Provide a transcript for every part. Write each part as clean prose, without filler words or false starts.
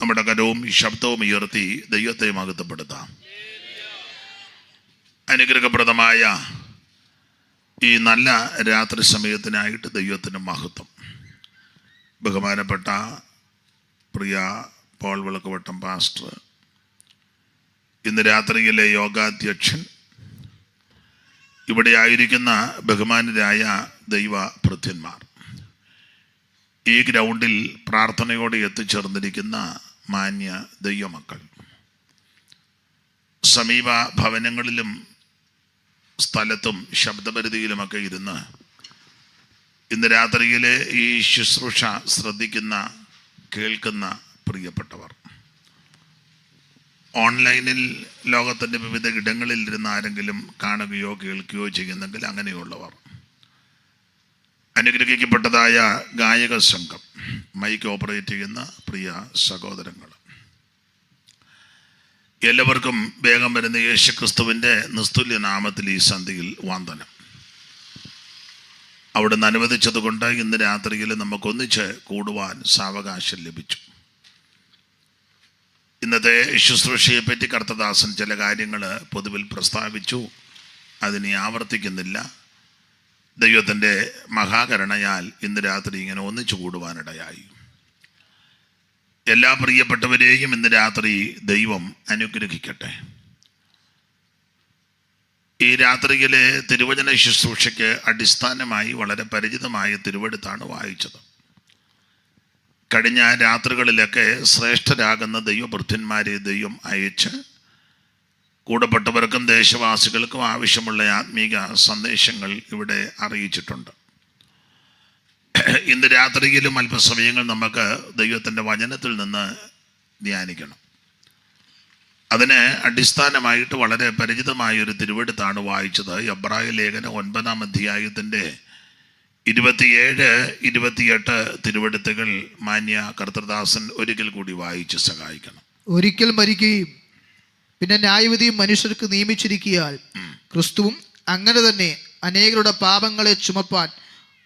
നമ്മുടെ കരവും ഈ ശബ്ദവും ഉയർത്തി ദൈവത്തെ മഹത്വപ്പെടുത്താം. അനുഗ്രഹപ്രദമായ ഈ നല്ല രാത്രി സമയത്തിനായിട്ട് ദൈവത്തിന് മഹത്വം. ബഹുമാനപ്പെട്ട പ്രിയ പോൾ വിളക്കുവട്ടം പാസ്റ്റർ, ഇന്ന് രാത്രിയിലെ യോഗാധ്യക്ഷൻ, ഇവിടെ ആയിരിക്കുന്ന ബഹുമാനരായ ദൈവ ഭൃത്യന്മാർ, ഈ ഗ്രൗണ്ടിൽ പ്രാർത്ഥനയോടെ എത്തിച്ചേർന്നിരിക്കുന്ന മാന്യ ദൈവമക്കൾ, സമീപ ഭവനങ്ങളിലും സ്ഥലത്തും ശബ്ദപരിധിയിലുമൊക്കെ ഇരുന്ന് ഇന്ന് രാത്രിയിലെ ഈ ശുശ്രൂഷ ശ്രദ്ധിക്കുന്ന കേൾക്കുന്ന പ്രിയപ്പെട്ടവർ, ഓൺലൈനിൽ ലോകത്തിൻ്റെ വിവിധ ഇടങ്ങളിൽ ഇരുന്ന് ആരെങ്കിലും കാണുകയോ കേൾക്കുകയോ ചെയ്യുന്നെങ്കിൽ അങ്ങനെയുള്ളവർ, അനുഗ്രഹിക്കപ്പെട്ടതായ ഗായക സംഘം, മൈക്ക് ഓപ്പറേറ്റ് ചെയ്യുന്ന പ്രിയ സഹോദരങ്ങൾ, എല്ലാവർക്കും വേഗം വരുന്ന യേശുക്രിസ്തുവിൻ്റെ നിസ്തുല്യ നാമത്തിൽ ഈ സന്ധ്യയിൽ വന്ദനം. അവിടുന്ന് അനുവദിച്ചതുകൊണ്ട് ഇന്ന് രാത്രിയിൽ നമുക്കൊന്നിച്ച് കൂടുവാൻ സാവകാശം ലഭിച്ചു. ഇന്നത്തെ ശുശ്രൂഷയെപ്പറ്റി കർത്തദാസൻ ചില കാര്യങ്ങൾ പൊതുവിൽ പ്രസ്താവിച്ചു, അതിനെ ആവർത്തിക്കുന്നില്ല. ദൈവത്തിൻ്റെ മഹാകരുണയാൽ ഇന്ന് രാത്രി ഇങ്ങനെ ഒന്നിച്ചു കൂടുവാനിടയായി. എല്ലാ പ്രിയപ്പെട്ടവരെയും ഇന്ന് രാത്രി ദൈവം അനുഗ്രഹിക്കട്ടെ. ഈ രാത്രിയിലെ തിരുവചന ശുശ്രൂഷയ്ക്ക് അടിസ്ഥാനമായി വളരെ പരിചിതമായ തിരുവെടുത്താണ് വായിച്ചത്. കഴിഞ്ഞ രാത്രികളിലൊക്കെ ശ്രേഷ്ഠരാകുന്ന ദൈവഭൃത്യന്മാരെ ദൈവം അയച്ച് കൂടപ്പെട്ടവർക്കും ദേശവാസികൾക്കും ആവശ്യമുള്ള ആത്മീക സന്ദേശങ്ങൾ ഇവിടെ അറിയിച്ചിട്ടുണ്ട്. ഇന്ന് രാത്രിയിലും അല്പസമയങ്ങൾ നമുക്ക് ദൈവത്തിൻ്റെ വചനത്തിൽ നിന്ന് ധ്യാനിക്കണം. അതിന് അടിസ്ഥാനമായിട്ട് വളരെ പരിചിതമായൊരു തിരുവെടുത്താണ് വായിച്ചത്. എബ്രായ ലേഖനം 9-ാം അധ്യായത്തിൻ്റെ 27-28 തിരുവെടുത്തുകൾ മാന്യ കർത്തൃദാസൻ ഒരിക്കൽ കൂടി വായിച്ച് സഹായിക്കണം. ഒരിക്കൽ മരിക്കുകയും പിന്നെ ന്യായവിധിയും മനുഷ്യർക്ക് നിയമിച്ചിരിക്കുകയാൽ ക്രിസ്തുവും അങ്ങനെ തന്നെ അനേകരുടെ പാപങ്ങളെ ചുമപ്പാൻ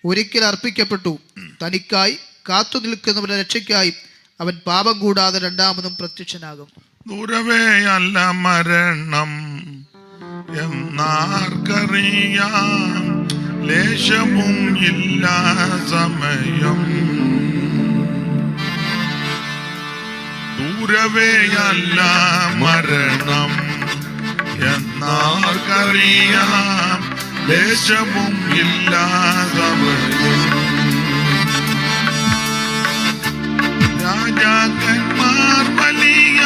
ഒരിക്കൽ അർപ്പിക്കപ്പെട്ടു. തനിക്കായി കാത്തു നിൽക്കുന്നവരുടെ രക്ഷയ്ക്കായി അവൻ പാപം കൂടാതെ രണ്ടാമതും പ്രത്യക്ഷനാകും. ദൂരവേയല്ല മരണം എന്നാർക്കറിയാം, ലേശവും ഇല്ല സമയം. ദൂരവേയല്ല മരണം എന്നാർക്കറിയാം, ലേശവും ഇല്ല സമയം. രാജാക്കന്മാർ വലിയ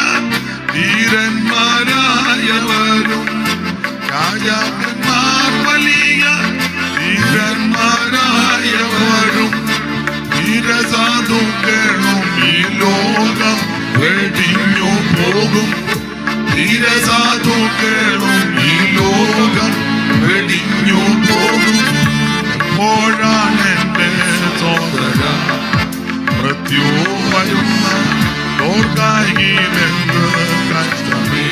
ധീരന്മാരായവരും, രാജാക്കന്മാർ വലിയ ധീരന്മാരായവരും, ധീരസാധുക്കളും ഈ ലോകം വെടിഞ്ഞു പോകും. ധീരസാധുക്കളും ഈ ലോകം വെടിഞ്ഞു പോകും. എപ്പോഴാണ് എൻ്റെ സോദര മൃത്യു വരുന്ന ഓർക്കായിലെന്ന് കഷ്ടമേ.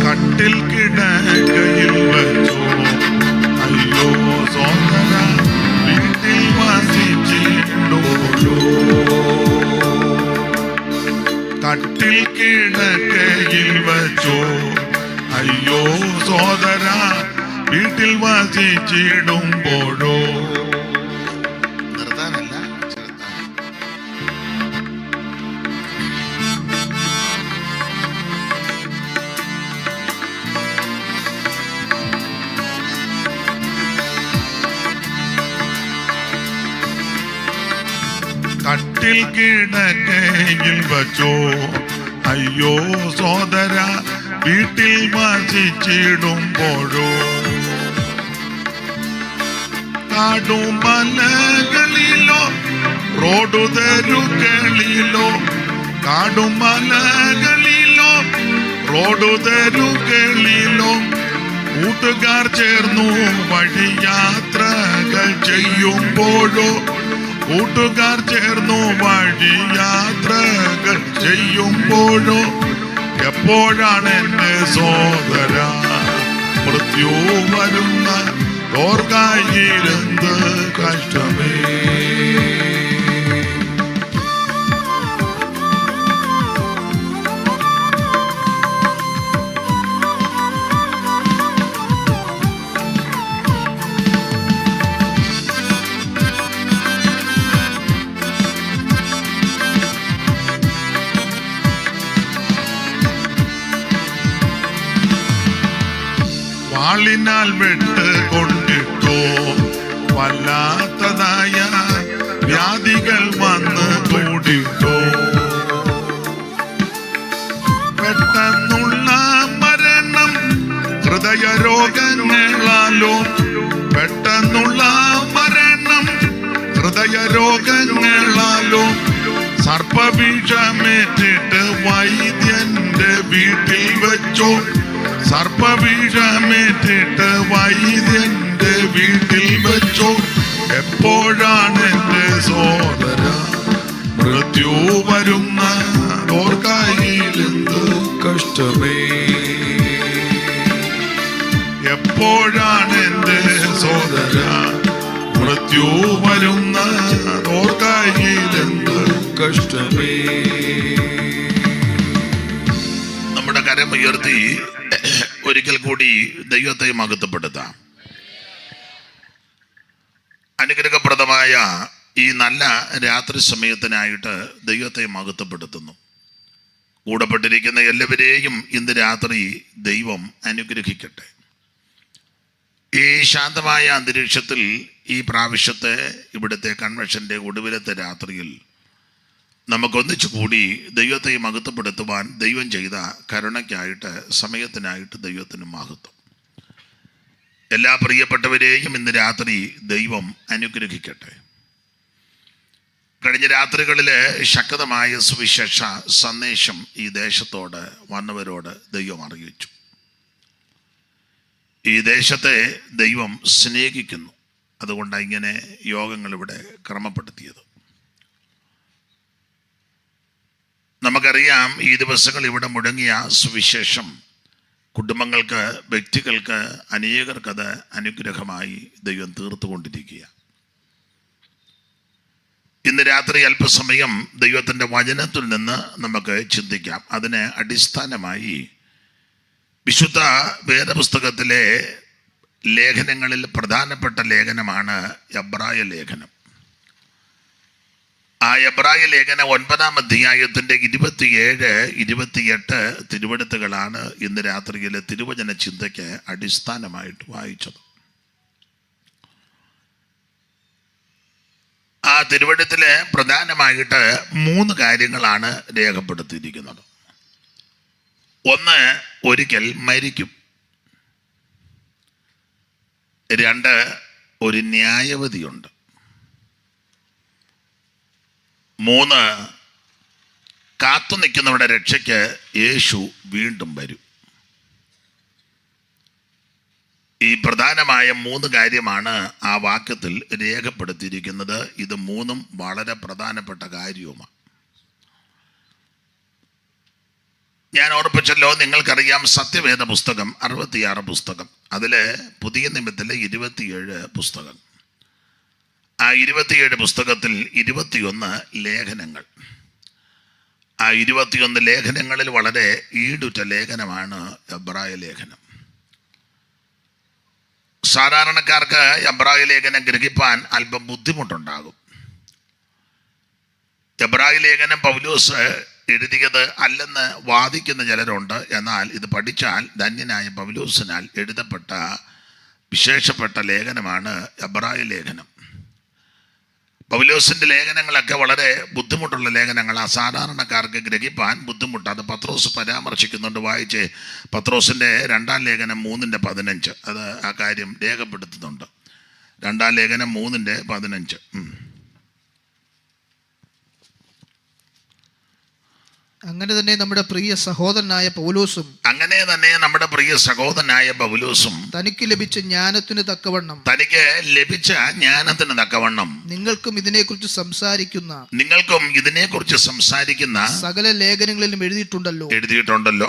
കട്ടിൽ കിടക്കയിൽ വച്ചോ അയ്യോ സോദര, വീട്ടിൽ വസിച്ചിടുമല്ലോ. കട്ടിൽ കിടക്കയിൽ വച്ചോ അയ്യോ സോദര, വീട്ടിൽ വസിച്ചിടുമ്പോഴോ. കട്ടിൽ കിടക്കയിൽ വച്ചോ അയ്യോ സോദര, വീട്ടിൽ വസിച്ചിടുമ്പോഴോ. കാടുമലകളിലോ റോഡുതരുകളിലോ, കാടുമലകളിലോ റോഡുതെരുകളിലോ കൂട്ടുകാർ ചേർന്നു വഴിയാത്രകൾ ചെയ്യുമ്പോഴോ കൂട്ടുകാർ ചേർന്നു വഴിയാത്രകൾ ചെയ്യുമ്പോഴോ എപ്പോഴാണ് എന്റെ സോദര മൃത്യു വരുന്ന ഓർക്കായിരുന്നത് കഷ്ടമേ. വാളിനാൽ വെട്ട് കൊണ്ടിട്ടോ വല്ലാത്തതായ വ്യാധികൾ വന്ന് കൂടിട്ടോ പെട്ടെന്നുള്ള മരണം ഹൃദയരോഗങ്ങളാലോ പെട്ടെന്നുള്ള മരണം ഹൃദയരോഗങ്ങളാലോ സർപ്പവിഷമേറ്റിട്ട് വൈദ്യന്റെ വീട്ടിൽ വെച്ചോ സർപ്പവിഷമേറ്റിട്ട് വൈദ്യന്റെ വീട്ടിൽ വെച്ചോ എപ്പോഴാണ് എന്റെ സോദര മൃത്യു വരുന്ന ഓർക്കായിലെന്ത് കഷ്ടമേ. എപ്പോഴാണ് എന്റെ സോദര മൃത്യു വരുന്ന ഓർക്കായിലെന്ത് കഷ്ടമേ. നമ്മുടെ കരമുയർത്തി ഒരിക്കൽ കൂടി ദൈവത്തെ മഹത്വപ്പെടുത്താം. അനുഗ്രഹപ്രദമായ ഈ നല്ല രാത്രി സമയത്തിനായിട്ട് ദൈവത്തെ മഹത്വപ്പെടുത്തുന്നു. കൂടപ്പെട്ടിരിക്കുന്ന എല്ലാവരെയും ഇന്ന് രാത്രി ദൈവം അനുഗ്രഹിക്കട്ടെ. ഈ ശാന്തമായ അന്തരീക്ഷത്തിൽ ഈ പ്രാവശ്യത്തെ ഇവിടുത്തെ കൺവെൻഷന്റെ ഒടുവിലത്തെ രാത്രിയിൽ നമുക്കൊന്നിച്ചു കൂടി ദൈവത്തെ മഹത്വപ്പെടുത്തുവാൻ ദൈവം ചെയ്ത കരുണയ്ക്കായിട്ട് സമയത്തിനായിട്ട് ദൈവത്തിന് മഹത്വം. എല്ലാ പ്രിയപ്പെട്ടവരെയും ഇന്ന് രാത്രി ദൈവം അനുഗ്രഹിക്കട്ടെ. കഴിഞ്ഞ രാത്രികളിൽ ശക്തമായ സുവിശേഷ സന്ദേശം ഈ ദേശത്തോട് വന്നവരോട് ദൈവം അറിയിച്ചു. ഈ ദേശത്തെ ദൈവം സ്നേഹിക്കുന്നു. അതുകൊണ്ടാണ് ഇങ്ങനെ യോഗങ്ങൾ ഇവിടെ ക്രമപ്പെടുത്തിയത്. നമുക്കറിയാം, ഈ ദിവസങ്ങൾ ഇവിടെ മുടങ്ങിയ സുവിശേഷം കുടുംബങ്ങൾക്ക്, വ്യക്തികൾക്ക്, അനേകർക്കത് അനുഗ്രഹമായി ദൈവം തീർത്തുകൊണ്ടിരിക്കുക. ഇന്ന് രാത്രി അല്പസമയം ദൈവത്തിൻ്റെ വചനത്തിൽ നിന്ന് നമുക്ക് ചിന്തിക്കാം. അതിന് അടിസ്ഥാനമായി വിശുദ്ധ വേദപുസ്തകത്തിലെ ലേഖനങ്ങളിൽ പ്രധാനപ്പെട്ട ലേഖനമാണ് എബ്രായ ലേഖനം. ആ എബ്രായ ലേഖനം 9-ാം അധ്യായത്തിൻ്റെ 27-28 തിരുവെഴുത്തുകളാണ് ഇന്ന് രാത്രിയിലെ തിരുവചന ചിന്തയ്ക്ക് അടിസ്ഥാനമായിട്ട് വായിച്ചത്. ആ തിരുവെഴുത്തിൽ പ്രധാനമായിട്ട് 3 കാര്യങ്ങളാണ് രേഖപ്പെടുത്തിയിരിക്കുന്നത്. ഒന്ന്, ഒരിക്കൽ മരിക്കും. 2, ഒരു ന്യായവിധിയുണ്ട്. 3, കാത്തു നിൽക്കുന്നവരുടെ രക്ഷയ്ക്ക് യേശു വീണ്ടും വരും. ഈ പ്രധാനമായ 3 കാര്യമാണ് ആ വാക്യത്തിൽ രേഖപ്പെടുത്തിയിരിക്കുന്നത്. ഇത് 3ഉം വളരെ പ്രധാനപ്പെട്ട കാര്യവുമാണ്. ഞാൻ ഓർപ്പിച്ചല്ലോ, നിങ്ങൾക്കറിയാം, സത്യവേദ പുസ്തകം 66 പുസ്തകം, അതിൽ പുതിയ നിയമത്തിലെ 27 പുസ്തകം. ആ 27 പുസ്തകത്തിൽ 21 ലേഖനങ്ങൾ. ആ 21 ലേഖനങ്ങളിൽ വളരെ ഈടുറ്റ ലേഖനമാണ് എബ്രായ ലേഖനം. സാധാരണക്കാർക്ക് എബ്രായ ലേഖനം ഗ്രഹിപ്പാൻ അല്പം ബുദ്ധിമുട്ടുണ്ടാകും. എബ്രായ ലേഖനം പൗലോസ് എഴുതിയത് അല്ലെന്ന് വാദിക്കുന്ന ചിലരുണ്ട്. എന്നാൽ ഇത് പഠിച്ചാൽ ധന്യനായ പൗലോസിനാൽ എഴുതപ്പെട്ട വിശേഷപ്പെട്ട ലേഖനമാണ് എബ്രായ ലേഖനം. പൗലോസിൻ്റെ ലേഖനങ്ങളൊക്കെ വളരെ ബുദ്ധിമുട്ടുള്ള ലേഖനങ്ങളാണ്. സാധാരണക്കാർക്ക് ഗ്രഹിപ്പാൻ ബുദ്ധിമുട്ട്. അത് പത്രോസ് പരാമർശിക്കുന്നുണ്ട്. വായിച്ച് പത്രോസിൻ്റെ 2-ാം ലേഖനം 3-15 അത് ആ കാര്യം രേഖപ്പെടുത്തുന്നുണ്ട്. 2-ാം ലേഖനം 3-15. അങ്ങനെ തന്നെ നമ്മുടെ പ്രിയ സഹോദരനായ പൗലോസും തനിക്ക് ലഭിച്ച ജ്ഞാനത്തിന് തക്കവണ്ണം നിങ്ങൾക്കും ഇതിനെക്കുറിച്ച് സംസാരിക്കുന്ന സകല ലേഖനങ്ങളിലും എഴുതിയിട്ടുണ്ടല്ലോ.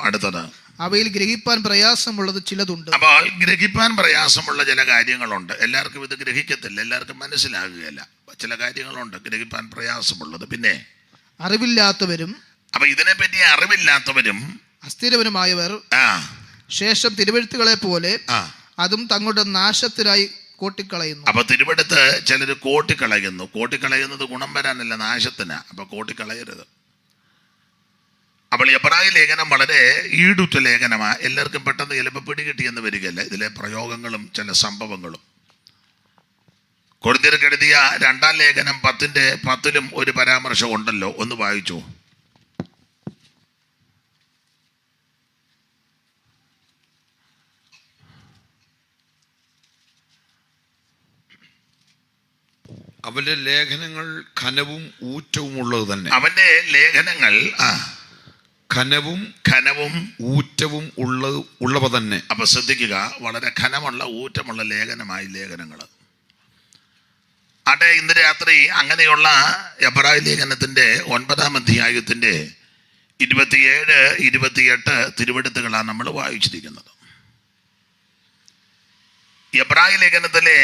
അടുത്തത്, അവയിൽ ഗ്രഹിപ്പാൻ പ്രയാസമുള്ളത് ചിലതുണ്ട്. അപ്പോൾ ഗ്രഹിപ്പാൻ പ്രയാസമുള്ള ചില കാര്യങ്ങളുണ്ട്. എല്ലാവർക്കും ഇത് ഗ്രഹിക്കത്തില്ല, എല്ലാവർക്കും മനസ്സിലാകുകയില്ല. ചില കാര്യങ്ങളുണ്ട് ഗ്രഹിപ്പാൻ പ്രയാസമുള്ളത്. പിന്നെ അറിവില്ലാത്തവരും, അപ്പൊ ഇതിനെപ്പറ്റി അറിവില്ലാത്തവരും അസ്ഥിരവരുമായവർ ശേഷം തിരുവെഴുത്തുകളെ പോലെ അതും തങ്ങളുടെ നാശത്തിനായി കോട്ടിക്കളയുന്നു. അപ്പൊ തിരുവെടുത്ത് ചിലർ കോട്ടിക്കളയുന്നത് ഗുണം വരാനല്ല, നാശത്തിനാ. അപ്പൊ കോട്ടിക്കളയരുത്. അപ്പോൾ എബ്രായ ലേഖനം വളരെ ഈടുറ്റ ലേഖനമാണ്. എല്ലാവർക്കും പെട്ടെന്ന് ചിലപ്പോൾ പിടികിട്ടിയെന്ന് വരികയല്ല ഇതിലെ പ്രയോഗങ്ങളും ചില സംഭവങ്ങളും. കൊരിന്ത്യർക്ക് എഴുതിയ 2-ാം ലേഖനം 10-ലും ഒരു പരാമർശം ഉണ്ടല്ലോ, ഒന്ന് വായിച്ചു. അവന്റെ ലേഖനങ്ങൾ ഘനവും ഊറ്റവും ഉള്ളത് തന്നെ. അവന്റെ ലേഖനങ്ങൾ ഘനവും ഊറ്റവും ഉള്ളവ തന്നെ. അപ്പൊ ശ്രദ്ധിക്കുക, വളരെ ഘനമുള്ള ഊറ്റമുള്ള ലേഖനമായി ലേഖനങ്ങൾ. അതെ, ഇന്ന് രാത്രി അങ്ങനെയുള്ള എബ്രായ ലേഖനത്തിന്റെ 9-ാം അധ്യായത്തിന്റെ 27, 28 തിരുവെടുത്തുകളാണ് നമ്മൾ വായിച്ചിരിക്കുന്നത്. എബ്രായ ലേഖനത്തിലെ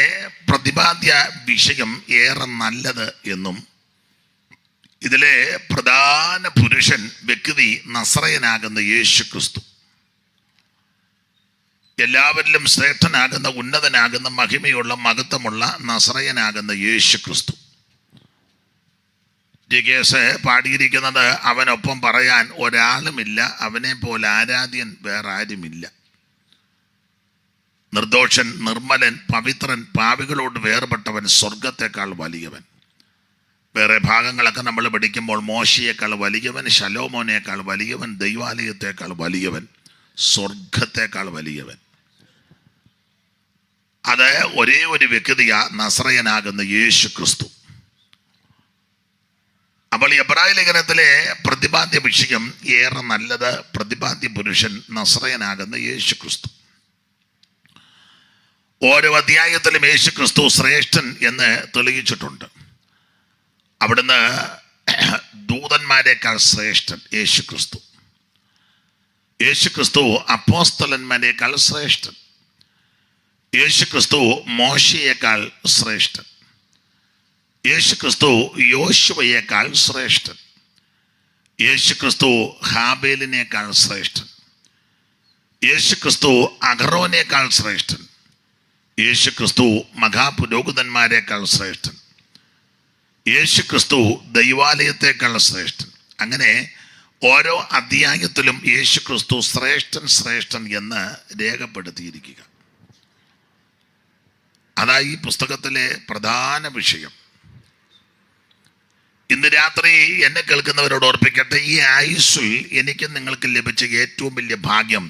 പ്രതിപാദ്യ വിഷയം ഏറെ നല്ലത് എന്നും ഇതിലെ പ്രധാന പുരുഷൻ വ്യക്തി നസറയനാകുന്ന യേശു ക്രിസ്തു, എല്ലാവരിലും ശ്രേഷ്ഠനാകുന്ന ഉന്നതനാകുന്ന മഹിമയുള്ള മഹത്വമുള്ള നസറയനാകുന്ന യേശു ക്രിസ്തു. ജിഗേസ് പാടിയിരിക്കുന്നത്, അവനൊപ്പം പറയാൻ ഒരാളുമില്ല, അവനെ പോലെ ആരാധ്യൻ വേറെ ആരുമില്ല. നിർദോഷൻ, നിർമ്മലൻ, പവിത്രൻ, പാപികളോട് വേർപെട്ടവൻ, സ്വർഗത്തെക്കാൾ വലിയവൻ. വേറെ ഭാഗങ്ങളൊക്കെ നമ്മൾ പഠിക്കുമ്പോൾ മോശയേക്കാൾ വലിയവൻ, ശലോമോനേക്കാൾ വലിയവൻ, ദൈവാലയത്തേക്കാൾ വലിയവൻ, സ്വർഗത്തേക്കാൾ വലിയവൻ. അത് ഒരേ ഒരു വ്യക്തിയാ, നസറയനാകുന്ന യേശു ക്രിസ്തു. അപ്പോൾ എബ്രായ ലേഖനത്തിലെ പ്രതിപാദ്യ വിഷയം ഏറെ നല്ലത്, പ്രതിപാദ്യ പുരുഷൻ നസറയനാകുന്ന യേശു ക്രിസ്തു. ഓരോ അധ്യായത്തിലും യേശു ക്രിസ്തു ശ്രേഷ്ഠൻ എന്ന് തെളിയിച്ചിട്ടുണ്ട്. അവിടുന്ന് ദൂതന്മാരെക്കാൾ ശ്രേഷ്ഠൻ യേശു ക്രിസ്തു. യേശു ക്രിസ്തു അപ്പോസ്തലന്മാരെക്കാൾ ശ്രേഷ്ഠൻ. യേശു ക്രിസ്തു മോശയേക്കാൾ ശ്രേഷ്ഠൻ. യേശു ക്രിസ്തു യോശുവയേക്കാൾ ശ്രേഷ്ഠൻ. യേശു ക്രിസ്തു ഹാബേലിനേക്കാൾ ശ്രേഷ്ഠൻ. യേശു ക്രിസ്തു അഹറോനേക്കാൾ ശ്രേഷ്ഠൻ. യേശു ക്രിസ്തു മഹാപുരോഹിതന്മാരെക്കാൾ ശ്രേഷ്ഠൻ. യേശു ക്രിസ്തു ദൈവാലയത്തേക്കാൾ ശ്രേഷ്ഠൻ. അങ്ങനെ ഓരോ അധ്യായത്തിലും യേശു ക്രിസ്തു ശ്രേഷ്ഠൻ എന്ന് രേഖപ്പെടുത്തിയിരിക്കുക. അതാ ഈ പുസ്തകത്തിലെ പ്രധാന വിഷയം. ഇന്ന് രാത്രി എന്നെ കേൾക്കുന്നവരോട് ഓർപ്പിക്കട്ടെ, ഈ ആയുസ്സിൽ എനിക്കും നിങ്ങൾക്ക് ലഭിച്ച ഏറ്റവും വലിയ ഭാഗ്യം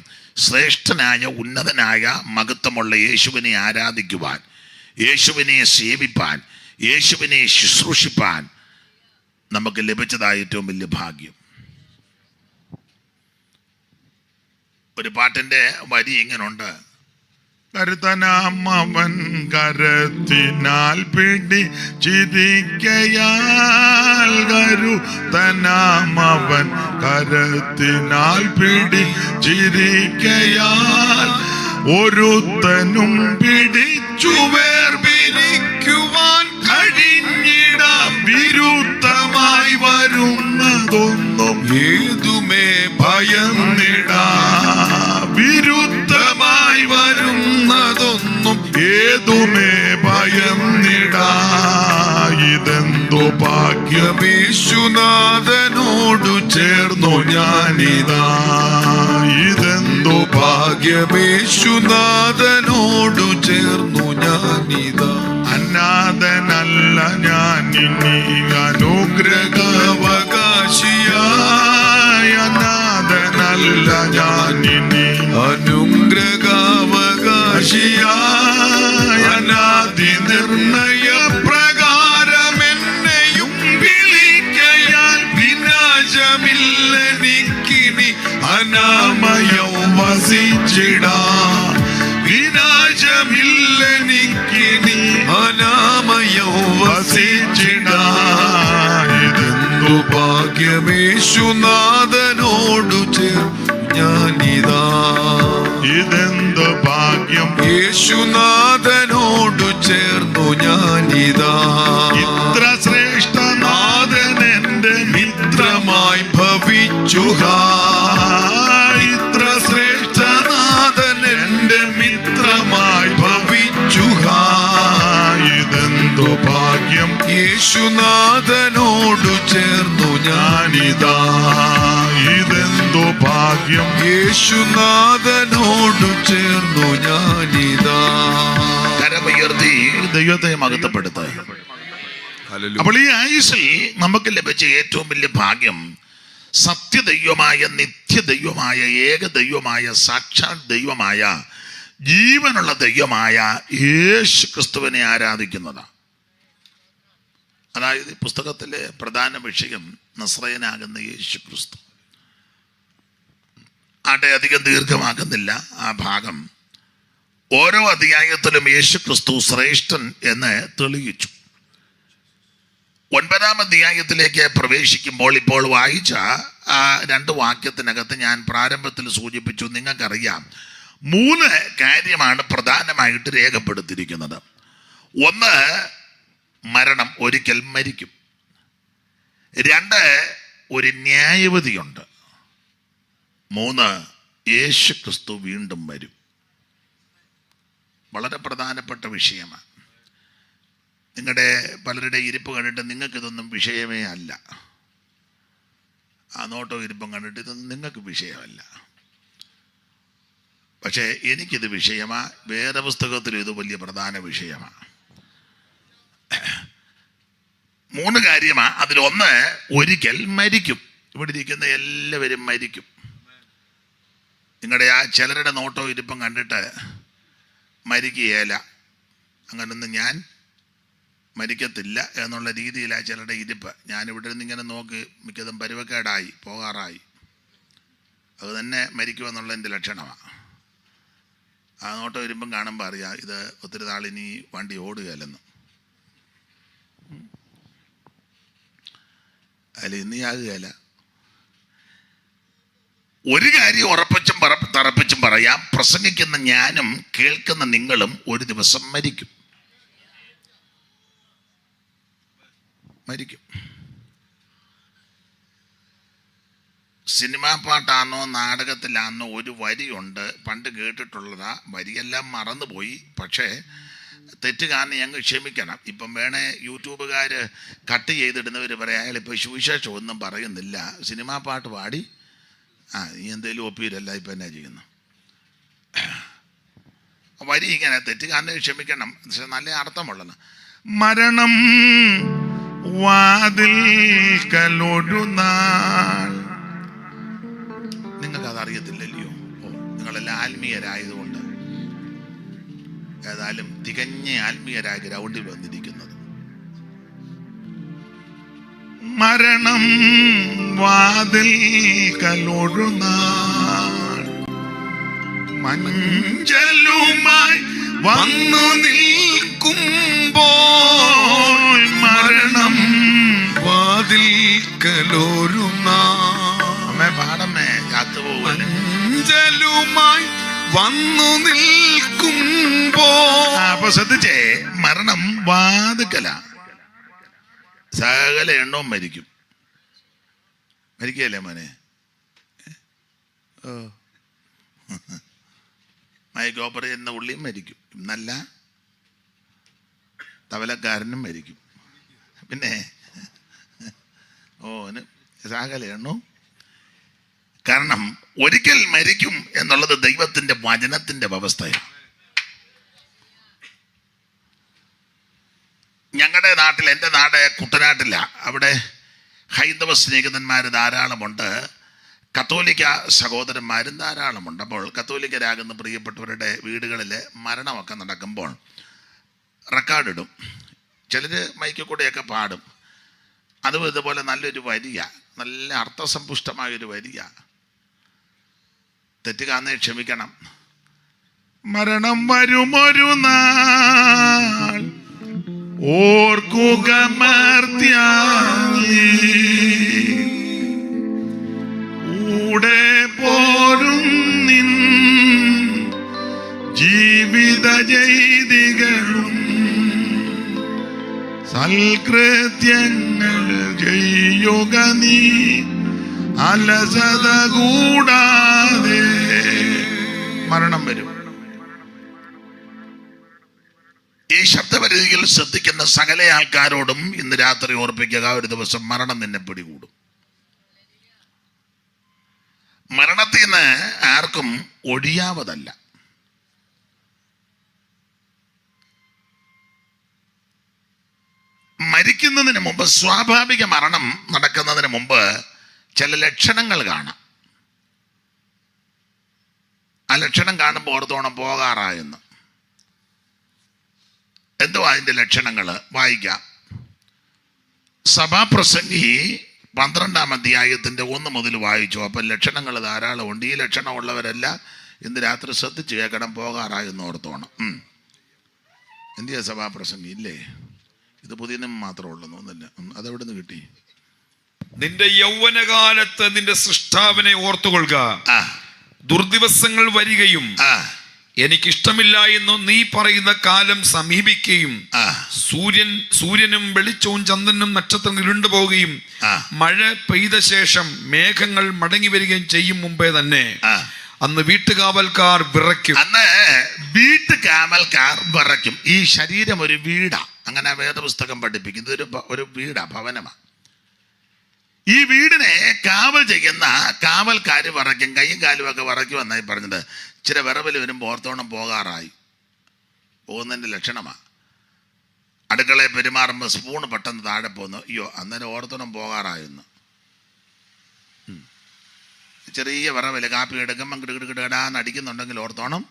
ശ്രേഷ്ഠനായ ഉന്നതനായ മഹത്വമുള്ള യേശുവിനെ ആരാധിക്കുവാൻ, യേശുവിനെ സേവിപ്പാൻ, യേശുവിനെ ശുശ്രൂഷിപ്പാൻ നമുക്ക് ലഭിച്ചതായ ഏറ്റവും വലിയ ഭാഗ്യം. ഒരു പാട്ടിൻ്റെ വരി ഇങ്ങനുണ്ട്: കരുത്തനാമവൻ കരത്തിനാൽ പിടിച്ചിരിക്കയാൽ, കരുത്തനാമവൻ കരത്തിനാൽ പിടിച്ചിരിക്കയാൽ, ഒരുത്തനും പിടിച്ചു വേർപിരിക്കുവാൻ കഴിഞ്ഞിടാം. വിരുദ്ധമായി വരുന്നതൊന്നും ഏതുമേ ഭയന്നിടാ. വിരുദ്ധമായി വരുന്നതൊന്നും ഏതുമേ ഭയന്നിടാ. ഇതെന്തോ ഭാഗ്യമേശുനാഥനോടു ചേർന്നു ഞാനിതാ. ഇതെന്തോ ഭാഗ്യമേശുനാഥനോടു ചേർന്നു ഞാനിതാ. അനാഥനല്ല ഞാൻ ഇനി അനുഗ്രഹാവകാശിയായ. അനാഥനല്ല ഞാൻ ഇനി അനുഗ്രഹാവകാശിയായ. അനാദി നിർണയ പ്രകാരം എന്നെയും വിളിക്കയാൽ വിനാശമില്ല നീ യേശുനാഥനോടു ഞാനിതാ. ഇതെന്ത് ഭാഗ്യം, യേശുനാഥനോടു ചേർന്നു ഞാനിതാ. ഇത്ര ശ്രേഷ്ഠനാഥൻ എന്റെ മിത്രമായി ഭവിച്ചു. ഇത്ര ശ്രേഷ്ഠനാഥൻ എന്റെ മിത്രമായി ഭവിച്ചു. ഇതെന്തു ഭാഗ്യം, യേശുനാഥനോടു ചേർന്നു ഞാനിതാ. ഇതെന്തു ഭാഗ്യം, യേശുനാഥനോടു ചേർന്നു ഞാനിതാ. കരമുയർത്തി ദൈവത്തെ മഹത്വപ്പെടുത്തുക. അപ്പോൾ ഈ ആയുസ്സിൽ നമുക്ക് ലഭിച്ച ഏറ്റവും വലിയ ഭാഗ്യം സത്യദൈവമായ, നിത്യദൈവമായ, ഏകദൈവമായ, സാക്ഷാൽ ദൈവമായ, ജീവനുള്ള ദൈവമായ യേശു ക്രിസ്തുവിനെ ആരാധിക്കുന്നതാണ്. അതായത് പുസ്തകത്തിലെ പ്രധാന വിഷയം നസ്രയനാകുന്ന യേശു ക്രിസ്തു. ആട്ടെ, അധികം ദീർഘമാക്കുന്നില്ല ആ ഭാഗം. ഓരോ അധ്യായത്തിലും യേശു ക്രിസ്തു ശ്രേഷ്ഠൻ എന്ന് തെളിയിച്ചു. 9-ാം അധ്യായത്തിലേക്ക് പ്രവേശിക്കുമ്പോൾ ഇപ്പോൾ വായിച്ച ആ 2 വാക്യത്തിനകത്ത് ഞാൻ പ്രാരംഭത്തിൽ സൂചിപ്പിച്ചു, നിങ്ങൾക്കറിയാം 3 കാര്യമാണ് പ്രധാനമായിട്ട് രേഖപ്പെടുത്തിയിരിക്കുന്നത്. 1, മരണം, ഒരിക്കൽ മരിക്കും. 2, ഒരു ന്യായവിധിയുണ്ട്. 3, യേശു ക്രിസ്തു വീണ്ടും വരും. വളരെ പ്രധാനപ്പെട്ട വിഷയമാണ്. നിങ്ങളുടെ പലരുടെ ഇരിപ്പ് കണ്ടിട്ട് നിങ്ങൾക്കിതൊന്നും വിഷയമേ അല്ല. ആ നോട്ടോ ഇരിപ്പും കണ്ടിട്ട് ഇതൊന്നും നിങ്ങൾക്ക് വിഷയമല്ല. പക്ഷേ എനിക്കിത് വിഷയമാണ്. വേദപുസ്തകത്തിലും ഇത് വലിയ പ്രധാന വിഷയമാണ്. 3 കാര്യമാണ്. അതിലൊന്ന്, ഒരിക്കൽ മരിക്കും. ഇവിടെ ഇരിക്കുന്ന എല്ലാവരും മരിക്കും. നിങ്ങളുടെ ആ ചിലരുടെ നോട്ടോ ഇരിപ്പം കണ്ടിട്ട് മരിക്കുകയില്ല, അങ്ങനൊന്നും ഞാൻ മരിക്കത്തില്ല എന്നുള്ള രീതിയിലാണ് ചിലരുടെ ഇരിപ്പ്. ഞാനിവിടെ നിന്ന് ഇങ്ങനെ നോക്കി മിക്കതും പരുവക്കേടായി പോകാറായി. അത് തന്നെ മരിക്കുമെന്നുള്ളതിൻ്റെ ലക്ഷണമാണ്. ആ നോട്ടോ വരുമ്പം കാണുമ്പോൾ അറിയാം ഇത് ഒത്തിരി നാളിനി വണ്ടി ഓടുകയല്ലെന്ന്. അതിൽ ഇനി ആകുകയല്ല. ഒരു കാര്യം ഉറപ്പിച്ചും തറപ്പിച്ചും പറയാം, പ്രസംഗിക്കുന്ന ഞാനും കേൾക്കുന്ന നിങ്ങളും ഒരു ദിവസം മരിക്കും. സിനിമാ പാട്ടാണോ നാടകത്തിലാണോ ഒരു വരിയുണ്ട്, പണ്ട് കേട്ടിട്ടുള്ളതാ. വരിയെല്ലാം മറന്നുപോയി. പക്ഷേ തെറ്റ് കാരണം ഞങ്ങൾ ക്ഷമിക്കണം. ഇപ്പം വേണേ യൂട്യൂബുകാർ കട്ട് ചെയ്തിടുന്നവർ പറയാം അയാളിപ്പോൾ സുവിശേഷം ഒന്നും പറയുന്നില്ല, സിനിമാ പാട്ട് പാടി ഈ എന്തെങ്കിലും ഒപ്പിയിലല്ല ഇപ്പം എന്നാ ചെയ്യുന്നു. വരി ഇങ്ങനെ തെറ്റ് കാരണം ക്ഷമിക്കണം. പക്ഷെ നല്ല അർത്ഥമുള്ളത്. മരണം വാതിൽക്കലൊരു നാൾ. നിങ്ങൾക്കത് അറിയത്തില്ലല്ലയോ? നിങ്ങളെല്ലാം ആത്മീയരായതുകൊണ്ട്. ഏതായാലും തികഞ്ഞ ആത്മീയരായ ഗ്രൗണ്ടിൽ വന്നിരിക്കുന്നത്. മരണം വാതിൽക്കലൊരു നാൾ മഞ്ചലുമായി വന്നു നിൽക്കുമ്പോൾ, മരണം വാതിൽക്കലൊരു നാൾ പാടമേ ചാത്തുപോകല്ലേ, മഞ്ചലുമായി വന്നു നിൽക്കുമ്പോ. അപ്പൊ ശ്രദ്ധിച്ചേ, മരണം വാതുക്കല. സകല എണ്ണവും മരിക്കും. മരിക്കുകയല്ലേ മോനെ? ഓ, മൈക്ക് ഓപ്പറേറ്റ് ചെയ്യുന്ന ഉള്ളിയും മരിക്കും. നല്ല തവലക്കാരനും മരിക്കും. പിന്നെ സകല എണ്ണവും. കാരണം ഒരിക്കൽ മരിക്കും എന്നുള്ളത് ദൈവത്തിന്റെ വചനത്തിന്റെ വ്യവസ്ഥയാണ്. ഞങ്ങളുടെ നാട്ടിൽ, എൻ്റെ നാട് കുട്ടനാട്ടില്ല, അവിടെ ഹൈന്ദവ സ്നേഹിതന്മാർ ധാരാളമുണ്ട്, കത്തോലിക്ക സഹോദരന്മാരും ധാരാളമുണ്ട്. അപ്പോൾ കത്തോലിക്കരാകുന്ന പ്രിയപ്പെട്ടവരുടെ വീടുകളിൽ മരണമൊക്കെ നടക്കുമ്പോൾ റെക്കോർഡിടും. ചിലർ മൈക്കിൽ കൂടെയൊക്കെ പാടും. അതും ഇതുപോലെ നല്ലൊരു വരിയ, നല്ല അർത്ഥസമ്പുഷ്ടമായൊരു വരിയ. തെറ്റ് കാണുന്നേ ക്ഷമിക്കണം. മരണം വരുമൊരു നാൾ ഓർക്കുക മർത്യാ, ജീവിത ചെയ്തികളും സൽകൃത്യങ്ങൾ ചെയ്യുക നീ അലസത കൂടാതെ. മരണം വരും. ഈ ശബ്ദപരിധിയിൽ ശ്രദ്ധിക്കുന്ന സകല ആൾക്കാരോടും ഇന്ന് രാത്രി ഓർപ്പിക്കുക, ഒരു ദിവസം മരണം നിന്നെ പിടികൂടും. മരണത്തിൽ നിന്ന് ആർക്കും ഒഴിയാവതല്ല. മരിക്കുന്നതിന് മുമ്പ്, സ്വാഭാവിക മരണം നടക്കുന്നതിന് മുമ്പ് ചില ലക്ഷണങ്ങൾ കാണാം. ആ ലക്ഷണം കാണുമ്പോൾ ഓർത്തോണം പോകാറായെന്ന്. എന്തോ അതിൻ്റെ ലക്ഷണങ്ങൾ വായിക്കാം. സഭാപ്രസംഗി 12-ാം അധ്യായത്തിൻ്റെ 1 മുതൽ വായിച്ചു. അപ്പം ലക്ഷണങ്ങൾ ധാരാളമുണ്ട്. ഈ ലക്ഷണമുള്ളവരെല്ലാം ഇന്ന് രാത്രി ശ്രദ്ധിച്ച് കേൾക്കണം, പോകാറായെന്ന് ഓർത്തോണം. എന്തിയാ സഭാപ്രസംഗി ഇല്ലേ? ഇത് പുതിയ നിയമം മാത്രമേ ഉള്ളൂ ഒന്നുമില്ല. അതെവിടെ നിന്ന് കിട്ടി? നിന്റെ യൗവനകാലത്ത് നിന്റെ സൃഷ്ടാവിനെ ഓർത്തുകൊള്ളുക. ദുർദിവസങ്ങൾ വരികയും എനിക്കിഷ്ടമില്ല എന്ന് നീ പറയുന്ന കാലം സമീപിക്കുകയും സൂര്യനും വെളിച്ചവും ചന്ദ്രനും നക്ഷത്രങ്ങൾ ഇരുണ്ടുപോവുകയും മഴ പെയ്ത ശേഷം മേഘങ്ങൾ മടങ്ങി വരികയും ചെയ്യും മുമ്പേ തന്നെ അന്ന് വീട്ടുകാവൽക്കാർ വിറയ്ക്കും. അന്ന് വീട്ടുകാവൽക്കാർ വിറയ്ക്കും. ഈ ശരീരം ഒരു വീടാ, അങ്ങനെ വേദപുസ്തകം പഠിപ്പിക്കും. ഇതൊരു ഒരു വീടാ, ഭവനമാണ്. ഈ വീടിനെ കാവൽ ചെയ്യുന്ന കാവൽക്കാർ വിറയ്ക്കും, കൈയും കാലും ഒക്കെ വിറയ്ക്കും എന്നായി പറഞ്ഞത്. ഇച്ചിരി വിറവിൽ വരുമ്പോൾ ഓർത്തോണം പോകാറായി, പോകുന്നതിൻ്റെ ലക്ഷണമാണ്. അടുക്കളയിൽ പെരുമാറുമ്പോൾ സ്പൂണ് പെട്ടെന്ന് താഴെ പോകുന്നു, അയ്യോ അന്നേരം ഓർത്തോണം പോകാറായെന്ന്. ചെറിയ വിറവിൽ കാപ്പി എടുക്കുമ്പം കിടുകിടാന്ന് അടിക്കുന്നുണ്ടെങ്കിൽ ഓർത്തോണം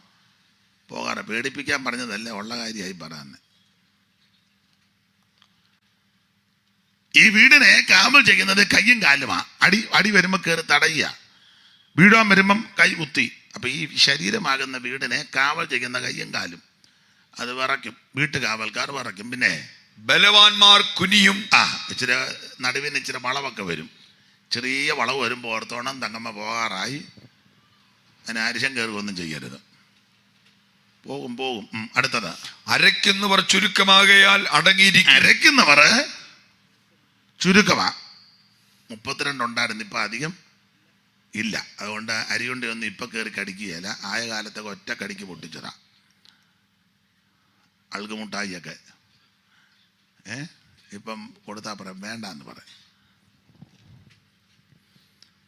പോകാറ്. പേടിപ്പിക്കാൻ പറഞ്ഞതല്ലേ, ഉള്ള കാര്യമായി പറയാൻ. ഈ വീടിനെ കാവൽ ചെയ്യുന്നത് കയ്യും കാലുമാണ്. അടി വരുമ്പോൾ കയറി തടയുക, വീടാൻ വരുമ്പം കൈ കുത്തി. അപ്പൊ ഈ ശരീരമാകുന്ന വീടിനെ കാവൽ ചെയ്യുന്ന കയ്യും കാലും അത് വിറയ്ക്കും. വീട്ടുകാവൽക്കാർ വിറയ്ക്കും. പിന്നെ ബലവാന്മാർ കുനിയും. ഇച്ചിരി നടുവിന് ഇച്ചിരി വളവൊക്കെ വരും. ചെറിയ വളവ് വരുമ്പോൾ ഓർത്തോണം തങ്ങമ്മ പോകാറായി, അതിന് അരിശം കയറുകയൊന്നും ചെയ്യരുത്. പോകും. അടുത്തത് അരയ്ക്കുന്നവർ ചുരുക്കമാകയാൽ അടങ്ങിയിരിക്കും. അരയ്ക്കുന്നവർ ചുരുക്കമാ. 32 ഉണ്ടായിരുന്നു, ഇപ്പം അധികം ഇല്ല. അതുകൊണ്ട് അരിയുണ്ട ഒന്നും ഇപ്പം കയറി കടിക്കുകയില്ല. ആയ കാലത്തൊക്കെ ഒറ്റ കടിക്ക് പൊട്ടിച്ചതാ. അൾകുമുട്ടായിയൊക്കെ ഇപ്പം കൊടുത്താൽ പറയാം വേണ്ടെന്ന് പറയും.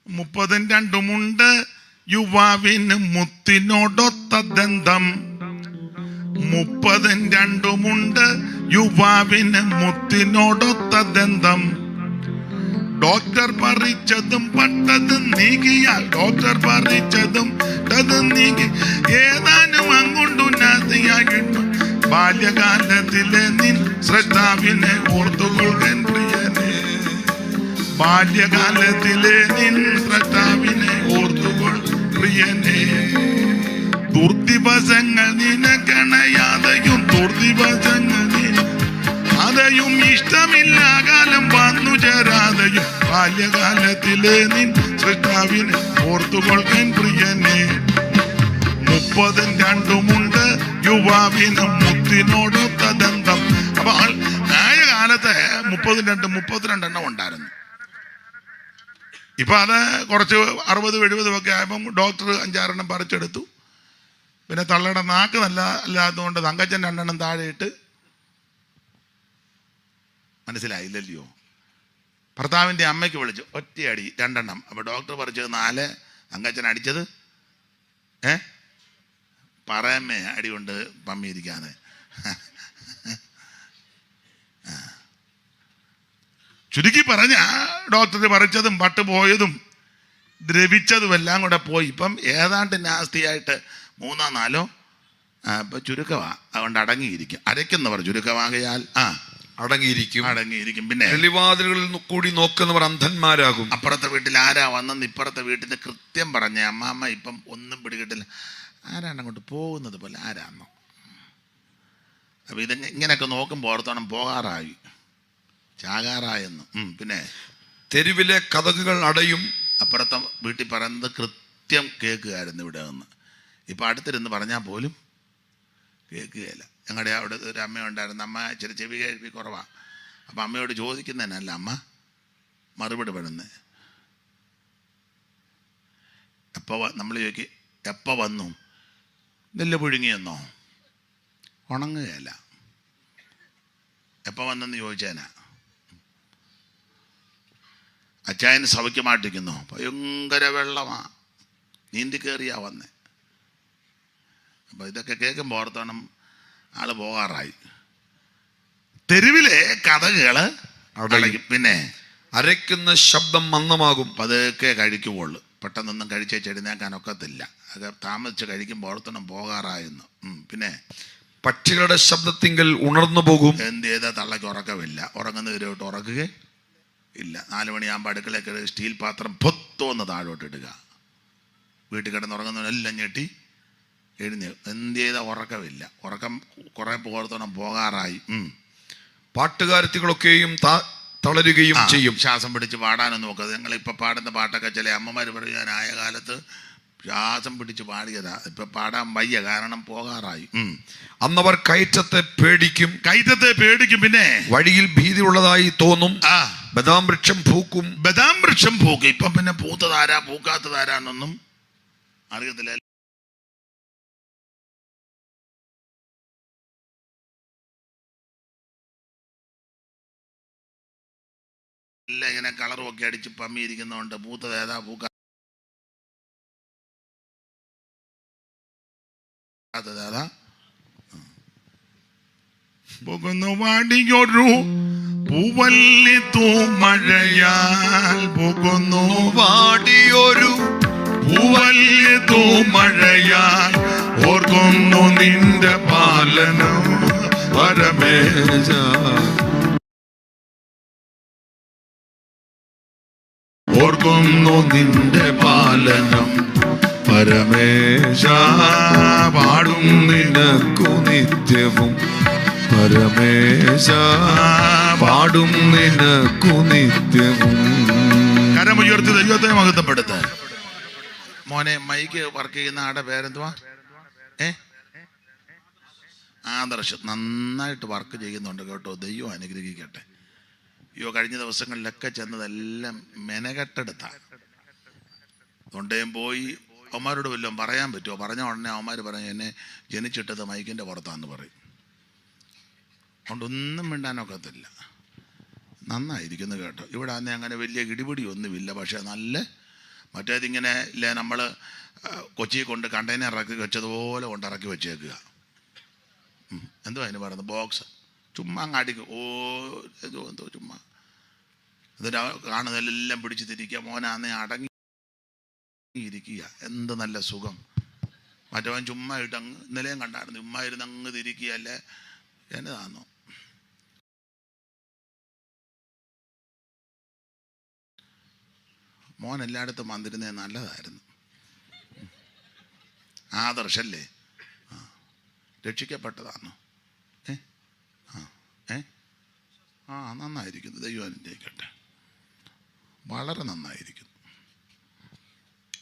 32 യുവാവിന് മുത്തിനോടൊത്ത ദന്തം. 32 യുവാവിന് മുത്തിനോടൊത്ത ദന്തം. ഡോക്ടർ പറിച്ചതും പട്ടതും നീക്കിയാൽ, ഡോക്ടർ പറിച്ചതും പട്ടതും നീക്കി ഏതാനും അങ്ങോട്ടു നാസിയാകിട്ടു. ബാല്യകാലത്തിലെ നിൻ സ്രഷ്ടാവിനെ ഓർത്തുകൊള്ളുകൻ പ്രിയനെ. ബാല്യകാലത്തിലെ നിൻ സ്രഷ്ടാവിനെ ഓർത്തുകൊൾ പ്രിയനെ. ദുർദിവസങ്ങൾ നിനക്കണയാതെയും ദുർദിവസങ്ങൾ അതെയും ഇഷ്ടമില്ല കാലം വന്നു ചേരാതെയും ബാല്യകാലത്തിലെ നിൻ സൃഷ്ടാവിനെ ഓർത്തുകൊള്ളുകൻ പ്രിയനെ. 32 യുവാവിന് മുത്തിനോടൊത്ത ദന്തം. അപ്പൊ ആയ കാലത്ത് 32 ഉണ്ടായിരുന്നു. ഇപ്പൊ അത് കുറച്ച് 60-70 ഒക്കെ ആയപ്പം ഡോക്ടർ 5-6 പറിച്ചെടുത്തു. പിന്നെ തള്ളയുടെ നാക്ക് അല്ലാത്തതുകൊണ്ട് തങ്കച്ചൻ 2 താഴെ ഇട്ട്. മനസ്സിലായില്ലല്ലോ. ഭർത്താവിൻ്റെ അമ്മയ്ക്ക് വിളിച്ചു, ഒറ്റയടി 2. അപ്പൊ ഡോക്ടർ പറിച്ചത് 4, തങ്കച്ചൻ അടിച്ചത് പറയമ്മേ അടി കൊണ്ട് പമ്മിയിരിക്കാതെ. ചുരുക്കി പറഞ്ഞ ഡോക്ടർ പറിച്ചതും പട്ടുപോയതും ദ്രവിച്ചതും എല്ലാം കൂടെ പോയി. ഇപ്പം ഏതാണ്ട് നാസ്തിയായിട്ട് 3-4 ഇപ്പൊ ചുരുക്കമാണ്. അതുകൊണ്ട് അടങ്ങിയിരിക്കും. അരയ്ക്കുന്നവർ ചുരുക്കമാകയാൽ അടങ്ങിയിരിക്കും. പിന്നെ വെളിവാതിലുകളിൽ കൂടി നോക്കുന്നവർ അന്ധന്മാരാകും. അപ്പുറത്തെ വീട്ടിൽ ആരാ വന്നെന്ന് ഇപ്പുറത്തെ വീട്ടിൽ കൃത്യം പറഞ്ഞ അമ്മാമ്മ ഇപ്പം ഒന്നും പിടികിട്ടില്ല. ആരാണ് അങ്ങോട്ട് പോകുന്നത് പോലെ ആരാന്നോ. അപ്പൊ ഇത് ഇങ്ങനെയൊക്കെ നോക്കുമ്പോൾ ഓർത്തോണം പോകാറായി, ചാകാറായെന്ന്. പിന്നെ തെരുവിലെ കതകുകൾ അടയും. അപ്പുറത്തെ വീട്ടിൽ പറയുന്നത് കൃത്യം കേൾക്കുകയായിരുന്നു ഇവിടെ നിന്ന്. ഇപ്പം അടുത്തിരുന്ന് പറഞ്ഞാൽ പോലും കേൾക്കുകയില്ല. ഞങ്ങളുടെ അവിടെ ഒരു അമ്മ ഉണ്ടായിരുന്നു. അമ്മ ഇച്ചിരി ചെവി കേൾവി കുറവാണ്. അപ്പം അമ്മയോട് ചോദിക്കുന്നതിനല്ല അമ്മ മറുപടി പെടുന്നത്. നമ്മൾ ചോദിക്കും എപ്പോൾ വന്നു, നെല്ല് പുഴുങ്ങിയെന്നോ, ഉണങ്ങുകയല്ല. എപ്പോൾ വന്നെന്ന് ചോദിച്ചേനാ. അച്ചായന് സൗഖ്യമായിട്ടിരിക്കുന്നു, ഭയങ്കര വെള്ളമാണ്, നീന്തി കയറിയാ വന്നേ. അപ്പോൾ ഇതൊക്കെ കേൾക്കുമ്പോൾ ഓർത്തോണം ആള് പോകാറായി. തെരുവിലെ കഥകൾ അടയ്ക്കും. പിന്നെ അരയ്ക്കുന്ന ശബ്ദം മന്ദമാകും. പതുക്കെ കഴിക്കുവുള്ളൂ. പെട്ടെന്നൊന്നും കഴിച്ചേ ചെടിനേക്കാനൊക്കത്തില്ല. അത് താമസിച്ച് കഴിക്കുമ്പോൾ ഓർത്തണം പോകാറായെന്ന്. പിന്നെ പക്ഷികളുടെ ശബ്ദത്തിങ്കൽ ഉണർന്നു പോകും. എന്ത് ചെയ്താൽ തള്ളയ്ക്ക് ഉറക്കമില്ല. ഉറങ്ങുന്നവരോട്ട് ഉറക്കുക ഇല്ല. 4 മണിയാകുമ്പോൾ അടുക്കളയൊക്കെ സ്റ്റീൽ പാത്രം പൊത്തോന്ന് താഴോട്ട് ഇടുക. വീട്ടിൽ കിടന്നുറങ്ങുന്നവരെല്ലാം ഞെട്ടി എന്ത് ചെയ്താൽ ഉറക്കമില്ല. ഉറക്കം കുറെ പോർത്തോണം പോകാറായി. പാട്ടുകാരത്തികളൊക്കെയും തളരുകയും ചെയ്യും. ശ്വാസം പിടിച്ച് പാടാനൊന്നും നോക്കത്. ഞങ്ങളിപ്പോൾ പാടുന്ന പാട്ടൊക്കെ ചില അമ്മമാർ പറയും ഞാൻ ആയ കാലത്ത് ശ്വാസം പിടിച്ച് പാടിയതാ, ഇപ്പൊ പാടാൻ വയ്യ, കാരണം പോകാറായി. അന്നവർ കയറ്റത്തെ പേടിക്കും. പിന്നെ വഴിയിൽ ഭീതി ഉള്ളതായി തോന്നും. ബദാം വൃക്ഷം പൂക്കും. ഇപ്പൊ പിന്നെ പൂത്തതാരാ പൂക്കാത്തതാരാന്നൊന്നും അറിയത്തില്ല. എല്ലാം ഇങ്ങനെ കളറും ഒക്കെ അടിച്ച് പമ്മിയിരിക്കുന്നതുകൊണ്ട് പൂത്തത് ഏതാ പൂക്കാത്തതാ പോകുന്നു വാടിയൊരു പൂവല്ലി തൂമഴയാൽ പോകുന്നു വാടിയൊരു പൂവല്ലി തൂമഴയാൽ ഓർക്കുന്നു നിന്റെ പാലനം പരമേശ. ഓർക്കുന്നു നിന്റെ പാലനം പരമേശ. പാടും നിനക്കു നിത്യവും പരമേശ. പാടും നിനക്കു നിത്യവും. കരമുയർത്തി ദൈവത്തെ മഹത്വപ്പെടുത്ത. മോനെ മൈക്ക് വർക്ക് ചെയ്യുന്ന ആടെ പേരെന്തുവാ? ആദർശ് നന്നായിട്ട് വർക്ക് ചെയ്യുന്നുണ്ട് കേട്ടോ. ദൈവം അനുഗ്രഹിക്കട്ടെ. കഴിഞ്ഞ ദിവസങ്ങളിലൊക്കെ ചെന്നതെല്ലാം മെനകെട്ടെടുത്ത. തൊണ്ടയും പോയി അവന്മാരോട് വല്ലതും പറയാൻ പറ്റുമോ? പറഞ്ഞ ഉടനെ അവന്മാർ പറഞ്ഞു എന്നെ ജനിച്ചിട്ടത് മൈക്കിൻ്റെ പുറത്താന്ന് പറയും. അതുകൊണ്ടൊന്നും മിണ്ടാനൊക്കത്തില്ല. നന്നായിരിക്കുന്നു കേട്ടോ. ഇവിടെ അന്ന് അങ്ങനെ വലിയ ഇടിപിടി ഒന്നുമില്ല. പക്ഷേ നല്ല മറ്റേതിങ്ങനെ ഇല്ലേ, നമ്മൾ കൊച്ചി കൊണ്ട് കണ്ടെയ്നർ ഇറക്കി വെച്ചതുപോലെ കൊണ്ട് ഇറക്കി വെച്ചേക്കുക. എന്തോ അതിന് പറയുന്നത്, ബോക്സ് ചുമ്മാ അങ്ങാടിക്കും. എന്തോ ചുമ്മാ എന്നിട്ട് കാണുന്നതെല്ലാം പിടിച്ച് തിരിക്കുക. മോനാന്നേ അടങ്ങിയിരിക്കുക. എന്ത് നല്ല സുഖം. മറ്റവൻ ചുമ്മാ ഇട്ട് അങ്ങ് ഇന്നലെയും കണ്ടായിരുന്നു. ചുമ്മാ ഇരുന്ന് അങ്ങ് തിരിക്കുകയല്ലേ. എന്നതാന്നോ മോൻ എല്ലായിടത്തും വന്നിരുന്നേ നല്ലതായിരുന്നു. ആദർശല്ലേ? രക്ഷിക്കപ്പെട്ടതാണോ? നന്നായിരിക്കുന്നു. ദൈവം അനുഗ്രഹിക്കട്ടെ. വളരെ നന്നായിരിക്കുന്നു.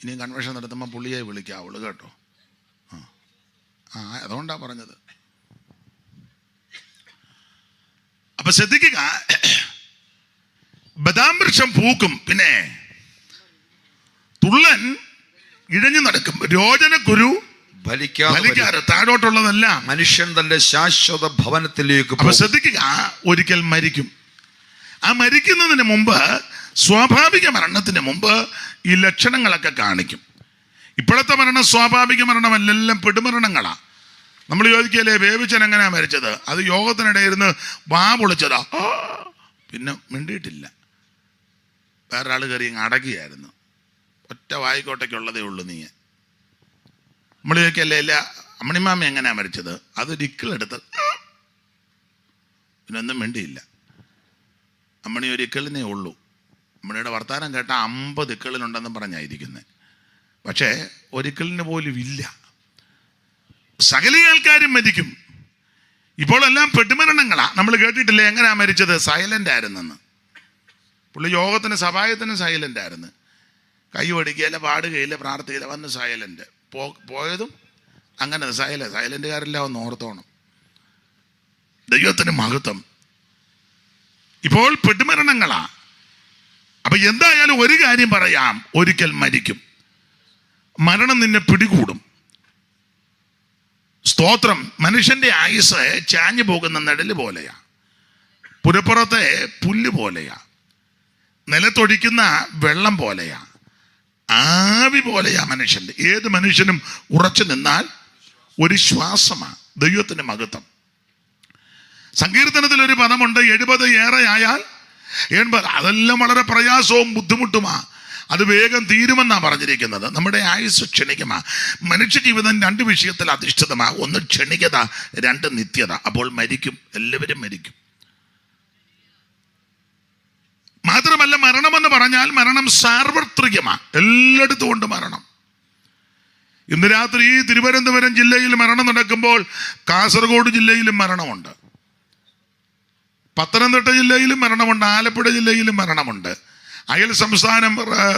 ഇനിയും കൺവെൻഷൻ നടത്തുമ്പോൾ പുള്ളിയെ വിളിക്കാവുള്ളൂ കേട്ടോ. അതുകൊണ്ടാണ് പറഞ്ഞത്. അപ്പൊ ശ്രദ്ധിക്കുക, ബദാം വൃക്ഷം പൂക്കും. പിന്നെ തുള്ളൻ ഇഴഞ്ഞു നടക്കും. രോചനക്കുരു ഫലിക്കാതെ. താഴോട്ടുള്ളതല്ല. മനുഷ്യൻ തന്റെ ശാശ്വത ഭവനത്തിലേക്ക്. അപ്പൊ ശ്രദ്ധിക്കുക, ഒരിക്കൽ മരിക്കും. ആ മരിക്കുന്നതിന് മുമ്പ്, സ്വാഭാവിക മരണത്തിന് മുമ്പ് ഈ ലക്ഷണങ്ങളൊക്കെ കാണിക്കും. ഇപ്പോഴത്തെ മരണം സ്വാഭാവിക മരണമല്ലെല്ലാം പെടുമരണങ്ങളാ. നമ്മൾ ചോദിക്കല്ലേ ബേബിച്ചൻ എങ്ങനെയാ മരിച്ചത്? അത് യോഗത്തിനിടയിരുന്ന് വാ പൊളിച്ചതാ, പിന്നെ മിണ്ടിയിട്ടില്ല. വേറൊരാൾ കയറി അടക്കിയായിരുന്നു. ഒറ്റ വായിക്കോട്ടയ്ക്കുള്ളതേ ഉള്ളൂ. നീ നമ്മൾ ചോദിക്കല്ലേ അല്ല അമ്മണിമാമ എങ്ങനെയാ മരിച്ചത്? അതൊരു ഇക്കിളെടുത്ത് പിന്നൊന്നും മിണ്ടിയില്ല. അമ്മണി ഒരു ഇക്കിളിനേ ഉള്ളൂ. അമ്മണിയുടെ വർത്താനം കേട്ടാൽ 50 ഇക്കിളിനുണ്ടെന്നും പറഞ്ഞായിരിക്കുന്നത്. പക്ഷേ ഒരിക്കലിന് പോലും ഇല്ല. സകല ആൾക്കാരും മരിക്കും. ഇപ്പോഴെല്ലാം പെട്ടുമരണങ്ങളാ. നമ്മൾ കേട്ടിട്ടില്ലേ എങ്ങനെയാ മരിച്ചത്? സൈലന്റ് ആയിരുന്നെന്ന്. പുള്ളി യോഗത്തിന് സഭായത്തിന് സൈലന്റ് ആയിരുന്നു. കൈ ഒടിക്കുകയില്ല, പാടുകയില്ല, പ്രാർത്ഥിക്കില്ല, വന്ന് സൈലന്റ്. പോയതും അങ്ങനെ സൈലന്റുകാരെല്ലാം ഒന്ന് ഓർത്തോണം. ദൈവത്തിന് മഹത്വം. ഇപ്പോൾ പെടുമരണങ്ങളാ. അപ്പൊ എന്തായാലും ഒരു കാര്യം പറയാം, ഒരിക്കൽ മരിക്കും. മരണം നിന്നെ പിടികൂടും. സ്തോത്രം. മനുഷ്യന്റെ ആയുസ് ചാഞ്ഞു പോകുന്ന നിഴല് പോലെയാ, പുരപ്പുറത്തെ പുല്ല് പോലെയാ, നിലത്തൊഴിക്കുന്ന വെള്ളം പോലെയാ, ആവി പോലെയാ മനുഷ്യന്റെ. ഏത് മനുഷ്യനും ഉറച്ചു നിന്നാൽ ഒരു ശ്വാസമാ. ദൈവത്തിന്റെ മഹത്വം. സങ്കീർത്തനത്തിൽ ഒരു പദമുണ്ട്, 70 ഏറെ ആയാൽ 80. അതെല്ലാം വളരെ പ്രയാസവും ബുദ്ധിമുട്ടുമാ. അത് വേഗം തീരുമെന്നാ പറഞ്ഞിരിക്കുന്നത്. നമ്മുടെ ആയുസ് ക്ഷണികമാ. മനുഷ്യ ജീവിതം 2 വിഷയത്തിൽ അധിഷ്ഠിതമാ. 1 ക്ഷണികത, 2 നിത്യത. അപ്പോൾ മരിക്കും, എല്ലാവരും മരിക്കും. മാത്രമല്ല, മരണമെന്ന് പറഞ്ഞാൽ മരണം സാർവത്രികമാ. എല്ലായിടത്തും ഉണ്ട് മരണം. ഇന്ന് രാത്രി തിരുവനന്തപുരം ജില്ലയിൽ മരണം നടക്കുമ്പോൾ കാസർഗോഡ് ജില്ലയിലും മരണമുണ്ട്, പത്തനംതിട്ട ജില്ലയിലും മരണമുണ്ട്, ആലപ്പുഴ ജില്ലയിലും മരണമുണ്ട്, അയൽ സംസ്ഥാനം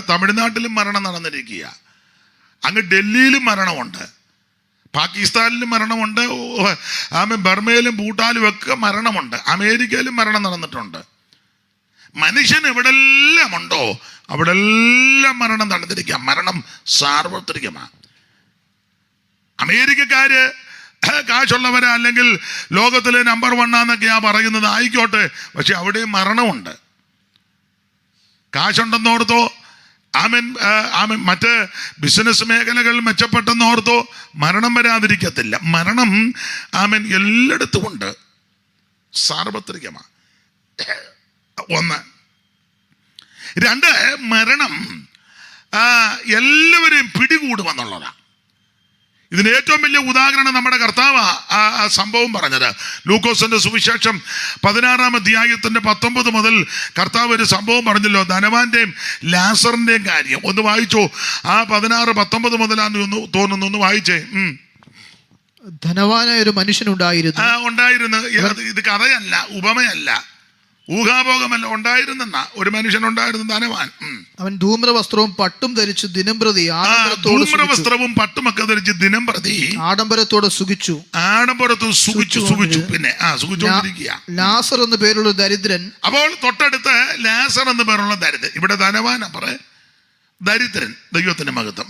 തമിഴ്നാട്ടിലും മരണം നടന്നിരിക്കുക, അങ്ങ് ഡൽഹിയിലും മരണമുണ്ട്, പാകിസ്ഥാനിലും മരണമുണ്ട്, ബർമയിലും ഭൂട്ടാനിലും ഒക്കെ മരണമുണ്ട്, അമേരിക്കയിലും മരണം നടന്നിട്ടുണ്ട്. മനുഷ്യൻ എവിടെല്ലാം ഉണ്ടോ അവിടെല്ലാം മരണം നടന്നിരിക്കുക. മരണം സാർവത്രികമാണ്. അമേരിക്കക്കാര് കാശുള്ളവരാ, അല്ലെങ്കിൽ ലോകത്തിലെ നമ്പർ 1 എന്നൊക്കെയാ പറയുന്നത്, ആയിക്കോട്ടെ. പക്ഷെ അവിടെയും മരണമുണ്ട്. കാശുണ്ടെന്നോർത്തോ മറ്റ് ബിസിനസ് മേഖലകൾ മെച്ചപ്പെട്ടെന്നോർത്തോ മരണം വരാതിരിക്കത്തില്ല. മരണം എല്ലായിടത്തും ഉണ്ട്, സാർവത്രികമാണ്. 1. 2, മരണം എല്ലാവരെയും പിടികൂടുമെന്നുള്ളതാണ്. ഇതിന് ഏറ്റവും വലിയ ഉദാഹരണം നമ്മുടെ കർത്താവ് ആ സംഭവം പറഞ്ഞത്. ലൂക്കോസിന്റെ സുവിശേഷം 16-ാം അധ്യായത്തിന്റെ 19 മുതൽ കർത്താവ് ഒരു സംഭവം പറഞ്ഞല്ലോ, ധനവാന്റെയും ലാസറിന്റെയും കാര്യം. ഒന്ന് വായിച്ചോ. ആ 16-19 മുതലാന്ന് തോന്നുന്നു. ഒന്ന് വായിച്ചേ. ധനവാനായ ഒരു മനുഷ്യനുണ്ടായിരുന്നു. ഇത് കഥയല്ല, ഉപമയല്ല, ഊഹാഭോഗമല്ല. ഉണ്ടായിരുന്നെന്ന ഒരു മനുഷ്യനുണ്ടായിരുന്നു, ധനവാൻ. അവൻ ധൂമ്രവസ്ത്രവും പട്ടും ധരിച്ച് ദിനംപ്രതി ധൂമ്രവസ്ത്രവും പട്ടുമൊക്കെ ധരിച്ച് ദിനംപ്രതി ആഡംബരത്തോടെ സുഖിച്ചു. പിന്നെ സുഖിച്ചുകൊണ്ടിരിക്കുക. ലാസർ എന്ന് പേരുള്ള ദരിദ്രൻ. അപ്പോൾ തൊട്ടടുത്ത് ലാസർ എന്ന് പേരുള്ള ദരിദ്രൻ. ഇവിടെ ധനവാൻ ദരിദ്രൻ. ദൈവത്തിന്റെ മഹത്വം.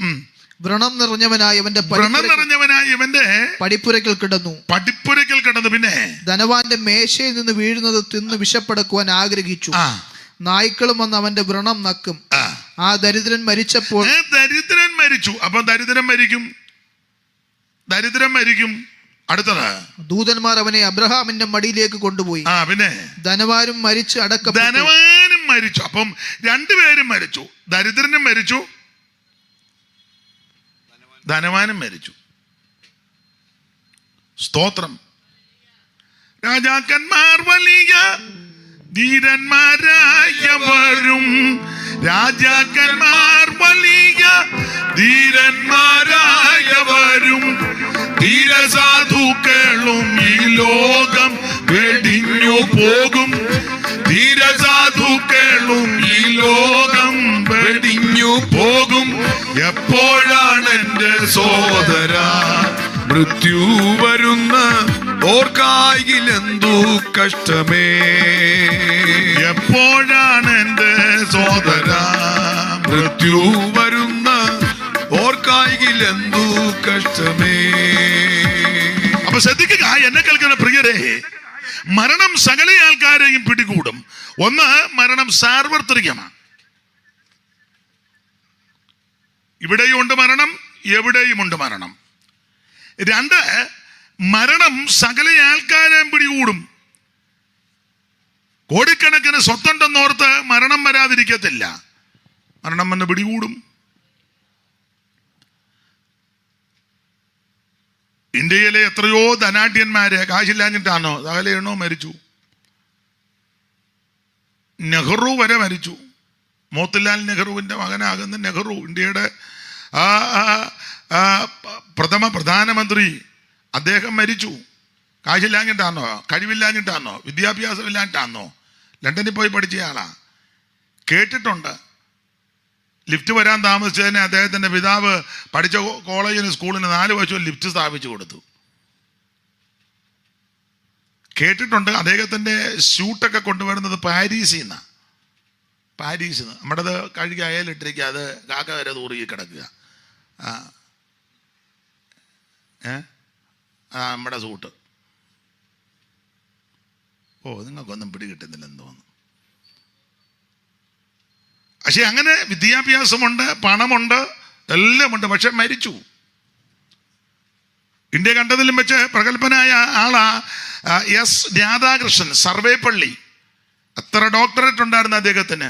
വ്രണം നിറഞ്ഞവനായ ഇവന്റെ പടിപ്പുരയ്ക്കൽ കിടന്നു. പിന്നെ ധനവാന്റെ മേശയിൽ നിന്ന് വീഴുന്നത് തിന്ന് വിശപ്പടക്കുവാൻ ആഗ്രഹിച്ചു. നായ്ക്കളും വന്ന് അവന്റെ വ്രണം നക്കും. ആ ദരിദ്രൻ മരിച്ചപ്പോൾ മരിച്ചു. അപ്പൊ ദരിദ്രൻ മരിക്കും. അടുത്തത്, ദൂതന്മാർ അവനെ അബ്രഹാമിന്റെ മടിയിലേക്ക് കൊണ്ടുപോയി. പിന്നെ ധനവാനും മരിച്ചു അടക്കം. ധനവാനും മരിച്ചു. അപ്പം 2 പേരും മരിച്ചു. ദരിദ്രനും മരിച്ചു, ധനവാനും മരിച്ചു. സ്തോത്രം. രാജാക്കന്മാർ വലിയ ധീരന്മാരായവരും, രാജാക്കന്മാർ വലിയ ധീരന്മാരായവരും, ധീരസാധുക്കളും ഈ ലോകം വെടിഞ്ഞു പോകും. ധീരസാധുക്കളും ഈ ലോകം വെടിഞ്ഞു പോകും. എപ്പോഴാണ് എന്റെ സോദര മൃത്യു വരുന്ന ഓർക്കായിലെന്തു കഷ്ടമേ? എപ്പോഴാണ് എന്റെ സോദര മൃത്യു വരുന്ന ഓർക്കായിലെന്തു കഷ്ടമേ? അപ്പൊ ശ്രദ്ധിക്കുക, എന്നെ കേൾക്കുന്ന പ്രിയരെ, മരണം സകല ആൾക്കാരെയും പിടികൂടും. 1, മരണം സാർവത്രികമാണ്. ഇവിടെയും ഉണ്ട് മരണം, എവിടെയും ഉണ്ട് മരണം. 2, മരണം സകല ആൾക്കാരെയും പിടികൂടും. കോടിക്കണക്കിന് സ്വത്തുണ്ടെന്നോർത്ത് മരണം വരാതിരിക്കത്തില്ല. മരണം വന്ന് പിടികൂടും. ഇന്ത്യയിലെ എത്രയോ ധനാഢ്യന്മാര് കാശില്ലാഞ്ഞിട്ടാണോ സകലയെണ്ണോ മരിച്ചു. നെഹ്റു വരെ മരിച്ചു. മോത്തിലാൽ നെഹ്റുവിന്റെ മകനാകുന്ന നെഹ്റു, ഇന്ത്യയുടെ പ്രധാനമന്ത്രി, അദ്ദേഹം മരിച്ചു. കാശില്ലാഞ്ഞിട്ടാണോ, കഴിവില്ലാഞ്ഞിട്ടാണോ, വിദ്യാഭ്യാസം ഇല്ലാഞ്ഞിട്ടാണോ? ലണ്ടനിൽ പോയി പഠിച്ചയാളാ. കേട്ടിട്ടുണ്ട് ലിഫ്റ്റ് വരാൻ താമസിച്ചതിന് അദ്ദേഹത്തിൻ്റെ പിതാവ് പഠിച്ച കോളേജിന് സ്കൂളിന് 4 വർഷവും ലിഫ്റ്റ് സ്ഥാപിച്ചു കൊടുത്തു. കേട്ടിട്ടുണ്ട് അദ്ദേഹത്തിൻ്റെ സ്യൂട്ടൊക്കെ കൊണ്ടുവരുന്നത് പാരീസിൽ നിന്നാണ്. നമ്മുടേത് കഴുകി അയലിട്ടിരിക്കുക, അത് കാക്ക വരെ തൂറുകി കിടക്കുക. നമ്മുടെ സൂട്ട്. നിങ്ങൾക്കൊന്നും പിടികിട്ടുന്നില്ലെന്ന് തോന്നുന്നു. പക്ഷെ അങ്ങനെ വിദ്യാഭ്യാസമുണ്ട്, പണമുണ്ട്, എല്ലാമുണ്ട്. പക്ഷെ മരിച്ചു. ഇന്ത്യ കണ്ടതിലും വെച്ച് പ്രഗത്ഭനായ ആളാ എസ് രാധാകൃഷ്ണൻ, സർവേപ്പള്ളി. അത്ര ഡോക്ടറേറ്റ് ഉണ്ടായിരുന്ന അദ്ദേഹത്തിന്.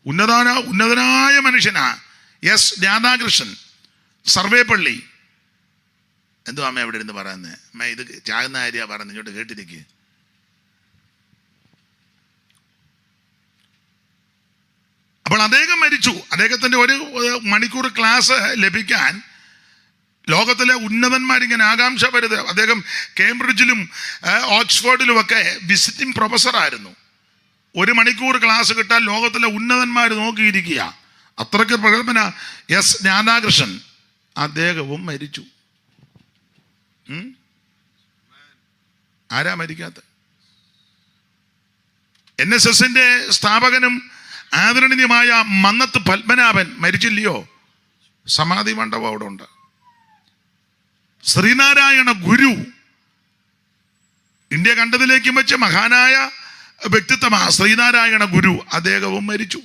ഉന്നതനായ മനുഷ്യനാ എസ് രാധാകൃഷ്ണൻ, സർവേപ്പള്ളി. എന്തോ അമ്മ എവിടെ ഇരുന്ന് പറയുന്നത്? അമ്മ ഇത് ചാകുന്ന കാര്യമാണ് പറയുന്നത്, ഇങ്ങോട്ട് കേട്ടിരിക്കുക. അപ്പോൾ അദ്ദേഹം മരിച്ചു. അദ്ദേഹത്തിൻ്റെ 1 മണിക്കൂർ ക്ലാസ് ലഭിക്കാൻ ലോകത്തിലെ ഉന്നതന്മാരിങ്ങനെ ആകാംക്ഷ വരുത്. അദ്ദേഹം കേംബ്രിഡ്ജിലും ഓക്സ്ഫോർഡിലുമൊക്കെ വിസിറ്റിംഗ് പ്രൊഫസറായിരുന്നു. 1 മണിക്കൂർ ക്ലാസ് കിട്ടാൻ ലോകത്തിലെ ഉന്നതന്മാർ നോക്കിയിരിക്കുക. അത്രയ്ക്ക് പ്രഗത്ഭന എസ് രാധാകൃഷ്ണൻ. അദ്ദേഹവും മരിച്ചു. ആരാ മരിക്കാത്ത? NSSന്റെ സ്ഥാപകനും ആദരണീയമായ മന്നത്ത് പത്മനാഭൻ മരിച്ചില്ലയോ? സമാധി മണ്ഡപം അവിടെ ഉണ്ട്. ശ്രീനാരായണ ഗുരു, ഇന്ത്യ കണ്ടതിലേക്കും വെച്ച് മഹാനായ വ്യക്തിത്വമാണ് ശ്രീനാരായണ ഗുരു. അദ്ദേഹവും മരിച്ചു.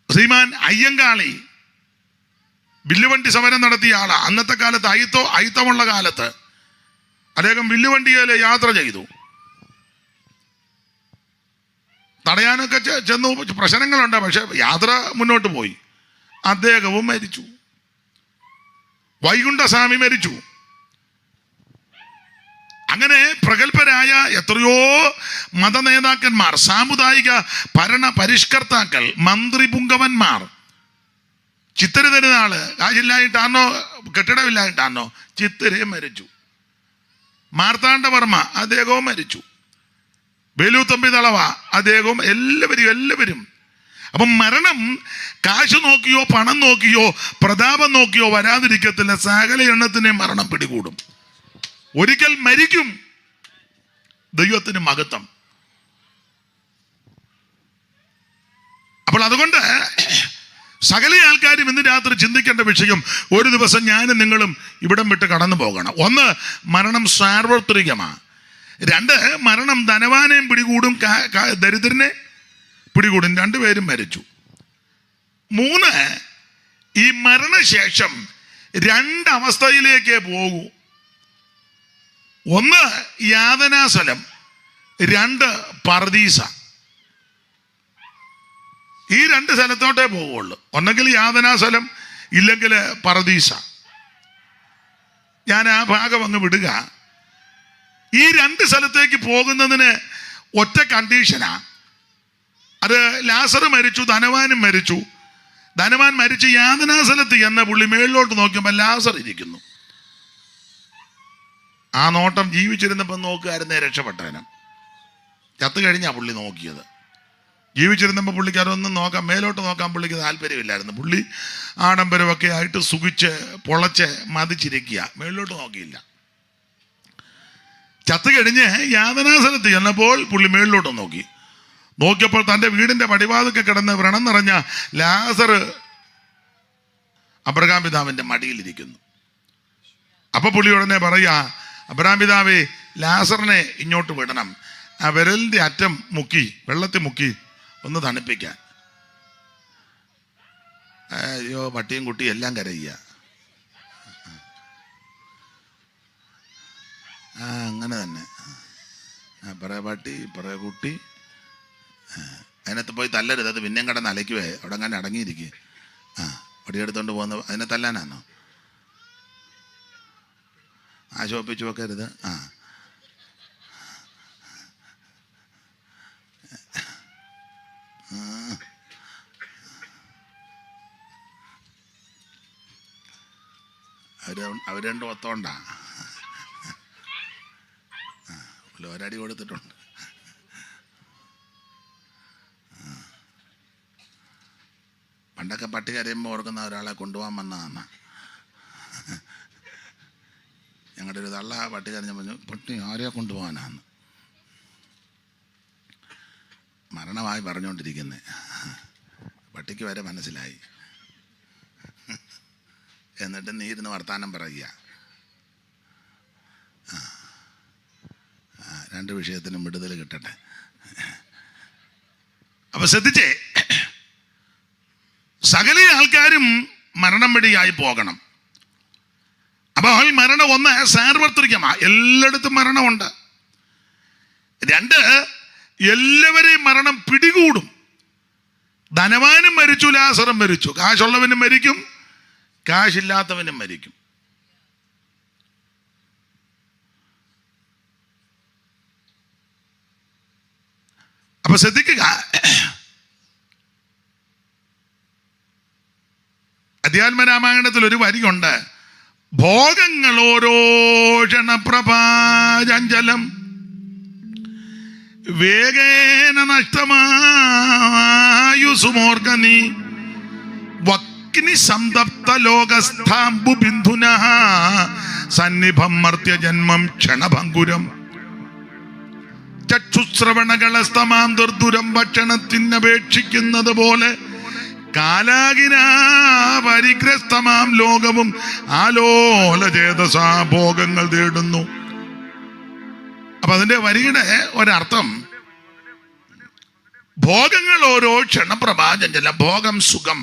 ശ്രീമാൻ അയ്യങ്കാളി വില്ലുവണ്ടി സമരം നടത്തിയ ആളാണ്. അന്നത്തെ കാലത്ത് അയിത്തമുള്ള കാലത്ത് അദ്ദേഹം വില്ലുവണ്ടിയിൽ യാത്ര ചെയ്തു. തടയാനൊക്കെ ചെന്നു, പ്രശ്നങ്ങളുണ്ട്. പക്ഷെ യാത്ര മുന്നോട്ട് പോയി. അദ്ദേഹവും മരിച്ചു. വൈകുണ്ഠസ്വാമി മരിച്ചു. അങ്ങനെ പ്രഗത്ഭരായ എത്രയോ മതനേതാക്കന്മാർ, സാമുദായിക ഭരണ പരിഷ്കർത്താക്കൾ, മന്ത്രി പുങ്കവന്മാർ, ചിത്തിര തരുന്നാള് കാശില്ലായിട്ടാണോ കെട്ടിടമില്ലായിട്ടാണോ ചിത്തിരയും മരിച്ചു. മാർത്താണ്ഡവർമ്മ അദ്ദേഹവും മരിച്ചു. വേലുത്തമ്പി തളവ അദ്ദേഹവും, എല്ലാവരും. അപ്പം മരണം കാശ് നോക്കിയോ പണം നോക്കിയോ പ്രതാപം നോക്കിയോ വരാതിരിക്കത്തില്ല. സകല എണ്ണത്തിനെ മരണം പിടികൂടും. ഒരിക്കൽ മരിക്കും. ദൈവത്തിന് മഹത്വം. അപ്പോൾ അതുകൊണ്ട് സകല ആൾക്കാരും ഇന്ന് രാത്രി ചിന്തിക്കേണ്ട വിഷയം, ഒരു ദിവസം ഞാനും നിങ്ങളും ഇവിടം വിട്ട് കടന്നു പോകണം. 1, മരണം സാർവത്രികമാണ്. 2, മരണം ധനവാനെയും പിടികൂടും, ദരിദ്രനെ പിടികൂടും. 2 പേരും മരിച്ചു. 3, ഈ മരണശേഷം 2 അവസ്ഥയിലേക്കേ പോകൂ. 1 യാതനാസ്ഥലം, 2 പർദീസ. ഈ 2 സ്ഥലത്തോട്ടേ പോവുള്ളൂ. ഒന്നെങ്കിൽ യാതനാസ്ഥലം, ഇല്ലെങ്കിൽ പർദീസ. ഞാൻ ആ ഭാഗം അങ്ങ് വിടുക. ഈ 2 സ്ഥലത്തേക്ക് പോകുന്നതിന് ഒറ്റ കണ്ടീഷനാ. അത് ലാസർ മരിച്ചു, ധനവാനും മരിച്ചു. ധനവാൻ മരിച്ച് യാതനാസ്ഥലത്ത് എന്ന പുള്ളി മേളിലോട്ട് നോക്കുമ്പോൾ ലാസർ ഇരിക്കുന്നു. ആ നോട്ടം ജീവിച്ചിരുന്നപ്പോൾ നോക്കുമായിരുന്നേ രക്ഷപ്പെട്ടവനും. ചത്തു കഴിഞ്ഞാ പുള്ളി നോക്കിയത്. ജീവിച്ചിരുന്നപ്പോൾ പുള്ളിക്ക് അതൊന്നും നോക്കാം, മേലോട്ട് നോക്കാൻ പുള്ളിക്ക് താല്പര്യമില്ലായിരുന്നു. പുള്ളി ആഡംബരമൊക്കെ ആയിട്ട് സുഖിച്ച് പൊളച്ച് മതിച്ചിരിക്കുക, മേളിലോട്ട് നോക്കിയില്ല. ചത്തു കഴിഞ്ഞ് യാതനാസ്ഥലത്ത് ചെന്നപ്പോൾ പുള്ളി മേളിലോട്ട് നോക്കിയപ്പോൾ തൻ്റെ വീടിൻ്റെ പടിവാതൊക്കെ കിടന്ന് വ്രണം നിറഞ്ഞ ലാസർ അബ്രഹാം പിതാവിൻ്റെ മടിയിലിരിക്കുന്നു. അപ്പൊ പുള്ളി ഉടനെ പറയാ, അബ്രഹാം പിതാവേ, ലാസറിനെ ഇങ്ങോട്ട് വിടണം. ആ വിരലിൻ്റെ അറ്റം മുക്കി, വെള്ളത്തിൽ മുക്കി ഒന്ന് തണുപ്പിക്കാൻ. അയ്യോ, പട്ടിയും കുട്ടിയും എല്ലാം കരയുക. അങ്ങനെ തന്നെ. പറയ പട്ടി, പറയ കുട്ടി. അതിനകത്ത് പോയി തല്ലരുത്, അത് പിന്നെയും കിടന്ന് അലയ്ക്കുവേ. അവിടെ അങ്ങനെ അടങ്ങിയിരിക്കുക. വടിയെടുത്തോണ്ട് പോകുന്ന അതിനെ തല്ലാനാണോ? ആശോപ്പിച്ചു വെക്കരുത്. അവർ രണ്ടും ഒത്തോണ്ടാ. ഒരടി കൊടുത്തിട്ടുണ്ട്. പണ്ടൊക്കെ പട്ടി കരയുമ്പോൾ ഓർക്കുന്ന ഒരാളെ കൊണ്ടുപോകാൻ വന്നതാണ്. ഞങ്ങളുടെ ഒരു തള്ള പട്ടി കരഞ്ഞ പറഞ്ഞു, പട്ടി ആരെയാ കൊണ്ടുപോകാനാണ്. മരണമായി പറഞ്ഞുകൊണ്ടിരിക്കുന്നത്. പട്ടിക്ക് വരെ മനസ്സിലായി. എന്നിട്ട് നീ ഇരുന്ന് വർത്താനം പറയുക. രണ്ട് വിഷയത്തിനും വിടുതൽ കിട്ടട്ടെ. അപ്പൊ ശ്രദ്ധിച്ചേ, സകല ആൾക്കാരും മരണം വഴിയായി പോകണം. അപ്പോൾ മരണം ഒന്ന് സാർവത്രികമാണ്, എല്ലായിടത്തും മരണമുണ്ട്. രണ്ട്, എല്ലാവരെയും മരണം പിടികൂടും. ധനവാനും മരിച്ചു, ലാസറും മരിച്ചു. കാശുള്ളവനും മരിക്കും, കാശില്ലാത്തവനും മരിക്കും. അപ്പൊ ശ്രദ്ധിക്കുക, അധ്യാത്മരാമായണത്തിൽ ഒരു വരിയുണ്ട്, ഭോഗങ്ങൾ ഓരോ ക്ഷണപ്രഭാചഞ്ചലം വേഗേന നഷ്ടമായുസുമോർക്ക നീ വക്നി സംതപ്ത ലോകസ്ഥാംബു ബിന്ദുന സന്നിഭം മർത്യജന്മം ക്ഷണഭംഗുരം ചക്ഷുശ്രവണകളസ്തമാം ദുർദുരം ഭക്ഷണത്തിനപേക്ഷിക്കുന്നത് പോലെ കാലാകിനാ പരിഗ്രസ്തമാം ലോകവും ആലോലചേതസാ ഭോഗങ്ങൾ തേടുന്നു. അപ്പൊ അതിന്റെ വരിയുടെ ഒരർത്ഥം, ഭോഗങ്ങൾ ഓരോ ക്ഷണപ്രഭാചഞ്ചല. ഭോഗം, സുഖം,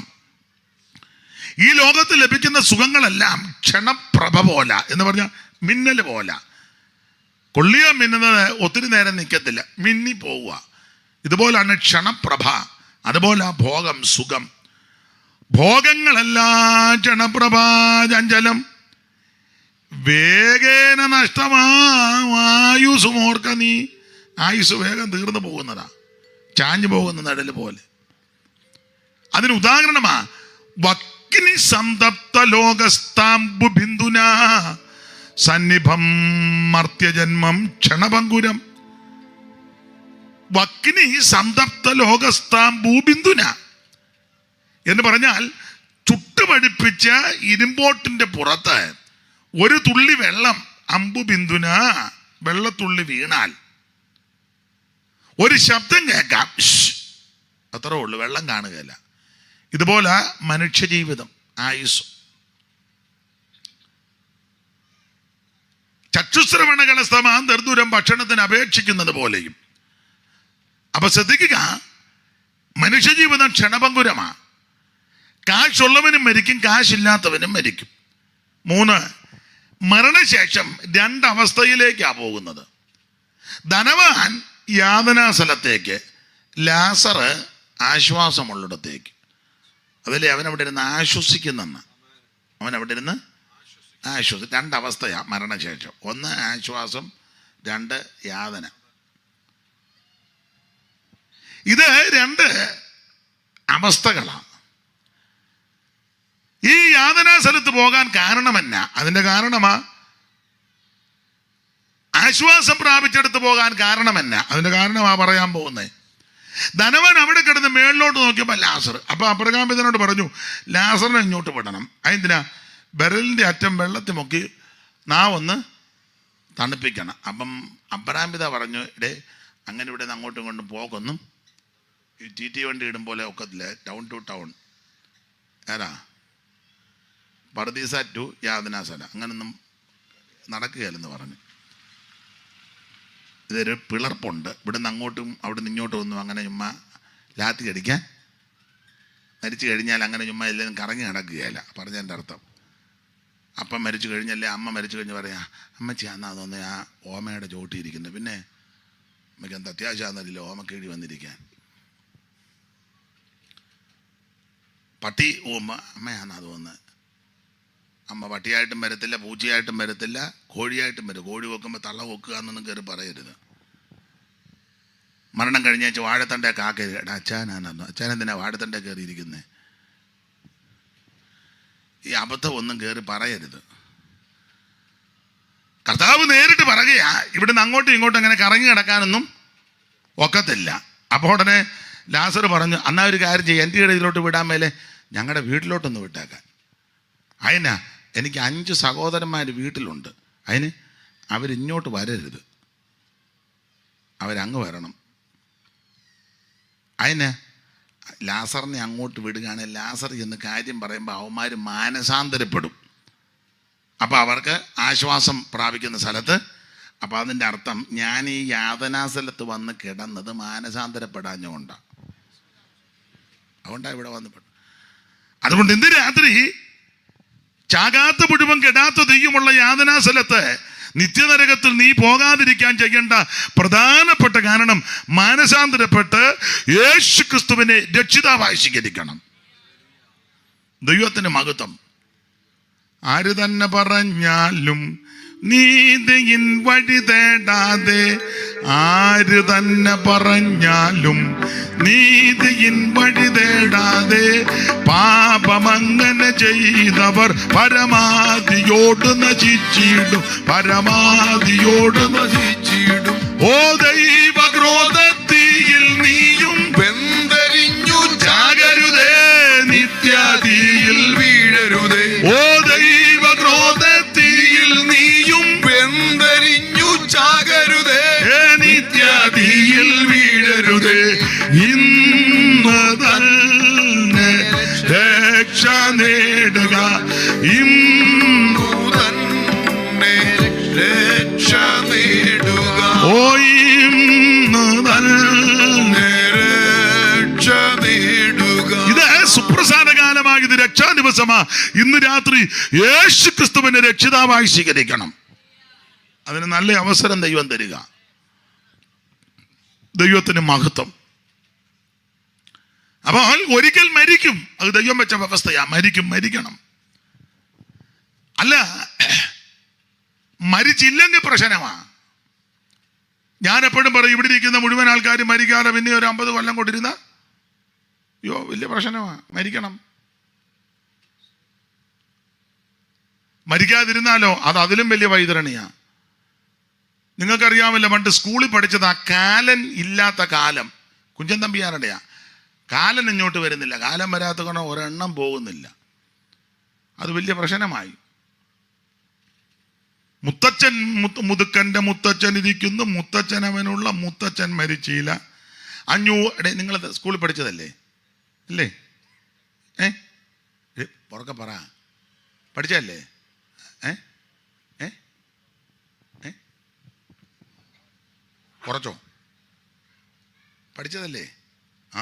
ഈ ലോകത്ത് ലഭിക്കുന്ന സുഖങ്ങളെല്ലാം ക്ഷണപ്രഭ പോല, എന്ന് പറഞ്ഞാൽ മിന്നൽ പോല. കൊള്ളിയ മിന്നുന്നത് ഒത്തിരി നേരം നിൽക്കത്തില്ല, മിന്നി പോവുക. ഇതുപോലാണ് ക്ഷണപ്രഭ. അതുപോലെ ഭോഗം, സുഖം. ഭോഗങ്ങളെല്ലാം ക്ഷണപ്രഭാചഞ്ചലം വേഗേന നഷ്ടമായുസുമോർക്ക നീ. ആയുസ് വേഗം തീർന്നു പോകുന്നതാ, ചാഞ്ഞു പോകുന്ന നടല് പോലെ. അതിന് ഉദാഹരണമാ വക്നി സംതപ്ത ലോകസ്ഥാംബു ബിന്ദുന സന്നിഭം മർത്യജന്മം ക്ഷണഭംഗുരം. വക്നി സംതപ്ത ലോകസ്ഥാംബു ബിന്ദുന എന്ന് പറഞ്ഞാൽ ചുട്ടുപഴിപ്പിച്ച ഇരുമ്പോട്ടിന്റെ പുറത്ത് ഒരു തുള്ളി വെള്ളം, അമ്പു ബിന്ദുന, വെള്ളത്തുള്ളി വീണാൽ ഒരു ശബ്ദം കേൾക്കാം, അത്രേ ഉള്ളൂ, വെള്ളം കാണുകയില്ല. ഇതുപോലെ മനുഷ്യജീവിതം, ആയുസ്. ചക്ഷുശ്രവണകളസ്തമാം ദർദൂരം ഭക്ഷണത്തിന് അപേക്ഷിക്കുന്നത് പോലെയും. അപ്പൊ ശ്രദ്ധിക്കുക, മനുഷ്യജീവിതം ക്ഷണഭംഗുരമാണ്. കാശുള്ളവനും മരിക്കും, കാശില്ലാത്തവനും മരിക്കും. 3, മരണശേഷം രണ്ടവസ്ഥയിലേക്കാണ് പോകുന്നത്. ധനവാൻ യാതനാസ്ഥലത്തേക്ക്, ലാസറ് ആശ്വാസമുള്ളിടത്തേക്ക്. അതല്ലേ അവനവിടെ ഇരുന്ന് ആശ്വസിക്കുന്നെന്ന്. അവനവിടെ ഇരുന്ന് ആശ്വസിക്കും. രണ്ടവസ്ഥയാണ് മരണശേഷം. 1 ആശ്വാസം, 2 യാതന. ഇത് 2 അവസ്ഥകളാണ്. ഈ യാതനാ സ്ഥലത്ത് പോകാൻ കാരണമെന്ന? അതിന്റെ കാരണമാ. ആശ്വാസം പ്രാപിച്ചെടുത്ത് പോകാൻ കാരണമെന്ന? അതിന്റെ കാരണമാ പറയാൻ പോകുന്നത്. ധനവൻ അവിടെ കിടന്ന് മേളിലോട്ട് നോക്കിയപ്പോൾ ലാസർ. അപ്പൊ അബ്രഹാമിതനോട് പറഞ്ഞു, ലാസറിനെ ഇങ്ങോട്ട് വിടണം. അതെന്തിനാ? ബെരലിന്റെ അറ്റം വെള്ളത്തിൽ മുക്കി നാവൊന്ന് തണുപ്പിക്കണം. അപ്പം അബ്രഹാമിത പറഞ്ഞു, ഇടേ അങ്ങനെ ഇവിടെ നിന്ന് അങ്ങോട്ടും ഇങ്ങോട്ടും പോക്കൊന്നും ഈ TT വണ്ടി ഇടും പോലെ ഒക്കത്തില്ല. ടൗൺ ടു ടൗൺ, ഏതാ പർദീസ ടു യാതനാസല, അങ്ങനൊന്നും നടക്കുകയല്ലെന്ന് പറഞ്ഞു. ഇതൊരു പിളർപ്പുണ്ട്. ഇവിടെ നിന്ന് അങ്ങോട്ടും അവിടെ നിന്ന് ഇങ്ങോട്ടും ഒന്നും അങ്ങനെ ചുമ്മാ ലാത്തി കടിക്കാൻ, മരിച്ചു കഴിഞ്ഞാൽ അങ്ങനെ ചുമ്മാ എല്ലാവരും കറങ്ങി നടക്കുകയല്ല പറഞ്ഞതിൻ്റെ അർത്ഥം. അപ്പം മരിച്ചു കഴിഞ്ഞല്ലേ, അമ്മ മരിച്ചു കഴിഞ്ഞ് പറയാം, അമ്മച്ചി അന്നാ തോന്നുന്നത് ആ ഓമയുടെ ചോട്ടിയിരിക്കുന്നത്, പിന്നെ അമ്മയ്ക്ക് എന്താ അത്യാവശ്യമാണെന്നല്ലോ ഓമക്കേടി വന്നിരിക്കാൻ. പട്ടി ഓമ്മ അമ്മയാണെന്നാ തോന്നുന്നത്. അമ്മ പട്ടിയായിട്ടും വരത്തില്ല, പൂച്ചയായിട്ടും വരത്തില്ല, കോഴിയായിട്ടും വരും. കോഴി വെക്കുമ്പോൾ തള്ള വെക്കുക എന്നൊന്നും കയറി പറയരുത്. മരണം കഴിഞ്ഞാൽ വാഴത്തണ്ടേ കാക്കരുത്. എടാ അച്ഛനാണെന്നു, അച്ഛനെന്തിനാ വാഴത്തണ്ടേ കയറിയിരിക്കുന്നത്? ഈ അബദ്ധം ഒന്നും കയറി പറയരുത്. കർത്താവ് നേരിട്ട് പറയുകയാ, ഇവിടുന്ന് അങ്ങോട്ടും ഇങ്ങോട്ടും അങ്ങനെ കറങ്ങി കിടക്കാനൊന്നും ഒക്കത്തില്ല. അപ്പോൾ ഉടനെ ലാസർ പറഞ്ഞു, എന്നാ ഒരു കാര്യം ചെയ്യും, എൻ്റെ ഇടയിലോട്ട് വിടാൻ മേലെ ഞങ്ങളുടെ വീട്ടിലോട്ടൊന്ന് വിട്ടേക്കാൻ. അതിനാ എനിക്ക് 5 സഹോദരന്മാർ വീട്ടിലുണ്ട്. അതിന് അവരിങ്ങോട്ട് വരരുത്, അവരങ്ങ് വരണം. അതിന് ലാസറിനെ അങ്ങോട്ട് വിടുകയാണെങ്കിൽ ലാസർ എന്ന് കാര്യം പറയുമ്പോൾ അവന്മാർ മാനസാന്തരപ്പെടും. അപ്പോൾ അവർക്ക് ആശ്വാസം പ്രാപിക്കുന്ന സ്ഥലത്ത്. അപ്പോൾ അതിൻ്റെ അർത്ഥം ഞാൻ ഈ യാതനാസ്ഥലത്ത് വന്ന് കിടന്നത് മാനസാന്തരപ്പെടാഞ്ഞുകൊണ്ടാണ്. അതുകൊണ്ടാണ് ഇവിടെ വന്ന് പെട്ടു. അതുകൊണ്ട് ഇന്ന് രാത്രി ചാകാത്ത മുഴുവൻ കെടാത്ത ദൈവമുള്ള യാതനാസ്ഥലത്ത് നിത്യനരകത്തിൽ നീ പോകാതിരിക്കാൻ ചെയ്യേണ്ട പ്രധാനപ്പെട്ട കാരണം മാനസാന്തരപ്പെട്ട് യേശു ക്രിസ്തുവിനെ രക്ഷിതാവായി സ്വീകരിക്കണം. ദൈവത്തിന് മഹത്വം. ആര് തന്നെ പറഞ്ഞാലും നീതിയിൻ വഴി തേടാതെ, ആര് തന്നെ പറഞ്ഞാലും നീതിയിൻ വഴി തേടാതെ, പാപമങ്ങനെ ചെയ്തവർ പരമാവധിയോട് നശിച്ചിടും, പരമാവധിയോട് നശിച്ചിടും. ഓ ദൈവക്രോധത്തിൽ നീയും വെന്തരിഞ്ഞു ചാകരുതേ, നിത്യതീയിൽ വീഴരുതേ. ഓ ദൈവക്രോധത്തിൽ നീയും വെന്തരിഞ്ഞു ചാകരുതേ, നിത്യതീയിൽ വീഴരുതേ. ഇന്ന് തന്നെ രക്ഷ നേടുക, ഇന്നു തന്നെ രക്ഷ നേടുക. ഓ ഇന്ന് തന്നെ രക്ഷ നേടുക. ഇത് സുപ്രധാന കാലമായി, ഇത് രക്ഷാ ദിവസമാ. ഇന്ന് രാത്രി യേശു ക്രിസ്തുവിനെ രക്ഷിതാവായി സ്വീകരിക്കണം. അതിന് നല്ല അവസരം ദൈവം തരിക. ദൈവത്തിന് മഹത്വം. അപ്പോൾ ഒരിക്കൽ മരിക്കും, അത് ദൈവം വെച്ച വ്യവസ്ഥയാ. മരിക്കണം. അല്ല, മരിച്ചില്ലെങ്കിൽ പ്രശ്നമാ. ഞാൻ എപ്പോഴും പറയും, ഇവിടെ ഇരിക്കുന്ന മുഴുവൻ ആൾക്കാർ മരിക്കാതെ പിന്നെ ഒരു 50 കൊല്ലം കൊണ്ടിരുന്ന വലിയ പ്രശ്നമാ. മരിക്കണം. മരിക്കാതിരുന്നാലോ അത് അതിലും വലിയ വൈതരണിയാ. നിങ്ങൾക്കറിയാമല്ലോ, പണ്ട് സ്കൂളിൽ പഠിച്ചത് ആ കാലൻ ഇല്ലാത്ത കാലം. കുഞ്ചൻ തമ്പിയാരുടെയാ. കാലൻ ഇങ്ങോട്ട് വരുന്നില്ല. കാലം വരാത്ത കാരണം ഒരെണ്ണം പോകുന്നില്ല. അത് വലിയ പ്രശ്നമായി. മുത്തച്ഛൻ മുതുക്കൻ്റെ മുത്തച്ഛൻ ഇരിക്കുന്നു, മുത്തച്ഛൻ അവനുള്ള മുത്തച്ഛൻ മരിച്ചില്ല. 500 നിങ്ങൾ സ്കൂളിൽ പഠിച്ചതല്ലേ അല്ലേ? പുറക്കെ പറ, പഠിച്ചല്ലേ? കുറച്ചോ പഠിച്ചതല്ലേ? ആ,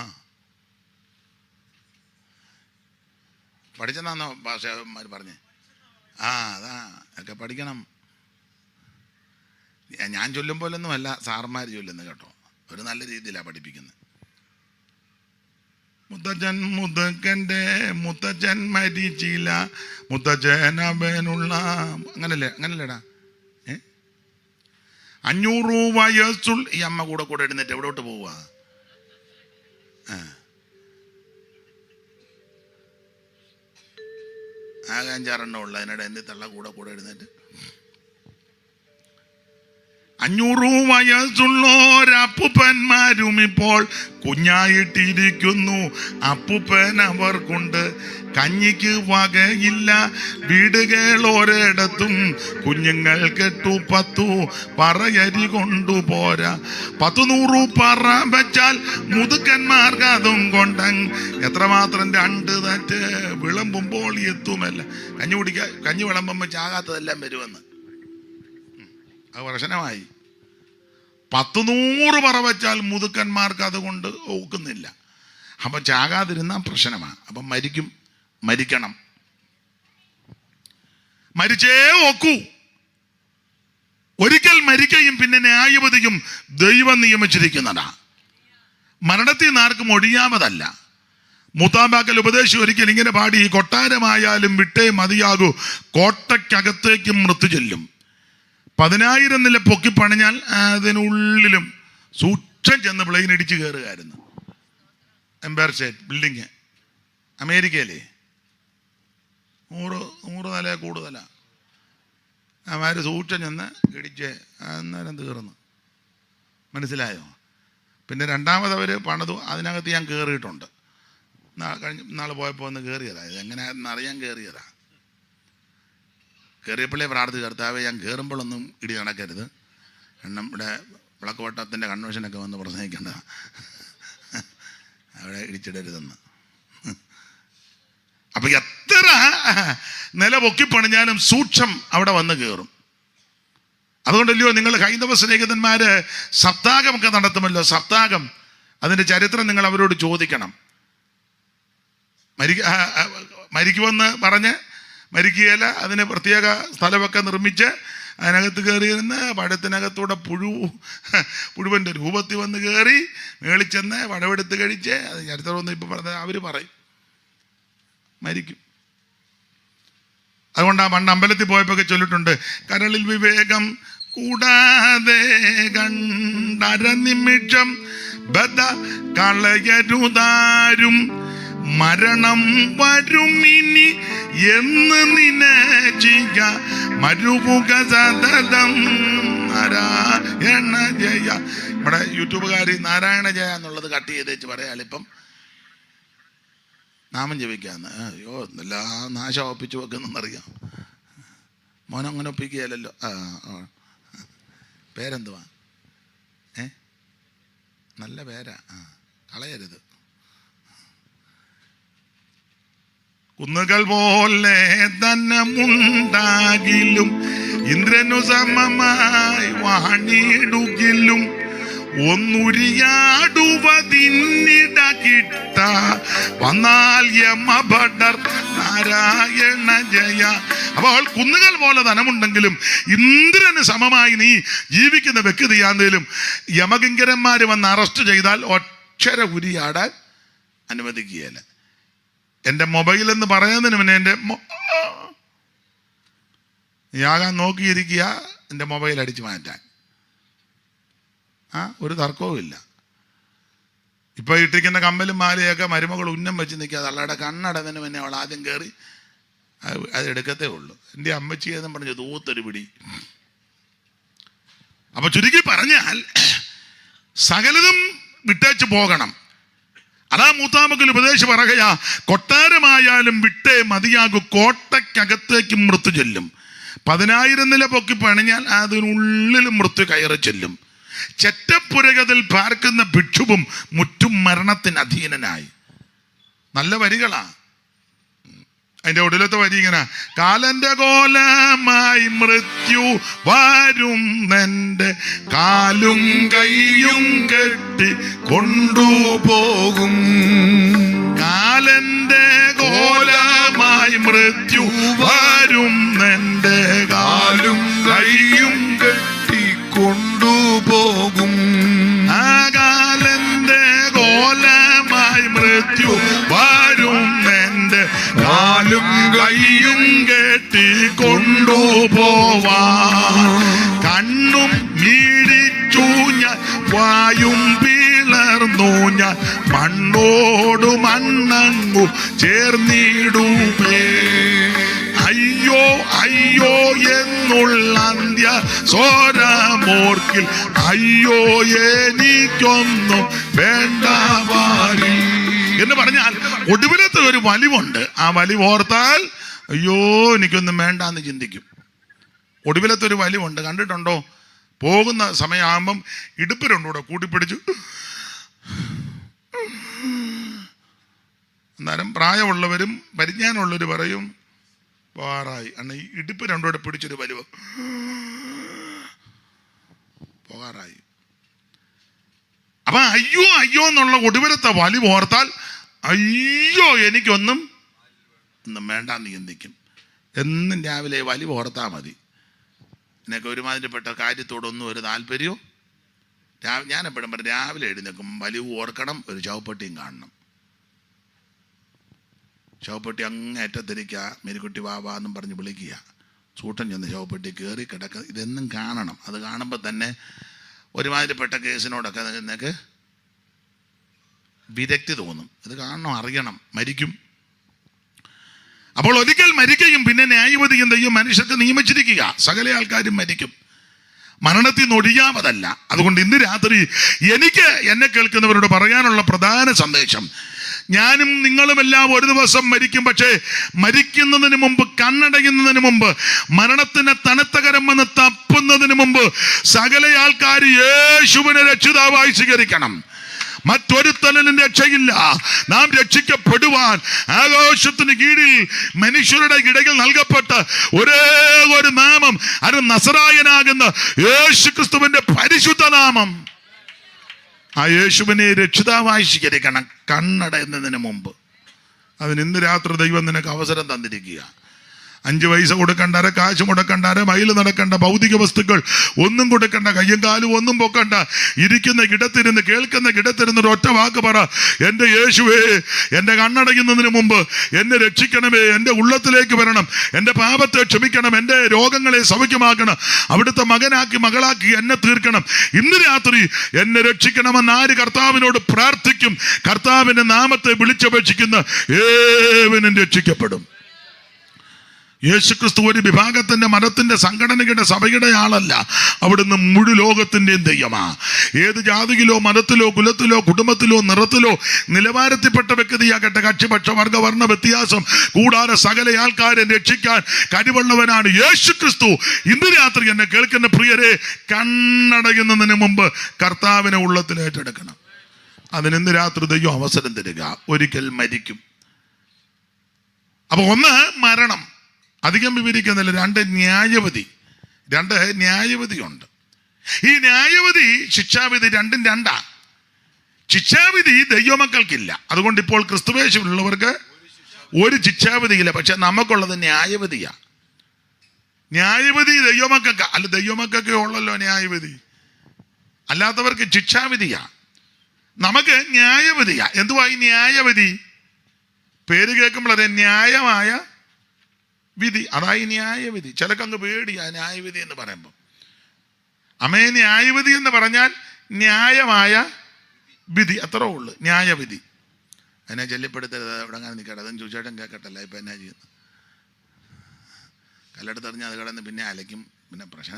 പഠിച്ചെന്നാന്നോ ഭാഷമാർ പറഞ്ഞേ? ആ, അതാ ഒക്കെ പഠിക്കണം. ഞാൻ ചൊല്ലും പോലൊന്നും അല്ല സാറന്മാർ ചൊല്ലുന്നത് കേട്ടോ. ഒരു നല്ല രീതിയിലാണ് പഠിപ്പിക്കുന്നത്. മുത്തച്ഛൻ മുതുക്കൻ്റെ മുത്തച്ഛൻ മരിച്ചില്ല, മുത്തച്ഛൻ അവനുള്ള അങ്ങനല്ലേടാ. 500 വയസ്സുള്ള ഈ അമ്മ കൂടെ എഴുന്നേറ്റ് എവിടോട്ട് പോവുക? ആകെ 5-6 ഉള്ള അതിനിടെ എൻ്റെ തള്ള കൂടെ എഴുന്നേറ്റ് 500 വയസ്സുള്ളോരപ്പൂപ്പന്മാരും ഇപ്പോൾ കുഞ്ഞായിട്ടിരിക്കുന്നു. അപ്പൂപ്പൻ അവർ കൊണ്ട് കഞ്ഞിക്ക് വകയില്ല, വീടുകൾ ഒരിടത്തും കുഞ്ഞുങ്ങൾ കെട്ടു 10 പറയരി കൊണ്ടുപോരാ. 10-100 പറ വെച്ചാൽ മുതുക്കന്മാർക്ക് അതും കൊണ്ടങ് എത്രമാത്രം 2 തറ്റ് വിളമ്പുമ്പോൾ എത്തുമല്ല. കഞ്ഞി വിളമ്പുമ്പോൾ ചാകാത്തതെല്ലാം വരുമെന്ന്. അത് പ്രശ്നമായി. 10-100 പറ വെച്ചാൽ മുതുക്കന്മാർക്ക് അതുകൊണ്ട് ഒക്കുന്നില്ല. അപ്പം ചാകാതിരുന്ന പ്രശ്നമാണ്. അപ്പം മരിക്കണം. മരിച്ചേ ഒക്കൂ. ഒരിക്കൽ മരിക്കുകയും പിന്നെ ന്യായവതിയും ദൈവം നിയമിച്ചിരിക്കുന്നതാ. മരണത്തിൽ നിന്ന് ആർക്കും ഒഴിയാമതല്ല. മൂത്താമ്പാക്കൽ ഉപദേശം ഒരിക്കൽ ഇങ്ങനെ പാടി, കൊട്ടാരമായാലും വിട്ടേ മതിയാകൂ, കോട്ടയ്ക്കകത്തേക്കും മൃത്യു ചെല്ലും. 10,000 നില പൊക്കി പണിഞ്ഞാൽ അതിനുള്ളിലും സൂക്ഷം ചെന്ന് പ്ലെയിൻ ഇടിച്ച് കയറുകയായിരുന്നു. എംപയർ സ്റ്റേറ്റ് ബിൽഡിങ് അമേരിക്കയിലെ 100 നില കൂടുതലാണ്. അവന്മാർ സൂക്ഷം ചെന്ന് ഇടിച്ച് അന്നേരം തീർന്നു. മനസ്സിലായോ? പിന്നെ രണ്ടാമത് അവർ പണിതു. അതിനകത്ത് ഞാൻ കയറിയിട്ടുണ്ട്. നാളെ പോയപ്പോൾ ഒന്ന് കയറിയതാ. ഇതെങ്ങനെയാണെന്ന് അറിയാൻ കയറിയതാ. കയറിയപ്പോഴേ പ്രാർത്ഥിച്ചു, കർത്താവേ ഞാൻ കയറുമ്പോഴൊന്നും ഇടി നടക്കരുത്, കാരണം ഇവിടെ വിളക്കുവട്ടത്തിൻ്റെ കൺവെൻഷനൊക്കെ വന്ന് പ്രസംഗിക്കേണ്ട, അവിടെ ഇടിച്ചിടരുതെന്ന്. അപ്പം എത്ര നില പൊക്കിപ്പണിഞ്ഞാലും സൂക്ഷം അവിടെ വന്ന് കയറും. അതുകൊണ്ടല്ലയോ നിങ്ങൾ ഹൈന്ദവ സ്നേഹിതന്മാർ സപ്താഹമൊക്കെ നടത്തുമല്ലോ. സപ്താഹം അതിൻ്റെ ചരിത്രം നിങ്ങൾ അവരോട് ചോദിക്കണം. മരിക്കുമെന്ന് പറഞ്ഞ് മരിക്കുകയില്ല, അതിന് പ്രത്യേക സ്ഥലമൊക്കെ നിർമ്മിച്ച് അതിനകത്ത് കയറിയിരുന്ന് പഴത്തിനകത്തൂടെ പുഴുവൻ്റെ രൂപത്തിൽ വന്ന് കയറി മേളിച്ചെന്ന് പഴമെടുത്ത് കഴിച്ച്, അത് ചരിത്രമൊന്നും ഇപ്പം പറഞ്ഞ അവർ പറയും മരിക്കും. അതുകൊണ്ടാണ് പണ്ട് അമ്പലത്തിൽ പോയപ്പോൾ ചൊല്ലിട്ടുണ്ട്, കരളിൽ വിവേകം കൂടാതെ കണ്ടരനിമിഷം ബദ കളയരുതാരും മരണം വരുമിനി എന്ന് നിനച്ചിക മരുപുക സതതം നാരായണ ജയ. നമ്മുടെ യൂട്യൂബുകാർ നാരായണ ജയ എന്നുള്ളത് കട്ട് ചെയ്തേച്ച് പറയാളിപ്പം നാമം ജപിക്കാന്ന്. അയ്യോ എല്ലാ നാശം ഒപ്പിച്ചു വെക്കുന്നറിയാം. മോനങ്ങനെ ഒപ്പിക്കുകയല്ലോ. പേരെന്തുവാ? നല്ല പേരാ, കളയരുത്. കുന്നുകൾ പോലെ ധനമുണ്ടാകിലും ഇന്ദ്രനു സമമായി വാണിടുകിലും ഒന്നുരിയാടുവതിന്നിട കിട്ട വന്നാൽ യമഭടർ നാരായണ ജയ. അപ്പോൾ കുന്നുകൾ പോലെ ധനമുണ്ടെങ്കിലും ഇന്ദ്രന് സമമായി നീ ജീവിക്കുന്ന വ്യക്തിയാണെങ്കിലും യമകിങ്കരന്മാർ വന്ന് അറസ്റ്റ് ചെയ്താൽ ഒക്ഷര ഉരിയാടാൻ അനുവദിക്കുകയല്ല. എൻ്റെ മൊബൈൽ എന്ന് പറയുന്നതിന് മുന്നേ എൻ്റെ യാകാൻ നോക്കിയിരിക്കുക, എൻ്റെ മൊബൈൽ അടിച്ചു മാറ്റാൻ ഒരു തർക്കവും ഇല്ല. ഇപ്പോൾ ഇട്ടിരിക്കുന്ന കമ്മലും മാലയൊക്കെ മരുമകൾ ഉന്നം വെച്ച് നിൽക്കുക, തള്ളയുടെ കണ്ണടന്നതിന് മുന്നേ അവൾ ആദ്യം കയറി അത് എടുക്കത്തേ ഉള്ളൂ. എൻ്റെ അമ്മച്ചി എന്നും പറഞ്ഞ് ദൂത്തൊരു പിടി. അപ്പൊ ചുരുക്കി പറഞ്ഞാൽ സകലതും വിട്ടേച്ച് പോകണം. അതാ മൂത്താമക്കൽ ഉപദേശം പറയുകയാ, കൊട്ടാരമായാലും വിട്ടേ മതിയാകൂ, കോട്ടയ്ക്കകത്തേക്ക് മൃത്യു ചെല്ലും. 10,000 നില പൊക്കി പണിഞ്ഞാൽ അതിനുള്ളിൽ മൃത്യു കയറി ചെല്ലും. ചെറ്റപ്പുരകതിൽ പാർക്കുന്ന ഭിക്ഷുവും മുറ്റും മരണത്തിന് അധീനനായി. നല്ല വരികളാ. അതിൻ്റെ ഒടുവിലത്തെ വരി ഇങ്ങനെ, കാലന്റെ കോലമായി മൃത്യു വരും നിന്റെ കാലും കൈയും കെട്ടി കൊണ്ടുപോകും. കാലന്റെ കോലമായി മൃത്യു വരും നിന്റെ കാലും കൈയും കെട്ടി കൊണ്ടുപോകും. ആ കാലന്റെ കോലമായി മൃത്യു വരും നിന്റെ കാലും കൈയും കെട്ടി കൊണ്ടുപോവാ. കണ്ണും മീഴിച്ചു ഞാൻ വായും പിളർന്നു ഞാൻ മണ്ണോടു മണ്ണങ്ങു ചേർന്നിടുമേ. അയ്യോ അയ്യോ എന്നുള്ള അന്ത്യ സ്വരമോർക്കിൽ അയ്യോ എനിക്കൊന്നും വേണ്ട വാരി എന്ന് പറഞ്ഞാൽ ഒടുവിലത്തെ ഒരു വലിവുണ്ട്. ആ വലിവ് ഓർത്താൽ അയ്യോ എനിക്കൊന്നും വേണ്ടാന്ന് ചിന്തിക്കും. ഒടുവിലത്തെ ഒരു വലിവുണ്ട്, കണ്ടിട്ടുണ്ടോ? പോകുന്ന സമയമാകുമ്പം ഇടുപ്പ് രണ്ടൂടെ കൂട്ടിപ്പിടിച്ചു. അന്നേരം പ്രായമുള്ളവരും പരിജ്ഞാനമുള്ളവർ പറയും പോകാറായി. അന്ന് ഈ ഇടുപ്പ് രണ്ടൂടെ പിടിച്ചൊരു വലിവ് പോകാറായി. അപ്പൊ അയ്യോ അയ്യോ എന്നുള്ള ഒടുവിലത്തെ വലിവ് ഓർത്താൽ അയ്യോ എനിക്കൊന്നും വേണ്ടാന്ന് ചിന്തിക്കും. എന്നും രാവിലെ വലിവ് ഓർത്താൽ മതി. എന്നൊക്കെ ഒരുമാതിരിപ്പെട്ട കാര്യത്തോടൊന്നും ഒരു താല്പര്യവും ഞാൻ എപ്പോഴും പറയും, രാവിലെ എഴുന്നേക്കും വലിവ് ഓർക്കണം, ഒരു ചവപ്പെട്ടിയും കാണണം. ശവപ്പെട്ടി അങ്ങേറ്റത്തിരിക്കുക, മേരിക്കുട്ടി വാവാ എന്നും പറഞ്ഞ് വിളിക്കുക. ചൂട്ടൻ ചെന്ന് ശവപ്പെട്ടി കയറി കിടക്കുക, ഇതെന്നും കാണണം. അത് കാണുമ്പോൾ തന്നെ ഒരുമാതിരിപ്പെട്ട കേസിനോടൊക്കെ നിനക്ക് വിരക്തി തോന്നും. ഇത് കാണണം, അറിയണം, മരിക്കും. അപ്പോൾ ഒരിക്കൽ മരിക്കുകയും പിന്നെ ന്യായവതിയും ദൈവം മനുഷ്യർക്ക് നിയമിച്ചിരിക്കുക, സകല ആൾക്കാരും മരിക്കും. മരണത്തിൽ നിന്ന് ഒഴിയാമതല്ല. അതുകൊണ്ട് ഇന്ന് രാത്രി എനിക്ക് എന്നെ കേൾക്കുന്നവരോട് പറയാനുള്ള പ്രധാന സന്ദേശം, ഞാനും നിങ്ങളുമെല്ലാം ഒരു ദിവസം മരിക്കും. പക്ഷേ മരിക്കുന്നതിന് മുമ്പ്, കണ്ണടയുന്നതിന് മുമ്പ്, മരണത്തിന് തണുത്തകരം വന്ന് തപ്പുന്നതിന് മുമ്പ് സകല ആൾക്കാർ യേശുവിനെ രക്ഷിതാവായി സ്വീകരിക്കണം. മറ്റൊരുത്തനും രക്ഷയില്ല. നാം രക്ഷിക്കപ്പെടുവാൻ ആകാശത്തിന് കീഴിൽ മനുഷ്യരുടെ ഇടയിൽ നൽകപ്പെട്ട ഒരേ ഒരു നാമം, അത് നസറായനാകുന്ന യേശു ക്രിസ്തുവിന്റെ പരിശുദ്ധ നാമം. ആ യേശുവിനെ രക്ഷിതാവായി സ്വീകരിക്കണം കണ്ണടയുന്നതിന് മുമ്പ്. അതിന് ഇന്ന് രാത്രി ദൈവം നിനക്ക് അവസരം തന്നിരിക്കുക. 5 പൈസ കൊടുക്കണ്ട, അര കാശ് മുടക്കണ്ട, അര മൈൽ നടക്കണ്ട, ഭൗതിക വസ്തുക്കൾ ഒന്നും കൊടുക്കണ്ട, കയ്യും കാലും ഒന്നും പൊക്കണ്ട. ഇരിക്കുന്ന കിടത്തിരുന്ന്, കേൾക്കുന്ന കിടത്തിരുന്ന് ഒരു ഒറ്റ വാക്ക് പറ, എൻ്റെ യേശുവേ, എൻ്റെ കണ്ണടയുന്നതിന് മുമ്പ് എന്നെ രക്ഷിക്കണമേ, എൻ്റെ ഉള്ളത്തിലേക്ക് വരണം, എൻ്റെ പാപത്തെ ക്ഷമിക്കണം, എൻ്റെ രോഗങ്ങളെ സൗഖ്യമാക്കണം, അവിടുത്തെ മകനാക്കി മകളാക്കി എന്നെ തീർക്കണം. ഇന്ന് രാത്രി എന്നെ രക്ഷിക്കണമെന്ന് ആര് കർത്താവിനോട് പ്രാർത്ഥിക്കും, കർത്താവിൻ്റെ നാമത്തെ വിളിച്ചപേക്ഷിക്കുന്ന ഏവനും രക്ഷിക്കപ്പെടും. യേശുക്രിസ്തു ഒരു വിഭാഗത്തിന്റെ, മതത്തിന്റെ, സംഘടനയുടെ, സഭയുടെ ആളല്ല. അവിടുന്ന് മുഴു ലോകത്തിന്റെയും ദൈവമാ. ഏത് ജാതിയിലോ മതത്തിലോ കുലത്തിലോ കുടുംബത്തിലോ നിറത്തിലോ നിലവാരത്തിൽപ്പെട്ട വ്യക്തിയാകട്ടെ, കക്ഷിപക്ഷ വർഗ വർണ്ണ വ്യത്യാസം കൂടാതെ സകല ആൾക്കാരെ രക്ഷിക്കാൻ കഴിവുള്ളവനാണ് യേശുക്രിസ്തു. ഇന്ന് രാത്രി എന്നെ കേൾക്കുന്ന പ്രിയരെ, കണ്ണടയുന്നതിന് മുമ്പ് കർത്താവിനെ ഉള്ളത്തിൽ ഏറ്റെടുക്കണം. അതിനിന്ന് രാത്രി ദൈവം അവസരം തരിക. ഒരിക്കൽ മരിക്കും. അപ്പൊ ഒന്ന് മരണം, അധികം വിവരിക്കുന്നില്ല. 2 ന്യായവിധി. 2 ന്യായവിധിയുണ്ട്. ഈ ന്യായവിധി ശിക്ഷാവിധി രണ്ടും രണ്ടാ. ശിക്ഷാവിധി ദൈവമക്കൾക്കില്ല. അതുകൊണ്ട് ഇപ്പോൾ ക്രിസ്തുവേശുള്ളവർക്ക് ഒരു ശിക്ഷാവിധിയില്ല. പക്ഷെ നമുക്കുള്ളത് ന്യായവിധിയാ. ന്യായവിധി ദൈവമക്കൾക്ക് അല്ല, ദൈവമക്കൊക്കെ ഉള്ളല്ലോ ന്യായവിധി. അല്ലാത്തവർക്ക് ശിക്ഷാവിധിയാ. നമുക്ക് ന്യായവിധിയാ. എന്തുവാ ഈ ന്യായവിധി? പേര് കേൾക്കുമ്പോൾ ന്യായമായ വിധി, അതായി ന്യായവിധി. ചിലക്കങ്ങ് പേടിയാ ന്യായവിധി എന്ന് പറയുമ്പോൾ. അമ്മേ, ന്യായവിധി എന്ന് പറഞ്ഞാൽ ന്യായമായ വിധി, അത്രേ ഉള്ളു ന്യായവിധി. എന്നെ ചൊല്ലിപ്പെടുത്തരുത്, ഇവിടെ അങ്ങനെ നിൽക്കട്ടെ, അതും ചോദിച്ചേട്ടൻ കേൾക്കട്ടല്ല. ഇപ്പം എന്നാ ചെയ്യുന്നു? കല്ലെടുത്തെറിഞ്ഞ് അത് കിടന്ന് പിന്നെ അലയ്ക്കും, പിന്നെ പ്രശ്ന.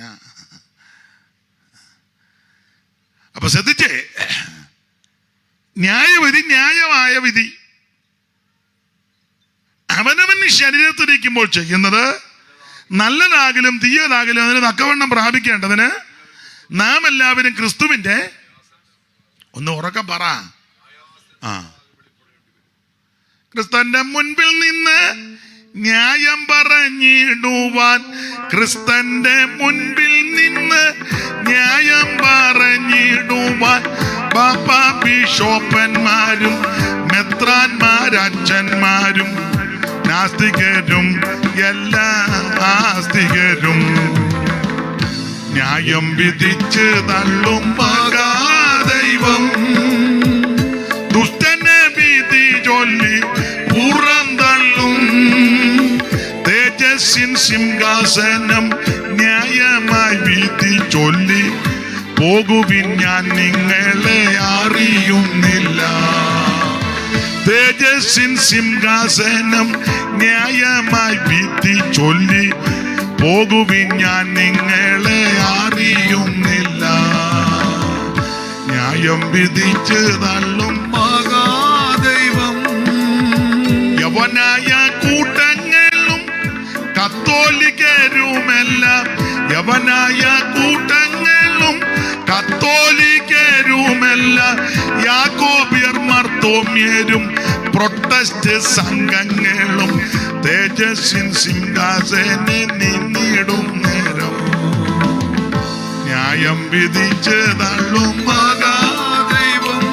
അപ്പൊ ശ്രദ്ധിച്ചേ, ന്യായവിധി, ന്യായമായ വിധി. അവനവന് ശരീരത്തിരിക്കുമ്പോൾ ചെയ്യുന്നത് നല്ലതാകലും തീയതാകലും അതിന് തക്കവണ്ണം പ്രാപിക്കേണ്ടതിന് നാം എല്ലാവരും ക്രിസ്തുവിന്റെ, ഒന്ന് ഉറക്കം പറ, ക്രിസ്തുവിന്റെ മുൻപിൽ നിന്ന് ന്യായം പറഞ്ഞിടുവാൻ, ക്രിസ്തുവിന്റെ മുൻപിൽ നിന്ന് ന്യായം പറഞ്ഞിടുവാൻ പാപ്പ ബിഷോപ്പന്മാരും മെത്രാന്മാരച്ഛന്മാരും നാസ്തികരും എല്ലാ ആസ്തികരും ന്യായം വിധിച്ച് തള്ളും മഹാദൈവം. ദുഷ്ടനെ വിധി ചൊല്ലി പുറന്തള്ളും തേജസ്സിൻ സിംഹാസനം ന്യായമായി വിധി ചൊല്ലി പോകുവിൻ, ഞാൻ നിങ്ങളെ അറിയുന്നില്ല. തേജസ്സിൻ സിംഹാസനം ന്യായമായി വിധി ചൊല്ലി പോകുവിൻ, ഞാൻ നിങ്ങളെ അറിയുന്നില്ല. ന്യായം വിധിച്ച് തള്ളും മഹാദൈവം. യവനായ കൂട്ടങ്ങളും കത്തോലിക്കരുമെല്ലാം, യവനായ കൂട്ടങ്ങളും കത്തോലിക്കരുമെല്ലാം, യാക്കോബ്യർ മർത്തോമ്യരും പ്രൊട്ടസ്റ്റ് സംഘങ്ങളും തേജസ്സിൻ സിംഹാസനെ നിന്നിടും നേരം ന്യായം വിധിച്ച് തള്ളും മഹാദൈവം.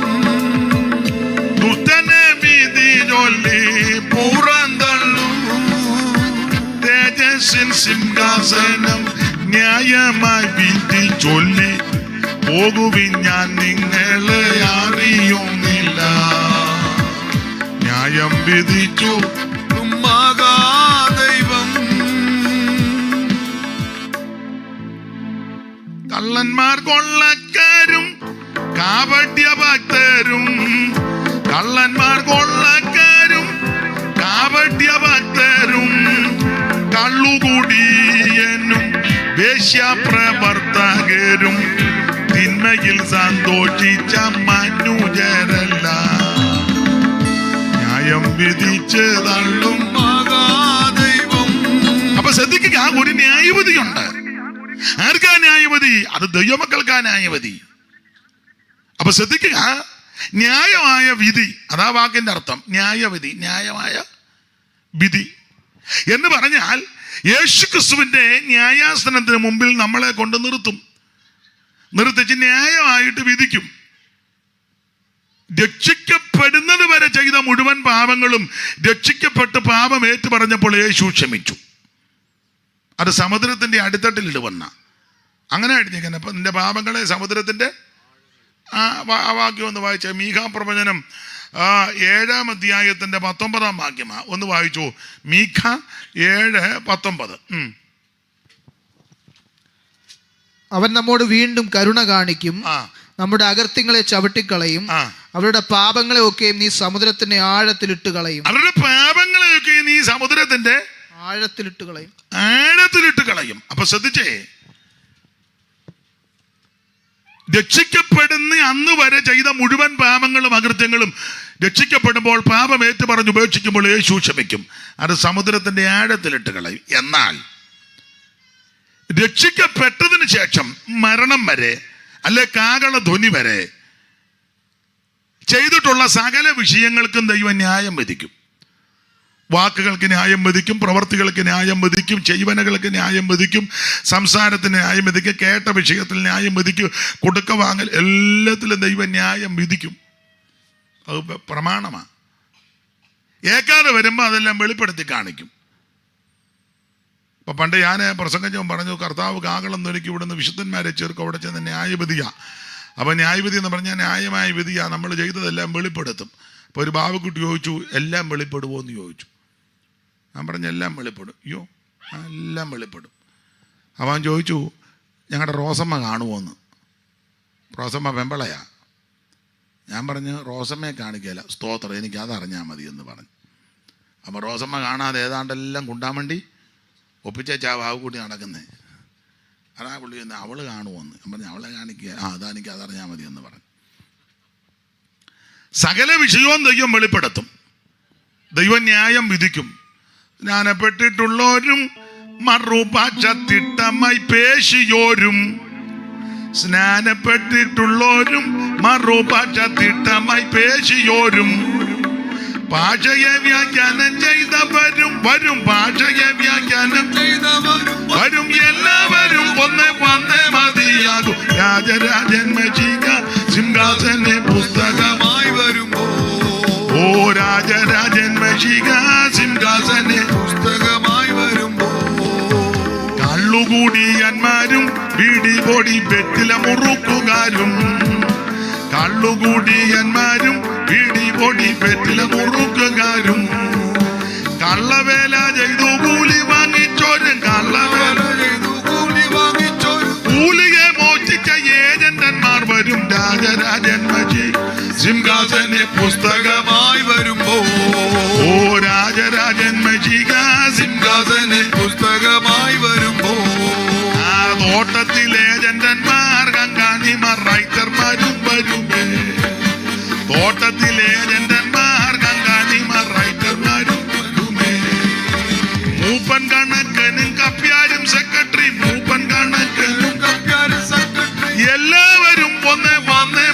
ദുഷ്ടനെ വിധി ചൊല്ലി പുറന്തള്ളും തേജസ്സിൻ സിംഹാസനം ന്യായമായി വിധി ചൊല്ലി പോകുവിൻ, ഞാൻ നിങ്ങളെ അറിയുന്നില്ല. ന്യായം വിധിച്ചു മഹാദൈവം. കള്ളന്മാർ കൊള്ളക്കാരും കാപട്യ ഭക്തരും, കള്ളന്മാർ കൊള്ളക്കാരും കാപട്യ ഭക്തരും, കള്ളുകുടിയനും വേശ്യാപ്രവർത്തകരും പേരും തിന്മയിൽ സന്തോഷിച്ച മനുജരല്ല ന്യായം വിധിച്ച് തള്ളും മഹാദൈവം. അപ്പൊ ശ്രദ്ധിക്കുക, ഒരു ന്യായവിധിയുണ്ട്. ആർക്കാ ന്യായവിധി? അത് ദൈവമക്കൾക്കാ ന്യായവിധി. അപ്പൊ ശ്രദ്ധിക്കുക, ന്യായമായ വിധി, അതാ വാക്കിന്റെ അർത്ഥം. ന്യായവിധി, ന്യായമായ വിധി എന്ന് പറഞ്ഞാൽ യേശുക്രിസ്തുവിന്റെ ന്യായാസനത്തിന് മുമ്പിൽ നമ്മളെ കൊണ്ട് നിർത്തിച്ച് ന്യായമായിട്ട് വിധിക്കും. രക്ഷിക്കപ്പെടുന്നത് വരെ ചെയ്ത മുഴുവൻ പാപങ്ങളും രക്ഷിക്കപ്പെട്ട് പാപം ഏറ്റു പറഞ്ഞപ്പോൾ യേശു ക്ഷമിച്ചു. അത് സമുദ്രത്തിന്റെ അടിത്തട്ടിൽ ഇടുവന്ന അങ്ങനെ അടിഞ്ഞേക്കാൻ. അപ്പൊ നിന്റെ പാപങ്ങളെ സമുദ്രത്തിന്റെ ആ വാക്യം ഒന്ന് വായിച്ച മീഖാ പ്രവചനം 7-ാം അധ്യായത്തിന്റെ 19-ാം വാക്യമാ. ഒന്ന് വായിച്ചു. മീഖാ 7:19. അവൻ നമ്മോട് വീണ്ടും കരുണ കാണിക്കും, നമ്മുടെ അകൃത്യങ്ങളെ ചവിട്ടിക്കളയും, അവരുടെ പാപങ്ങളെ ഒക്കെയും നീ സമുദ്രത്തിന്റെ ആഴത്തിലിട്ട് കളയും. അവരുടെ പാപങ്ങളെയൊക്കെ നീ സമുദ്രത്തിന്റെ ആഴത്തിലിട്ട് കളയും. അപ്പൊ ശ്രദ്ധിച്ചേ, രക്ഷിക്കപ്പെടുന്ന അന്ന് വരെ ചെയ്ത മുഴുവൻ പാപങ്ങളും അകൃത്യങ്ങളും രക്ഷിക്കപ്പെടുമ്പോൾ പാപം ഏറ്റു പറഞ്ഞ് ഉപേക്ഷിക്കുമ്പോൾ യേശു ക്ഷമിക്കും. അത് സമുദ്രത്തിന്റെ ആഴത്തിലിട്ട് കളയും. എന്നാൽ രക്ഷിക്കപ്പെട്ടതിന് ശേഷം മരണം വരെ അല്ലെ കാകള ധ്വനി വരെ ചെയ്തിട്ടുള്ള സകല വിഷയങ്ങൾക്കും ദൈവം ന്യായം വിധിക്കും. വാക്കുകൾക്ക് ന്യായം വിധിക്കും, പ്രവർത്തികൾക്ക് ന്യായം വിധിക്കും, ചെയ്വനകൾക്ക് ന്യായം വിധിക്കും, സംസാരത്തിന് ന്യായം വിധിക്കും, കേട്ട വിഷയത്തിൽ ന്യായം വിധിക്കും, കൊടുക്ക വാങ്ങൽ എല്ലാത്തിലും ദൈവം ന്യായം വിധിക്കും. അത് പ്രമാണമാണ്. ഏക്കാതെ വരുമ്പോൾ അതെല്ലാം വെളിപ്പെടുത്തി കാണിക്കും. അപ്പൊ പണ്ട് ഞാൻ പ്രസംഗം പറഞ്ഞു, കർത്താവ് കാകളം ധ്വനിക്ക് ഇവിടുന്ന് വിശുദ്ധന്മാരെ ചേർക്കും, അവിടെ ചെന്ന് ന്യായവിധിയാ. അപ്പൊ ന്യായവിധി എന്ന് പറഞ്ഞാൽ ന്യായമായ വിധിയാ, നമ്മൾ ചെയ്തതെല്ലാം വെളിപ്പെടുത്തും. അപ്പൊ ഒരു ബാബുക്കുട്ടി ചോദിച്ചു, എല്ലാം വെളിപ്പെടുമോ എന്ന് ചോദിച്ചു. ഞാൻ പറഞ്ഞു എല്ലാം വെളിപ്പെടും. അയ്യോ, എല്ലാം വെളിപ്പെടും. അവൻ ചോദിച്ചു, ഞങ്ങളുടെ റോസമ്മ കാണുമോന്ന്. റോസമ്മ വെമ്പളയാ. ഞാൻ പറഞ്ഞു റോസമ്മയെ കാണിക്കല, സ്തോത്രം, എനിക്ക് അതറിഞ്ഞാൽ മതി എന്ന് പറഞ്ഞു. അപ്പം റോസമ്മ കാണാതെ ഏതാണ്ടെല്ലാം കുണ്ടാമണ്ടി ഒപ്പിച്ചേച്ചാ ബാബുക്കുട്ടി നടക്കുന്നേ. അതാ പുള്ളി എന്ന് അവള് കാണുമോന്ന്. ഞാൻ പറഞ്ഞു അവളെ കാണിക്കുക, അതാ എനിക്ക് അതറിഞ്ഞാൽ മതി എന്ന് പറഞ്ഞു. സകല വിഷയവും ദൈവം വെളിപ്പെടുത്തും. ദൈവം ന്യായം വിധിക്കും. സ്നാനപ്പെട്ടിട്ടുള്ളോരും മറുപാക്ഷത്തിട്ടമായി പേശിയോരും, സ്നാനപ്പെട്ടിട്ടുള്ളോരും മറുപാക്ഷത്തിട്ടമായി പേശിയോരും, ഭാഷയെ വ്യാഖ്യാനം ചെയ്തവരും വരും, ഭാഷയെ വ്യാഖ്യാനം ചെയ്തവരും വരും, എല്ലാവരും ഒന്നേ മതിയാകും. രാജരാജൻ മഷിക സിംഹാസന പുസ്തകമായി വരുമ്പോ, ഓ രാജരാജൻ മഷിക സിംഹാസന പുസ്തകമായി വരുമ്പോ, കള്ളുകൂടിയന്മാരും പിടിപൊടി വെറ്റില മുറുക്കുകാരും, കള്ളുകൂടിയന്മാരും പിടിപൊടി വെറ്റില മുറുക്കുകാരും, കള്ളവേല ചെയ്തു കൂലി വാങ്ങിച്ചോരും, കള്ളവേല ചെയ്തു കൂലി വാങ്ങിച്ചോരും, കൂലിയെ മോചിച്ച ഏജന്റന്മാർ വരും. രാജരാജൻ മഷി സിംഹാസന പുസ്തകമായി വരുമ്പോ, ഓ രാജരാജൻ മഷിക സിംഹാസന പുസ്തകമായി വരുമ്പോ, ആ തോട്ടത്തിൽ ഏജന്റന്മാർ കങ്കാണിമാർ റൈറ്റർമാരും വരുമേ, തോട്ടത്തിലെ ഏജന്റന്മാർ കങ്കാണിമാർ റൈറ്റർമാരും വരുമേ, മൂപ്പൻ കണക്കനും കപ്പ്യാരും സെക്രട്ടറി, മൂപ്പൻ കണക്കനും കപ്പ്യാരും സെക്രട്ടറി, എല്ലാവരും ഒന്നേ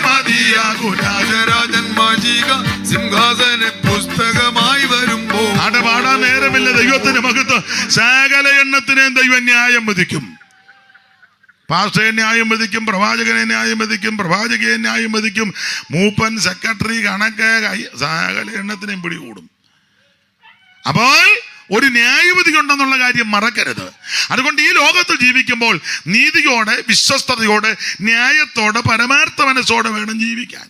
മതിയാകും. രാജരാജൻ മഷിക സിംഹാസന പുസ്തകമായി വരുമ്പോ, അടപാടാൻ നേരമില്ല. ദൈവത്തിന് മഹത്വം. സകല എണ്ണത്തിനെയും ദൈവം ന്യായം വിധിക്കും. പാസ്റ്ററെ ന്യായം വിധിക്കും, പ്രവാചകനെ ന്യായം വിധിക്കും, പ്രവാചകയെ ന്യായം വിധിക്കും, മൂപ്പൻ സെക്രട്ടറി കണക്ക് സകല എണ്ണത്തിനെയും പിടികൂടും. അപ്പോൾ ഒരു ന്യായവിധി ഉണ്ടെന്നുള്ള കാര്യം മറക്കരുത്. അതുകൊണ്ട് ഈ ലോകത്ത് ജീവിക്കുമ്പോൾ നീതിയോടെ, വിശ്വസ്തയോടെ, ന്യായത്തോടെ, പരമാർത്ഥ മനസ്സോടെ വേണം ജീവിക്കാൻ.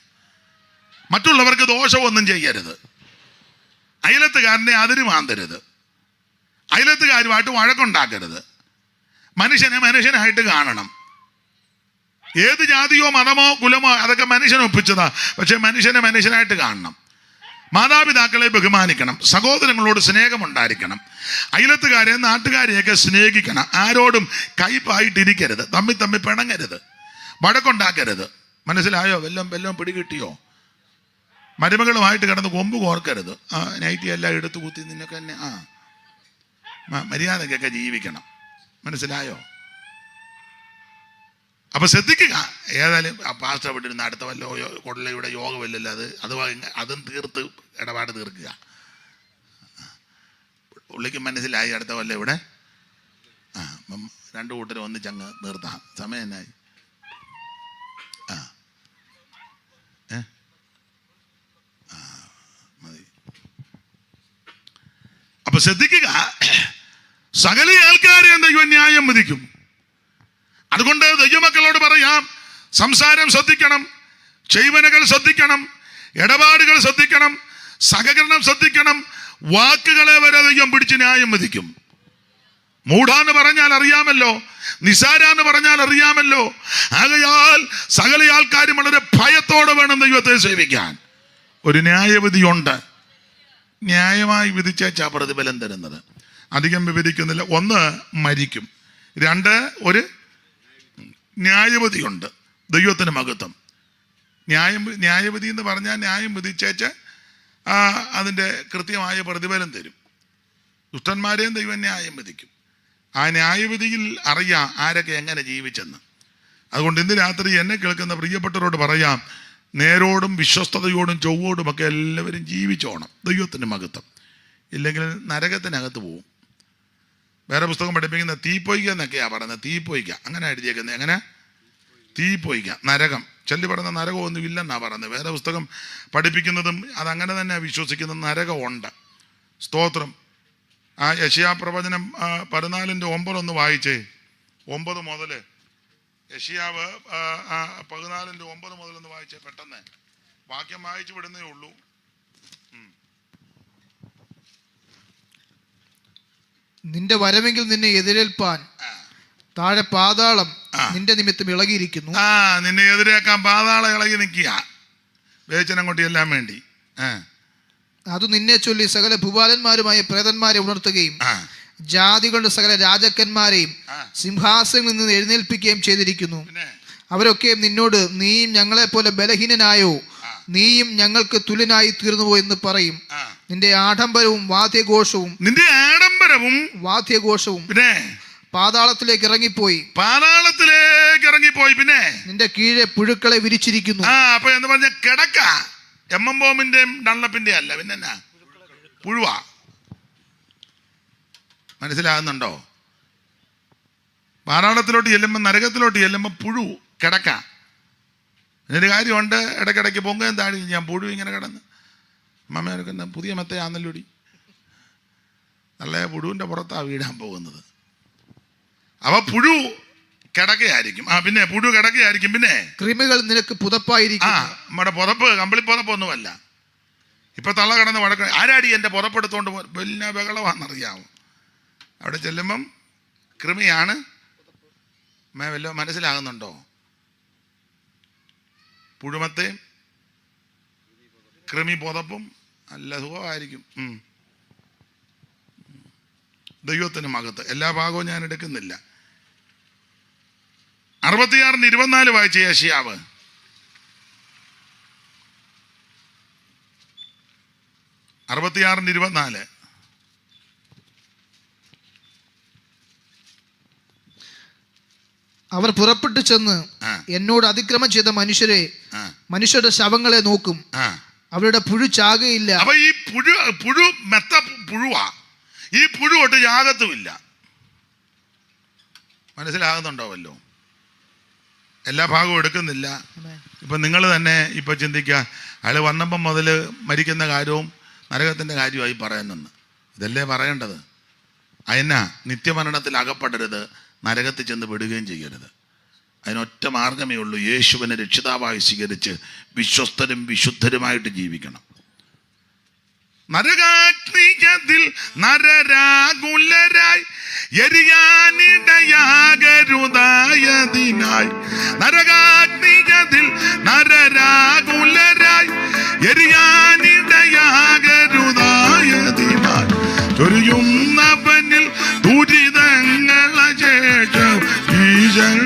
മറ്റുള്ളവർക്ക് ദോഷമൊന്നും ചെയ്യരുത്. അയലത്തുകാരനെ അതിര് മാന്തരുത്. അയലത്തുകാരുമായിട്ട് വഴക്കുണ്ടാക്കരുത്. മനുഷ്യനെ മനുഷ്യനായിട്ട് കാണണം. ഏത് ജാതിയോ മതമോ കുലമോ അതൊക്കെ മനുഷ്യൻ ഒപ്പിച്ചതാ. പക്ഷെ മനുഷ്യനെ മനുഷ്യനായിട്ട് കാണണം. മാതാപിതാക്കളെ ബഹുമാനിക്കണം. സഹോദരങ്ങളോട് സ്നേഹമുണ്ടായിരിക്കണം. അയലത്തുകാരെ, നാട്ടുകാരെയൊക്കെ സ്നേഹിക്കണം. ആരോടും കൈപ്പായിട്ടിരിക്കരുത്. തമ്മിൽ പിണങ്ങരുത്. വഴക്കുണ്ടാക്കരുത്. മനസ്സിലായോ? വെല്ലം പിടികിട്ടിയോ? മരുമകളുമായിട്ട് കിടന്ന് കൊമ്പ് കോർക്കരുത്. നൈറ്റി എല്ലാം എടുത്തു കുത്തി നിന്നൊക്കെ തന്നെ മര്യാദക്കൊക്കെ ജീവിക്കണം. മനസ്സിലായോ? അപ്പൊ ശ്രദ്ധിക്കുക. ഏതായാലും പാസ്റ്റർ വിട്ടിരുന്ന അടുത്ത വല്ലോ കൊള്ളയുടെ യോഗമല്ലല്ലോ അതും തീർത്ത് ഇടപാട് തീർക്കുക. പുള്ളിക്ക് മനസ്സിലായി അടുത്ത വല്ല ഇവിടെ രണ്ടു കൂട്ടരും ഒന്നിച്ചങ്ങ് നിർത്താം. സമയം എന്നായി? മതി. അപ്പൊ ശ്രദ്ധിക്കുക, സകല ആൾക്കാരെയും ദൈവം ന്യായം വിധിക്കും. അതുകൊണ്ട് ദൈവമക്കളോട് പറയാം, സംസാരം ശ്രദ്ധിക്കണം, ചെയ്വനകൾ ശ്രദ്ധിക്കണം, ഇടപാടുകൾ ശ്രദ്ധിക്കണം, സഹകരണം ശ്രദ്ധിക്കണം. വാക്കുകളെ വരെ ദൈവം പിടിച്ച് ന്യായം വിധിക്കും. മൂഢാന്ന് പറഞ്ഞാൽ അറിയാമല്ലോ, നിസാരാന്ന് പറഞ്ഞാൽ അറിയാമല്ലോ. ആകയാൽ സകല ആൾക്കാരും വളരെ ഭയത്തോടെ വേണം ദൈവത്തെ സേവിക്കാൻ. ഒരു ന്യായവിധിയുണ്ട്. ന്യായമായി വിധിച്ചാ പ്രതിഫലം തരുന്നത്. അധികം വിവരിക്കുന്നില്ല. ഒന്ന്, മരിക്കും. രണ്ട്, ഒരു ന്യായവിധിയുണ്ട്. ദൈവത്തിന് മഹത്വം. ന്യായവിധി എന്ന് പറഞ്ഞാൽ ന്യായം വിധിച്ചേച്ച് അതിൻ്റെ കൃത്യമായ പ്രതിഫലം തരും. ദുഷ്ടന്മാരെയും ദൈവം ന്യായം വിധിക്കും. ആ ന്യായവിധിയിൽ അറിയാം ആരൊക്കെ എങ്ങനെ ജീവിച്ചെന്ന്. അതുകൊണ്ട് ഇന്ന് രാത്രി എന്നെ കേൾക്കുന്ന പ്രിയപ്പെട്ടവരോട് പറയാം, നേരോടും വിശ്വസ്തയോടും ചൊവ്വോടുമൊക്കെ എല്ലാവരും ജീവിച്ചോണം. ദൈവത്തിൻ്റെ മഹത്വം. ഇല്ലെങ്കിൽ നരകത്തിനകത്ത് പോവും. വേറെ പുസ്തകം പഠിപ്പിക്കുന്ന തീപ്പൊയ്ക്ക എന്നൊക്കെയാണ് പറയുന്നത്. തീപ്പൊയ്ക്ക അങ്ങനെ എഴുതിയേക്കുന്നത്. എങ്ങനെ? തീപ്പൊയ്ക്ക, നരകം. ചൊല്ലി പറയുന്ന നരകമൊന്നും ഇല്ലെന്നാണ് പറയുന്നത്. വേറെ പുസ്തകം പഠിപ്പിക്കുന്നതും അതങ്ങനെ തന്നെ വിശ്വസിക്കുന്ന നരകമുണ്ട്. സ്തോത്രം. ആ യെശയ്യാ പ്രവചനം 14:9 ഒന്ന് വായിച്ചേ. 9 മുതൽ യെശയ്യാവ് 14:9 മുതൽ ഒന്ന് വായിച്ചേ. പെട്ടെന്ന് വാക്യം വായിച്ചു വിടുന്നേ ഉള്ളൂ. നിന്റെ വരമെങ്കിൽ നിന്നെ എതിരേൽപ്പാൻ താഴെ പാതാളം നിന്റെ നിമിത്തം ഇളകിയിരിക്കുന്നു. നിന്നെ എതിരേക്കാൻ പാതാളം ഇളകി നിൽക്കുക, വേചനം കൊണ്ട് എല്ലാം വേണ്ടി. അത് നിന്നെ ചൊല്ലി സകല ഭൂപാലന്മാരുമായ പ്രേതന്മാരെ ഉണർത്തുകയും ജാതികളുടെ സകല രാജാക്കന്മാരെയും സിംഹാസനങ്ങളിൽ നിന്ന് എഴുന്നേൽപ്പിക്കുകയും ചെയ്തിരിക്കുന്നു. അവരൊക്കെയും നിന്നോട്, നീയും ഞങ്ങളെ പോലെ ബലഹീനനായോ, നീയും ഞങ്ങൾക്ക് തുല്യനായി തീർന്നുവോ എന്ന് പറയും. നിന്റെ ആഡംബരവും വാദ്യഘോഷവും പിന്നെ പാതാളത്തിലേക്ക് ഇറങ്ങിപ്പോയി. പിന്നെ നിന്റെ കീഴെ പുഴുക്കളെ വിരിച്ചിരിക്കുന്നു. അപ്പൊ എന്ന് പറഞ്ഞ കിടക്ക എമ്മമ്പോമിന്റെയും ഡള്ളപ്പിന്റെ അല്ല, പിന്നെ പുഴുവാ. മനസ്സിലാകുന്നുണ്ടോ? പാതാളത്തിലോട്ട് ചെല്ലുമ്പോൾ, നരകത്തിലോട്ട് ചെല്ലുമ്പോൾ പുഴു കിടക്ക. അതിനൊരു കാര്യമുണ്ട്, ഇടയ്ക്കിടയ്ക്ക് പൊങ്ങയും താഴെ ഞാൻ പുഴു ഇങ്ങനെ കിടന്ന് അമ്മമ്മ പുതിയ മെത്തയാന്നല്ലോടി, നല്ല പുഴുവിൻ്റെ പുറത്താണ് വീടാൻ പോകുന്നത്. അവ പുഴു കിടക്കയായിരിക്കും. പിന്നെ പുഴു കിടക്കയായിരിക്കും. പിന്നെ കൃമികൾ നിനക്ക് പുതപ്പായിരിക്കും. നമ്മുടെ പുതപ്പ് കമ്പിളി പുതപ്പൊന്നുമല്ല. ഇപ്പൊ തള്ള കിടന്ന് വടക്ക, ആരാടി എൻ്റെ പുതപ്പെടുത്തോണ്ട് വലിയ ബഹളമാണെന്നറിയാമോ? അവിടെ ചെല്ലുമ്പം കൃമിയാണ്. വല്ലതും മനസ്സിലാകുന്നുണ്ടോ? പുഴുമത്തെയും കൃമി പുതപ്പും നല്ല സുഖമായിരിക്കും. ദൈവത്തിന് മകത്ത്. എല്ലാ ഭാഗവും ഞാൻ എടുക്കുന്നില്ല. 66:24 വായിച്ച യെശയ്യാവ്. അവർ പുറപ്പെട്ടു ചെന്ന് എന്നോട് അതിക്രമം ചെയ്ത മനുഷ്യരുടെ ശവങ്ങളെ നോക്കും. അവരുടെ പുഴു ചാകുകയില്ല. അപ്പൊ ഈ പുഴു മെത്ത പുഴുവാ. ഈ പുഴു ഒട്ട് യാഗത്തുമില്ല. മനസ്സിലാകുന്നുണ്ടോ? വല്ലോ എല്ലാ ഭാഗവും എടുക്കുന്നില്ല. ഇപ്പൊ നിങ്ങൾ തന്നെ ഇപ്പൊ ചിന്തിക്കുക, അയാൾ വന്നപ്പം മുതൽ മരിക്കുന്ന കാര്യവും നരകത്തിന്റെ കാര്യമായി പറയുന്നെന്ന്. ഇതല്ലേ പറയേണ്ടത്? അതിനാ നിത്യമരണത്തിൽ അകപ്പെടരുത്, നരകത്തിൽ ചെന്ന് വിടുകയും ചെയ്യരുത്. അതിനൊറ്റ മാർഗമേ ഉള്ളൂ, യേശുവിനെ രക്ഷിതാവായി സ്വീകരിച്ച് വിശ്വസ്തരും വിശുദ്ധരുമായിട്ട് ജീവിക്കണം. നരകാഗ്നിയിൽ നരരാകുലരായി എരിയാനിടയാകരുതായതിനായി, നരകാഗ്നിയിൽ നരരാകുലരായി എരിയാനിടയാകരുതായതിനായി, ചൊരിയുന്നവനിൽ ദുരിതങ്ങളെ ശേഷം ഈശൻ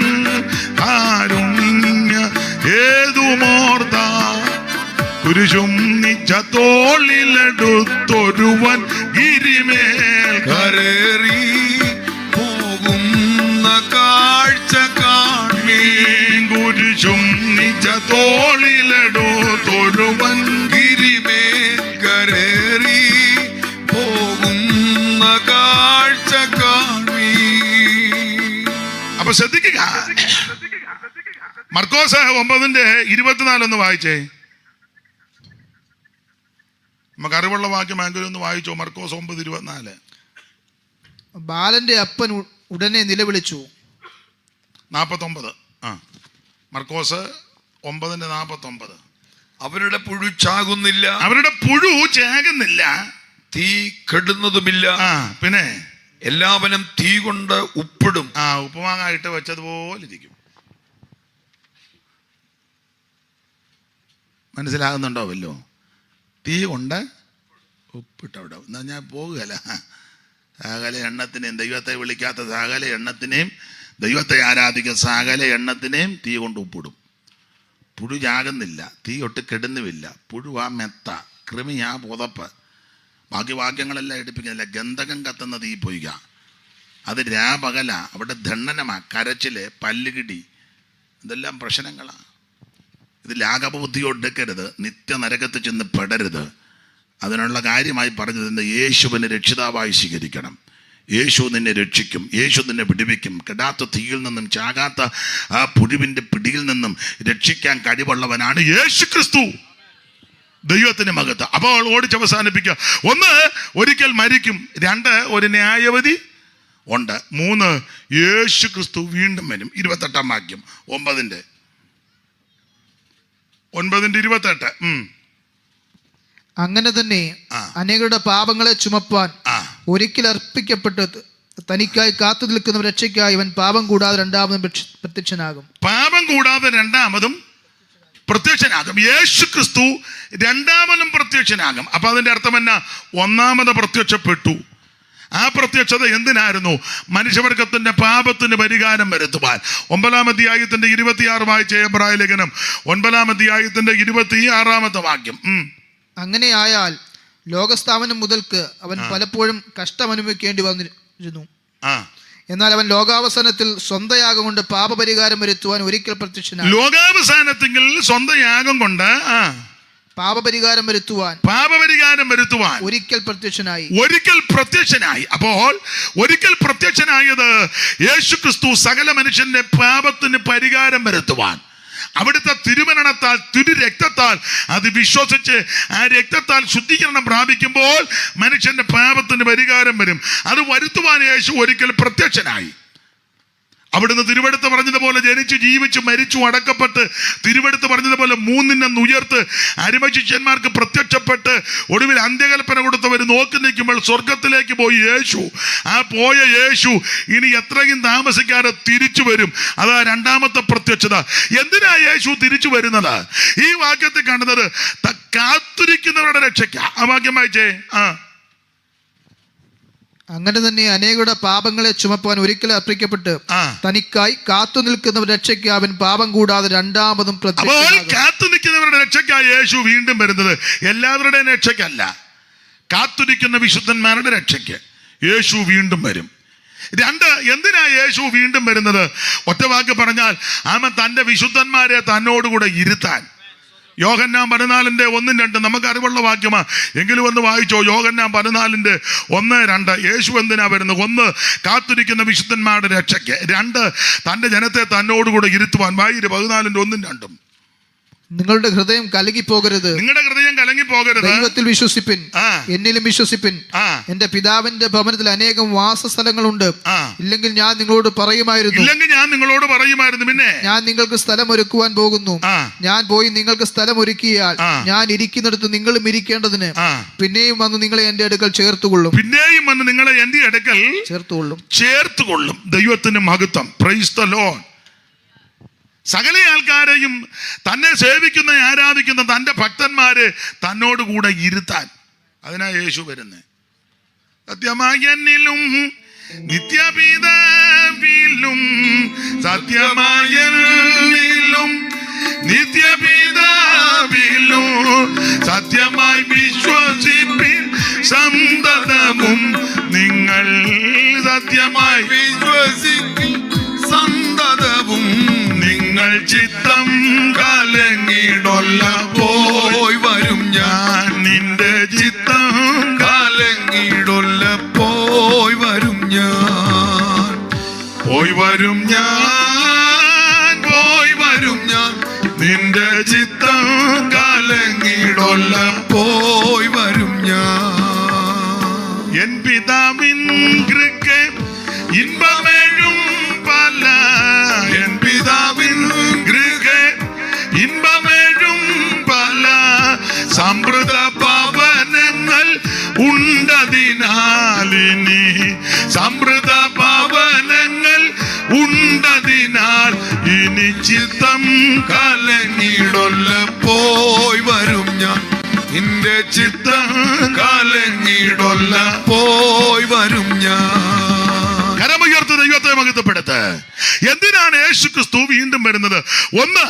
കാരുണ്യം കുരിശും നിച്ച തോളിലെടുത്തൊരുവൻ ഗിരിമേൽ കരേറി പോകുന്ന കാഴ്ച കാണീൻ. കുരിശും നിച്ച തോളിലെടുത്തൊരുവൻ ഗിരിമേൽ കരേറി പോകുന്ന കാഴ്ച കാണീൻ. അപ്പൊ ശ്രദ്ധിക്കുക, മർക്കോസ് 9:24 വായിച്ചേ. നമുക്ക് അറിവുള്ള വാക്യം ആങ്കിലും ഒന്ന് വായിച്ചോ. മർക്കോസ് 9:24. ബാലന്റെ അപ്പൻ ഉടനെ നിലവിളിച്ചു. 49. മർക്കോസ് 9:49. അവരുടെ പുഴു ചാകുന്നില്ല, അവരുടെ പുഴു ചാകുന്നില്ല, തീ കെടുന്നതുമില്ല. പിന്നെ എല്ലാവനും തീ കൊണ്ട് ഉപ്പിടും. ഉപ്പുമാങ്ങായിട്ട് വെച്ചതുപോലെ ഇരിക്കും. മനസ്സിലാകുന്നുണ്ടോ? വല്ലോ തീ കൊണ്ട് ഉപ്പിട്ടവിടെ എന്നാ ഞാൻ പോകുകയല്ല. സകല എണ്ണത്തിനെയും, ദൈവത്തെ വിളിക്കാത്ത സകല എണ്ണത്തിനെയും, ദൈവത്തെ ആരാധിക്കുന്ന സകല എണ്ണത്തിനെയും തീ കൊണ്ട് ഉപ്പിടും. പുഴു ചാകുന്നില്ല, തീ ഒട്ട് കെടുന്നുമില്ല. പുഴു ആ മെത്ത, കൃമി ആ പുതപ്പ്, ബാക്കി വാക്യങ്ങളെല്ലാം എടുപ്പിക്കുന്നില്ല. ഗന്ധകം കത്തുന്ന തീ പൊയ്ക, അത് രാപകല. അവിടെ ദണ്ഡനമാ, കരച്ചില്, പല്ലുകിടി, ഇതെല്ലാം പ്രശ്നങ്ങളാണ്. ഇത് ലാഘവബുദ്ധി എടുക്കരുത്, നിത്യനരകത്ത് ചെന്ന് പെടരുത്. അതിനുള്ള കാര്യമായി പറഞ്ഞത് യേശുവിനെ രക്ഷിതാവായി സ്വീകരിക്കണം. യേശു നിന്നെ രക്ഷിക്കും, യേശു നിന്നെ വിടുവിക്കും. കെടാത്ത തീയിൽ നിന്നും, ചാകാത്ത ആ പുഴുവിൻ്റെ പിടിയിൽ നിന്നും രക്ഷിക്കാൻ കഴിവുള്ളവനാണ് യേശു ക്രിസ്തു. ദൈവത്തിന് മഹത്വം. അപ്പോൾ ഓടിച്ചവസാനിപ്പിക്കുക. 1, ഒരിക്കൽ മരിക്കും. 2, ഒരു ന്യായവിധി ഉണ്ട്. 3, യേശു ക്രിസ്തു വീണ്ടും വരും. 28 വാക്യം 9:28. അങ്ങനെ തന്നെ അനേകരുടെ പാപങ്ങളെ ചുമപ്പാൻ ഒരിക്കൽ അർപ്പിക്കപ്പെട്ട് തനിക്കായി കാത്തു നിൽക്കുന്ന രക്ഷയ്ക്കായി അവൻ പാപം കൂടാതെ രണ്ടാമതും പ്രത്യക്ഷനാകും. പാപം കൂടാതെ രണ്ടാമതും പ്രത്യക്ഷനാകും. യേശു ക്രിസ്തു രണ്ടാമതും പ്രത്യക്ഷനാകും. അപ്പൊ അതിന്റെ അർത്ഥം എന്നാ? ഒന്നാമത് പ്രത്യക്ഷപ്പെട്ടു. ആ പ്രത്യക്ഷത എന്തിനായിരുന്നു? മനുഷ്യവർഗത്തിന്റെ പാപത്തിന് പരിഹാരം വരുത്തുവാൻ. 9-ാം അധ്യായത്തിന്റെ 26 വായിച്ച എബ്രായ ലേഖനം 9-ാം അധ്യായത്തിന്റെ 26 വാക്യം. അങ്ങനെ ആയാൽ ലോകസ്ഥാപനം മുതൽക്ക് അവൻ പലപ്പോഴും കഷ്ടം അനുഭവിക്കേണ്ടി വന്നിരുന്നു. എന്നാൽ അവൻ ലോകാവസാനത്തിൽ സ്വന്തം യാഗം കൊണ്ട് പാപപരിഹാരം വരുത്തുവാൻ ഒരിക്കൽ പ്രത്യക്ഷനായി. ലോകാവസാനത്തിൽ സ്വന്തം യാഗം കൊണ്ട് പാപപരിഹാരം വരുത്തുവാൻ ഒരിക്കൽ പ്രത്യക്ഷനായി. അപ്പോൾ ഒരിക്കൽ പ്രത്യക്ഷനായത് യേശു ക്രിസ്തു സകല മനുഷ്യന്റെ പാപത്തിന് പരിഹാരം വരുത്തുവാൻ. അവിടുത്തെ തിരുമരണത്താൽ, തിരുരക്തത്താൽ അത് വിശ്വസിച്ച് ആ രക്തത്താൽ ശുദ്ധീകരണം പ്രാപിക്കുമ്പോൾ മനുഷ്യന്റെ പാപത്തിന് പരിഹാരം വരും. അത് വരുത്തുവാൻ യേശു ഒരിക്കൽ പ്രത്യക്ഷനായി. അവിടുന്ന് തിരുവെടുത്ത് പറഞ്ഞതുപോലെ ജനിച്ചു, ജീവിച്ചു, മരിച്ചു, അടക്കപ്പെട്ട്, തിരുവെടുത്ത് പറഞ്ഞതുപോലെ 3 ഉയർത്ത് അരിമശിഷ്യന്മാർക്ക് പ്രത്യക്ഷപ്പെട്ട് ഒടുവിൽ അന്ത്യകൽപ്പന കൊടുത്തവർ നോക്കി നിൽക്കുമ്പോൾ സ്വർഗത്തിലേക്ക് പോയി യേശു. ആ പോയ യേശു ഇനി എത്രയും താമസിക്കാതെ തിരിച്ചു വരും. അതാ രണ്ടാമത്തെ പ്രത്യക്ഷത. എന്തിനാ യേശു തിരിച്ചു വരുന്നത്? ഈ വാക്യത്തിൽ കാണുന്നത് കാത്തിരിക്കുന്നവരുടെ രക്ഷയ്ക്ക്. ആ വാക്യം വായിച്ചേ. അങ്ങനെ തന്നെ അനേകരുടെ പാപങ്ങളെ ചുമപ്പാൻ ഒരിക്കൽ അർപ്പിക്കപ്പെട്ട് തനിക്കായി കാത്തു നിൽക്കുന്നവരുടെ രക്ഷയ്ക്ക് അവൻ പാപം കൂടാതെ രണ്ടാമതും കാത്തു നിൽക്കുന്നവരുടെ രക്ഷയ്ക്കായി യേശു വീണ്ടും വരുന്നത്. എല്ലാവരുടെയും രക്ഷയ്ക്കല്ല, കാത്തിരിക്കുന്ന വിശുദ്ധന്മാരുടെ രക്ഷയ്ക്ക് യേശു വീണ്ടും വരും. 2, എന്തിനാ യേശു വീണ്ടും വരുന്നത്? ഒറ്റ വാക്ക് പറഞ്ഞാൽ അവൻ തൻ്റെ വിശുദ്ധന്മാരെ തന്നോടുകൂടെ ഇരുത്താൻ. യോഹന്നാൻ 14:1-2 നമുക്ക് അറിവുള്ള വാക്യമാ, എങ്കിലും ഒന്ന് വായിച്ചോ. യോഹന്നാൻ 14:1-2. യേശു എന്തിനാ വരുന്നത്? 1, കാത്തിരിക്കുന്ന വിശുദ്ധന്മാരുടെ രക്ഷയ്ക്ക്. 2, തൻ്റെ ജനത്തെ തന്നോടുകൂടെ ഇരുത്തുവാൻ. 14:1-2. നിങ്ങളുടെ ഹൃദയം കലങ്ങിപ്പോകരുത്. ദൈവത്തിൽ വിശ്വസിപ്പിൻ, എന്നിലും വിശ്വസിപ്പിൻ. എന്റെ പിതാവിന്റെ ഭവനത്തിൽ അനേകം വാസസ്ഥലങ്ങളുണ്ട്. ഇല്ലെങ്കിൽ ഞാൻ നിങ്ങളോട് പറയുമായിരുന്നു. പിന്നെ ഞാൻ നിങ്ങൾക്ക് സ്ഥലം ഒരുക്കുവാൻ പോകുന്നു. ഞാൻ പോയി നിങ്ങൾക്ക് സ്ഥലം ഒരുക്കിയാൽ ഞാൻ ഇരിക്കുന്നിടത്ത് നിങ്ങളും ഇരിക്കേണ്ടതിന് പിന്നെയും വന്ന് നിങ്ങളെ എന്റെ അടുക്കൽ ചേർത്തുകൊള്ളും. ദൈവത്തിന് മഹത്വം. Praise the Lord. സകല ആൾക്കാരെയും തന്നെ സേവിക്കുന്ന, ആരാധിക്കുന്ന തൻ്റെ ഭക്തന്മാരെ തന്നോടുകൂടെ ഇരുത്താൻ. അതിനാ യേശു വരുന്നത്. സത്യമായനിലും നിത്യപിതാവിലും, സത്യമായനിലും നിത്യപിതാവിലും സത്യമായി വിശ്വസിപ്പിൻ സന്തതവും നിങ്ങൾ സത്യമായി വിശ്വസിക്കും സന്തതവും നിങ്ങൾ ചിത്തം കലങ്ങിടൊല്ല പോയി വരും ഞാൻ നിന്റെ ചിത്തം കാലങ്ങിടൊല്ല പോയി വരും ഞാൻ പോയി വരും ഞാൻ പോയി വരും ഞാൻ നിന്റെ ചിത്തം കലങ്ങിടൊല്ല പോയി വരും ഞാൻ എൻ പിതാവിൻ കൃപ ഇൻപമേഴും പല എൻ പിതാവിൻ കൃപ ഇൻപമേഴും പല സമൃദ്ധ ഭവനങ്ങൾ ഉണ്ടതിനാലിനി സമൃദ്ധ ഭവനങ്ങൾ ഉണ്ടതിനാൽ ഇനി ചിത്തം കലങ്ങിടൊല്ല പോയി വരും ഞാൻ നിന്റെ ചിത്തം കാലങ്ങിടൊല്ല പോയി വരും ഞാൻ കരമുയർത്ത് ദൈവത്തെ മഹത്വപ്പെടുത്ത്. എന്തിനാണ് യേശു ക്രിസ്തു വീണ്ടും വരുന്നത്? ഒന്ന്,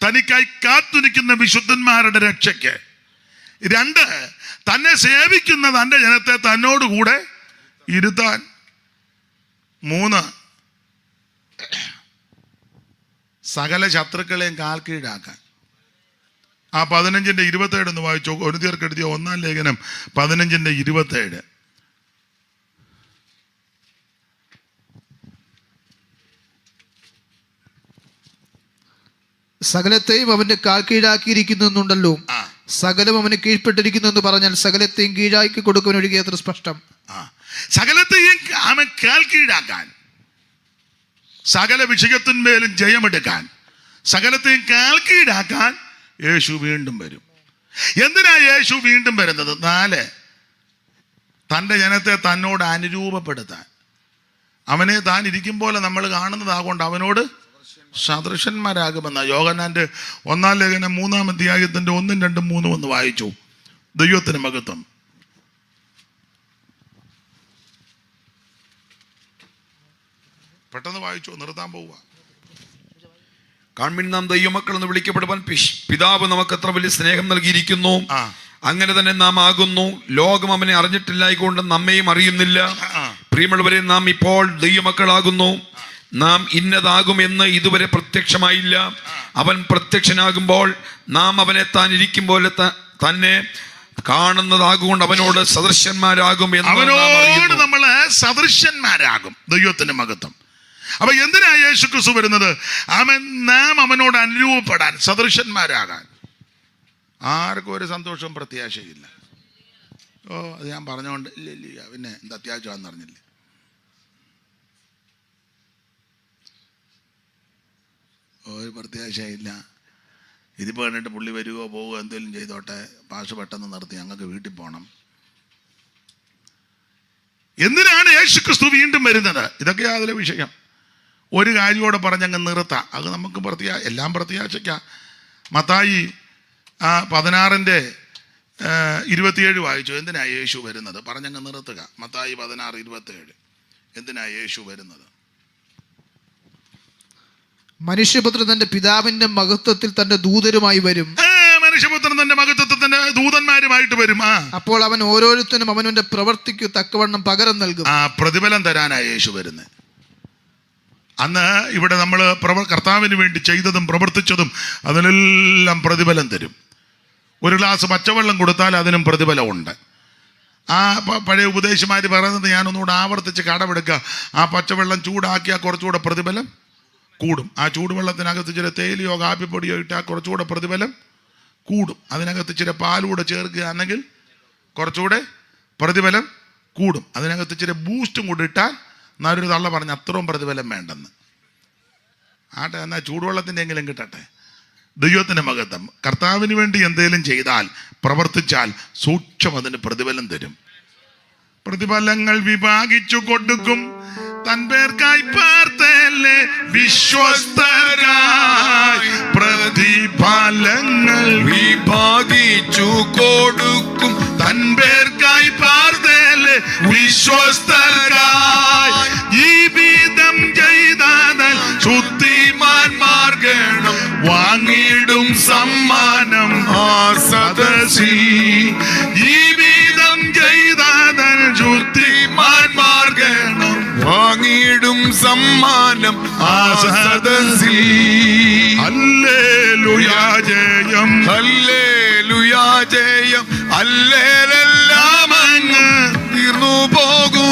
തനിക്കായി കാത്തുനിൽക്കുന്ന വിശുദ്ധന്മാരുടെ രക്ഷയ്ക്ക്. രണ്ട്, തന്നെ സേവിക്കുന്ന തന്റെ ജനത്തെ തന്നോടുകൂടെ ഇരുത്താൻ. മൂന്ന്, സകല ശത്രുക്കളെയും കാൽ കീഴാക്കാൻ. ആ 15:27 ഒന്ന് വായിച്ചോ. കൊരിന്ത്യർക്ക് എഴുതിയ 1-ാം ലേഖനം 15:27. സകലത്തെയും അവന്റെ കാൽ കീഴാക്കിയിരിക്കുന്നുണ്ടല്ലോ. സകലം അവന് കീഴ്പ്പെട്ടിരിക്കുന്നു എന്ന് പറഞ്ഞാൽ സകലത്തെയും കീഴാക്കി കൊടുക്കുവാൻ ഒഴികെ അത്ര സ്പഷ്ടം. സകലത്തെയും അവൻ കാൽ കീഴാക്കാൻ, സകല വിഷയത്തിന്മേലും ജയമെടുക്കാൻ, സകലത്തെയും കാൽ കീഴാക്കാൻ യേശു വീണ്ടും വരും. എന്തിനാ യേശു വീണ്ടും വരുന്നത്? 4, തൻ്റെ ജനത്തെ തന്നോട് അനുരൂപപ്പെടുത്താൻ. അവനെ താൻ ഇരിക്കും പോലെ നമ്മൾ കാണുന്നതാകൊണ്ട് അവനോട് സദൃശന്മാരാകുമെന്ന യോഹന്നാന്റെ 1-ാം ലേഖനം 3-ാം അധ്യായത്തിന്റെ 1, 2, 3 ഒന്ന് വായിച്ചു. ദൈവത്തിന് മഹത്വം. പെട്ടെന്ന് വായിച്ചു, നിർത്താൻ പോവുക. കാൺമിൻ നാം ദൈവമക്കൾ എന്ന് വിളിക്കപ്പെടുവാൻ പിതാവ് നമുക്ക് എത്ര വലിയ സ്നേഹം നൽകിയിരിക്കുന്നു. അങ്ങനെ തന്നെ നാം ആകുന്നു. ലോകം അവനെ അറിഞ്ഞിട്ടില്ലായിക്കൊണ്ട് നമ്മയും അറിയുന്നില്ല. പ്രിയമുള്ളവരെ, നാം ഇപ്പോൾ ദൈവമക്കളാകുന്നു. നാം ഇന്നതാകുമെന്ന് ഇതുവരെ പ്രത്യക്ഷമായില്ല. അവൻ പ്രത്യക്ഷനാകുമ്പോൾ നാം അവനെ താൻ ഇരിക്കും പോലെ തന്നെ കാണുന്നതാകൊണ്ട് അവനോട് സദൃശന്മാരാകും. അവനോട് നമ്മൾ സദൃശന്മാരാകും. ദൈവത്തിന്റെ മഹത്വം. അപ്പൊ എന്തിനാ യേശു ക്രിസ്തു വരുന്നത്? നാം അവനോട് അനുരൂപപ്പെടാൻ, സദൃശന്മാരാകാൻ. ആർക്കും ഒരു സന്തോഷവും പ്രത്യാശയില്ല. അത് ഞാൻ പറഞ്ഞുകൊണ്ട് ഇല്ല പിന്നെ എന്താ അത്യാവശ്യമാണെന്ന് അറിഞ്ഞില്ലേ. ഒരു പ്രത്യാശയില്ല. ഇതിപ്പോൾ കണ്ടിട്ട് പുള്ളി വരികയോ പോവുകയോ എന്തെങ്കിലും ചെയ്തോട്ടെ, പാഷ പെട്ടെന്ന് നിർത്തി ഞങ്ങൾക്ക് വീട്ടിൽ പോകണം. എന്തിനാണ് യേശു ക്രിസ്തു വീണ്ടും വരുന്നത്? ഇതൊക്കെയാ അതിലെ വിഷയം. ഒരു കാര്യമോടെ പറഞ്ഞങ്ങ് നിർത്താം. അത് നമുക്ക് എല്ലാം പ്രത്യാശയ്ക്കാം. മത്തായി 16:27 വായിച്ചു. എന്തിനാ യേശു വരുന്നത്? പറഞ്ഞങ്ങ് നിർത്തുക. മത്തായി 16:27. എന്തിനാ യേശു വരുന്നത്? മനുഷ്യപുത്രൻ തന്റെ പിതാവിന്റെ മഹത്വത്തിൽ തന്റെ ദൂതരുമായി വരും. മനുഷ്യപുത്രൻ തന്റെ മഹത്വത്തിൽ തന്റെ ദൂതന്മാരുമായിട്ട് വരും. അപ്പോൾ അവൻ ഓരോരുത്തരും അവനവന്റെ പ്രവൃത്തിക്ക് തക്കവണ്ണം പകരം നൽകും. പ്രതിഫലം തരാനാണ് യേശു വരുന്നത്. അന്ന് ഇവിടെ നമ്മൾ കർത്താവിന് വേണ്ടി ചെയ്തതും പ്രവർത്തിച്ചതും അതിനെല്ലാം പ്രതിഫലം തരും. ഒരു ഗ്ലാസ് പച്ചവെള്ളം കൊടുത്താൽ അതിനും പ്രതിഫലമുണ്ട്. പഴയ ഉപദേശിമാർ പറയുന്നത് ഞാനൊന്നുകൂടെ ആവർത്തിച്ച് കടമെടുക്കുക. ആ പച്ചവെള്ളം ചൂടാക്കിയാൽ കുറച്ചുകൂടെ പ്രതിഫലം കൂടും. ആ ചൂടുവെള്ളത്തിനകത്ത് ചില തേയിലയോ കാപ്പിപ്പൊടിയോ ഇട്ടാൽ കുറച്ചുകൂടെ പ്രതിഫലം കൂടും. അതിനകത്ത് ചില പാലൂടെ ചേർക്കുകയാണെങ്കിൽ കുറച്ചുകൂടെ പ്രതിഫലം കൂടും. അതിനകത്ത് ചില ബൂസ്റ്റും കൂടെ ഇട്ടാൽ എന്നൊരു തള്ള പറഞ്ഞ് അത്രയും പ്രതിഫലം വേണ്ടെന്ന്. എന്നാൽ ചൂടുവെള്ളത്തിൻ്റെ എങ്കിലും കിട്ടട്ടെ. ദൈവത്തിൻ്റെ മഹത്വം. കർത്താവിന് വേണ്ടി എന്തെങ്കിലും ചെയ്താൽ, പ്രവർത്തിച്ചാൽ സൂക്ഷ്മം അതിന് പ്രതിഫലം തരും. പ്രതിഫലങ്ങൾ വിഭാഗിച്ചു കൊടുക്കും തൻ പേർക്കായി പാർത്തല്ലേ വിശ്വസ്തരായി. പ്രതിഫലങ്ങൾ വിഭാഗിച്ചു കൊടുക്കും തൻ പേർക്കായി പാർത്തല്ലേ വിശ്വസ്തരായി. ജീവിതം ചെയ്താൽ ശുദ്ധിമാന്മാർ ഗണം വാങ്ങിയിടും സമ്മാനം ആ സദസ്സിൽ. ജീവിതം ചെയ്താൽ ശുദ്ധിമാന്മാർ ഗണം വാങ്ങിയിടും സമ്മാനം ആ സദസ്സിൽ. ഹല്ലേലൂയാ ജയം, ഹല്ലേലൂയാ ജയം, ഹല്ലേലെല്ലാം അങ്ങ് തീർന്നു പോകൂ.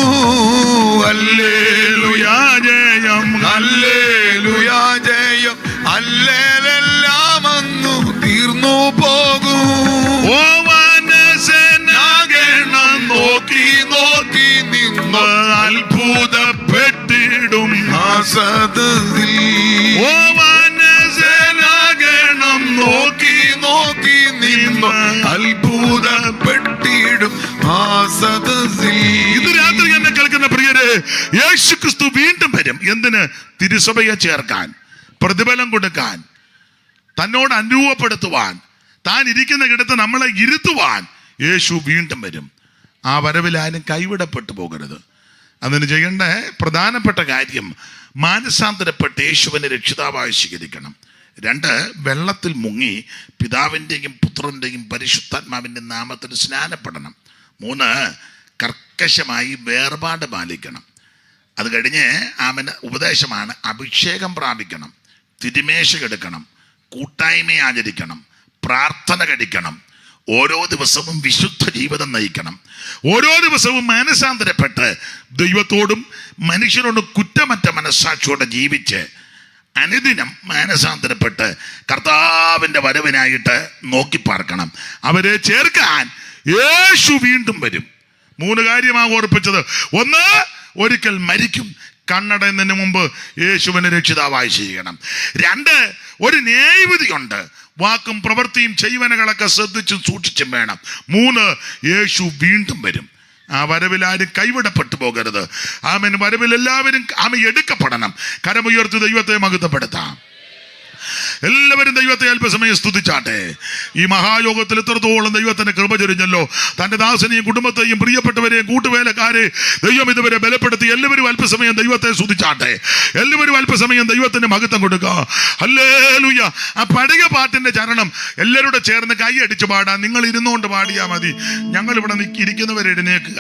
ഹല്ലേലൂയാ ജയം, ഹല്ലേലൂയാ ജയം, ഹല്ലേലെല്ലാം അങ്ങ് തീർന്നു പോകൂ. ഓ മനസ്സനാകണം നോക്കി നോക്കി നിന്ന് അത്ഭുതപ്പെട്ടിടും ആ സദസ്സിൽ. ഓ മനസ്സനാകണം നോക്കി നോക്കി നിന്ന് അത്ഭുതപ്പെട്ടിടും ആ സദസ്സിൽ. ഇന്ന് രാത്രി എന്നെ കേൾക്കുന്ന പ്രിയരെ, യേശുക്രിസ്തു വീണ്ടും വരും. എന്തിന്? തിരുസഭയെ ചേർക്കാൻ, പ്രതിഫലം കൊടുക്കാൻ, തന്നോട് അനുരൂപപ്പെടുത്തുവാൻ, താൻ ഇരിക്കുന്ന ഇടത്ത് നമ്മളെ ഇരുത്തുവാൻ യേശു വീണ്ടും വരും. ആ വരവിൽ ആരും കൈവിടപ്പെട്ടു പോകരുത്. അതിന് ചെയ്യേണ്ട പ്രധാനപ്പെട്ട കാര്യം മാനസാന്തരപ്പെട്ട് യേശുവിനെ രക്ഷിതാവായി സ്വീകരിക്കണം. 2, വെള്ളത്തിൽ മുങ്ങി പിതാവിൻ്റെയും പുത്രൻ്റെയും പരിശുദ്ധാത്മാവിൻ്റെ നാമത്തിൽ സ്നാനപ്പെടണം. 3, കർക്കശമായി വേർപാട് പാലിക്കണം. അത് കഴിഞ്ഞ് ആമന് ഉപദേശമാണ് അഭിഷേകം പ്രാപിക്കണം, തിരുമേശ എടുക്കണം, കൂട്ടായ്മ ആചരിക്കണം, പ്രാർത്ഥന കഴിക്കണം, ഓരോ ദിവസവും വിശുദ്ധ ജീവിതം നയിക്കണം, ഓരോ ദിവസവും മാനസാന്തരപ്പെട്ട് ദൈവത്തോടും മനുഷ്യരോടും കുറ്റമറ്റ മനസ്സാക്ഷിയോടെ ജീവിച്ച് അനുദിനം മാനസാന്തരപ്പെട്ട് കർത്താവിൻ്റെ വരവിനായിട്ട് നോക്കി പാർക്കണം. അവരെ ചേർക്കാൻ യേശു വീണ്ടും വരും. 3 കാര്യമാണ് ഓർപ്പിച്ചത്. 1, ഒരിക്കൽ മരിക്കും, കണ്ണടയുന്നതിന് മുമ്പ് യേശുവിനെ രക്ഷിതാവായി ചെയ്യണം. 2, ഒരു ന്യായവിധിയുണ്ട്, വാക്കും പ്രവൃത്തിയും ചെയ്വനകളൊക്കെ ശ്രദ്ധിച്ചും സൂക്ഷിച്ചും വേണം. 3, യേശു വീണ്ടും വരും. ആ വരവിൽ ആരും കൈവിടപ്പെട്ടു പോകരുത്. ആമേൻ. വരവിൽ എല്ലാവരും എടുക്കപ്പെടണം. കരമുയർത്തി ദൈവത്തെ മഹത്വപ്പെടുത്താം. എല്ലാവരും ദൈവത്തെ അല്പസമയം സ്തുതിച്ചാട്ടെ. ഈ മഹായോഗത്തിൽ എത്രത്തോളം ദൈവത്തിന്റെ കൃപ ചൊരിഞ്ഞല്ലോ. തന്റെ ദാസനെയും കുടുംബത്തെയും പ്രിയപ്പെട്ടവരെയും കൂട്ടുവേലക്കാരെ ദൈവം ഇതുവരെ ബലപ്പെടുത്തി. എല്ലാവരും അല്പസമയം ദൈവത്തെ സ്തുതിച്ചാട്ടെ. എല്ലാവരും അല്പസമയം ദൈവത്തിന് മഹത്വം കൊടുക്കുക. ഹല്ലേലൂയ. ആ പഴയ പാട്ടിന്റെ ചരണം എല്ലാവരോടും ചേർന്ന് കൈയടിച്ച് പാടാം. നിങ്ങൾ ഇരുന്നുകൊണ്ട് പാടിയാൽ മതി. ഞങ്ങളിവിടെ ഇരിക്കുന്നവരെ എഴുന്നേക്കുക.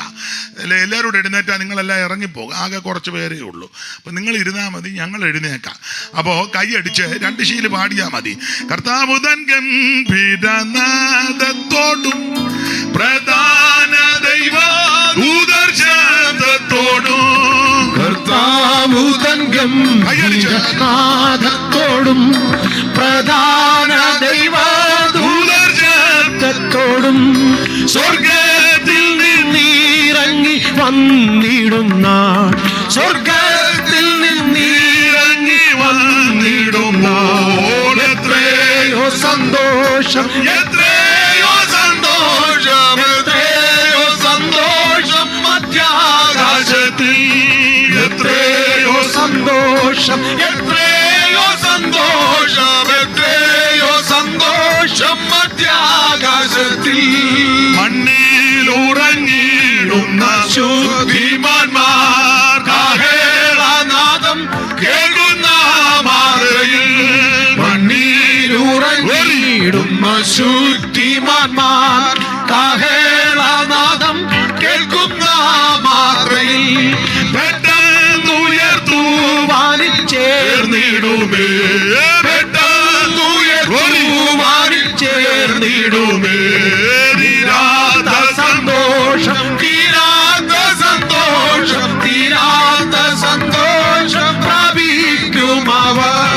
എല്ലാവരോടും എഴുന്നേറ്റാൽ നിങ്ങളെല്ലാം ഇറങ്ങിപ്പോകും. ആകെ കുറച്ച് പേരേ ഉള്ളൂ. അപ്പം നിങ്ങൾ ഇരുന്നാൽ മതി, ഞങ്ങൾ എഴുന്നേക്കാം. അപ്പോൾ കൈയടിച്ച് 2 ശീല് പാടിയാ മതി. കർത്താവുതൻ ഗംഭീരനാദത്തോടും പ്രധാന ദൈവ ദൂതർശബ്ദത്തോടും കർത്താവുതൻ ഗംഭീരനാദത്തോടും പ്രധാന ദൈവ ദൂതർശബ്ദത്തോടും സ്വർഗത്തിൽ നിന്നിറങ്ങി വന്നിടുന്ന സ്വർഗത്തിൽ നിന്നിറങ്ങി വന്നിടുന്ന എത്രയോ സന്തോഷം, എത്രയോ സന്തോഷം, എത്രയോ സന്തോഷം മധ്യാകാശത്തിൽ. എത്രയോ സന്തോഷം, എത്രയോ സന്തോഷം, എത്രയോ സന്തോഷം മധ്യാകാശത്തിൽ. മണ്ണിലുറങ്ങിടുന്ന ശുദ്ധിമാന്മാർ കാഹളനാദം കേൾക്കുന്ന മാതയിൽ. മണ്ണിലുറങ്ങിടുന്ന ശുദ്ധിമാന്മാർ കാഹളനാദം കേൾക്കുന്ന മാത്രയിൽ പെട്ടെന്നുയർത്തുവാനിൽ ചേർന്നിടുമേ, പെട്ടെന്നുയർത്തുവാനിൽ ചേർന്നിടുമേ. തീരാത്ത സന്തോഷം, തീരാത്ത സന്തോഷം, തീരാത്ത സന്തോഷം പ്രാപിക്കും അവർ.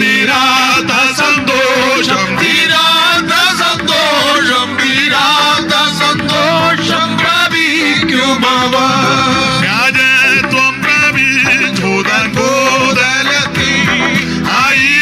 തീരാത്ത സന്തോഷം, തീരാത്ത സന്തോഷം, തീരാത്ത സന്തോഷം പ്രാപിക്കും അവർ. രാജത്വം പ്രാപിച്ചു തൻ ഭൂതലത്തിൽ ആയി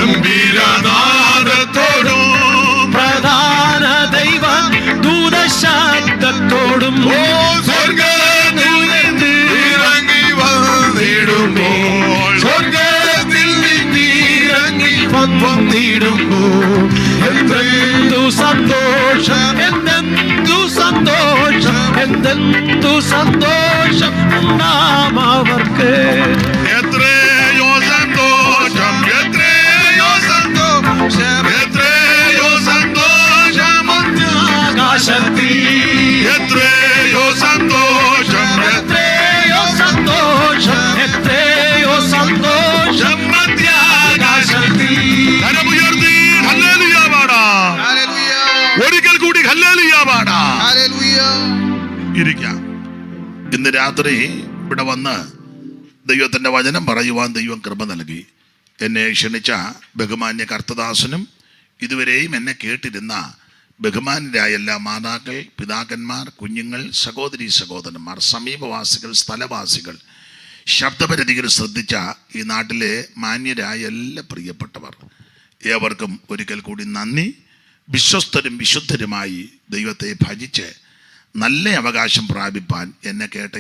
ഗംഭീരനാദത്തോടും പ്രധാന ദൈവ ദൂതശബ്ദത്തോടും സ്വർഗ്ഗദൂതൻ ഇറങ്ങി വന്നിടുമ്പോൾ സ്വർഗ്ഗത്തിൽ നിന്നിറങ്ങി വന്നിടുമ്പോൾ എന്തെന്തു സന്തോഷം എന്തെന്തു സന്തോഷം എന്തെന്തു സന്തോഷം നാം അവർക്ക് എത്രയോ സന്തോഷം എത്രയോ സന്തോഷം എത്രയോ സന്തോഷം ആകാശത്തിൽ എത്രയോ സന്തോഷം എത്രയോ സന്തോഷം എത്രയോ സന്തോഷം മധ്യാകാശത്തിൽ കരമുയർത്തി ഹല്ലേലൂയ പാടാം. ഹല്ലേലൂയ, ഒരിക്കൽ കൂടി ഹല്ലേലൂയ പാടാം. ഹല്ലേലൂയ. ഇരിക്കാം. ഇന്ന് രാത്രി ഇവിടെ വന്ന് ദൈവത്തിൻ്റെ വചനം പറയുവാൻ ദൈവം കൃപ നൽകി. എന്നെ ക്ഷണിച്ച ബഹുമാന്യ കർത്തദാസനും ഇതുവരെയും എന്നെ കേട്ടിരുന്ന ബഹുമാന്യരായ എല്ലാ മാതാക്കൾ, പിതാക്കന്മാർ, കുഞ്ഞുങ്ങൾ, സഹോദരി സഹോദരന്മാർ, സമീപവാസികൾ, സ്ഥലവാസികൾ, ശബ്ദപരിധികൾ ശ്രദ്ധിച്ച ഈ നാട്ടിലെ മാന്യരായ എല്ലാ പ്രിയപ്പെട്ടവർ, ഏവർക്കും ഒരിക്കൽ കൂടി നന്ദി. വിശ്വസ്തരും വിശുദ്ധരുമായി ദൈവത്തെ ഭജിച്ച് നല്ല അവകാശം പ്രാപിപ്പാൻ എന്നെ കേട്ട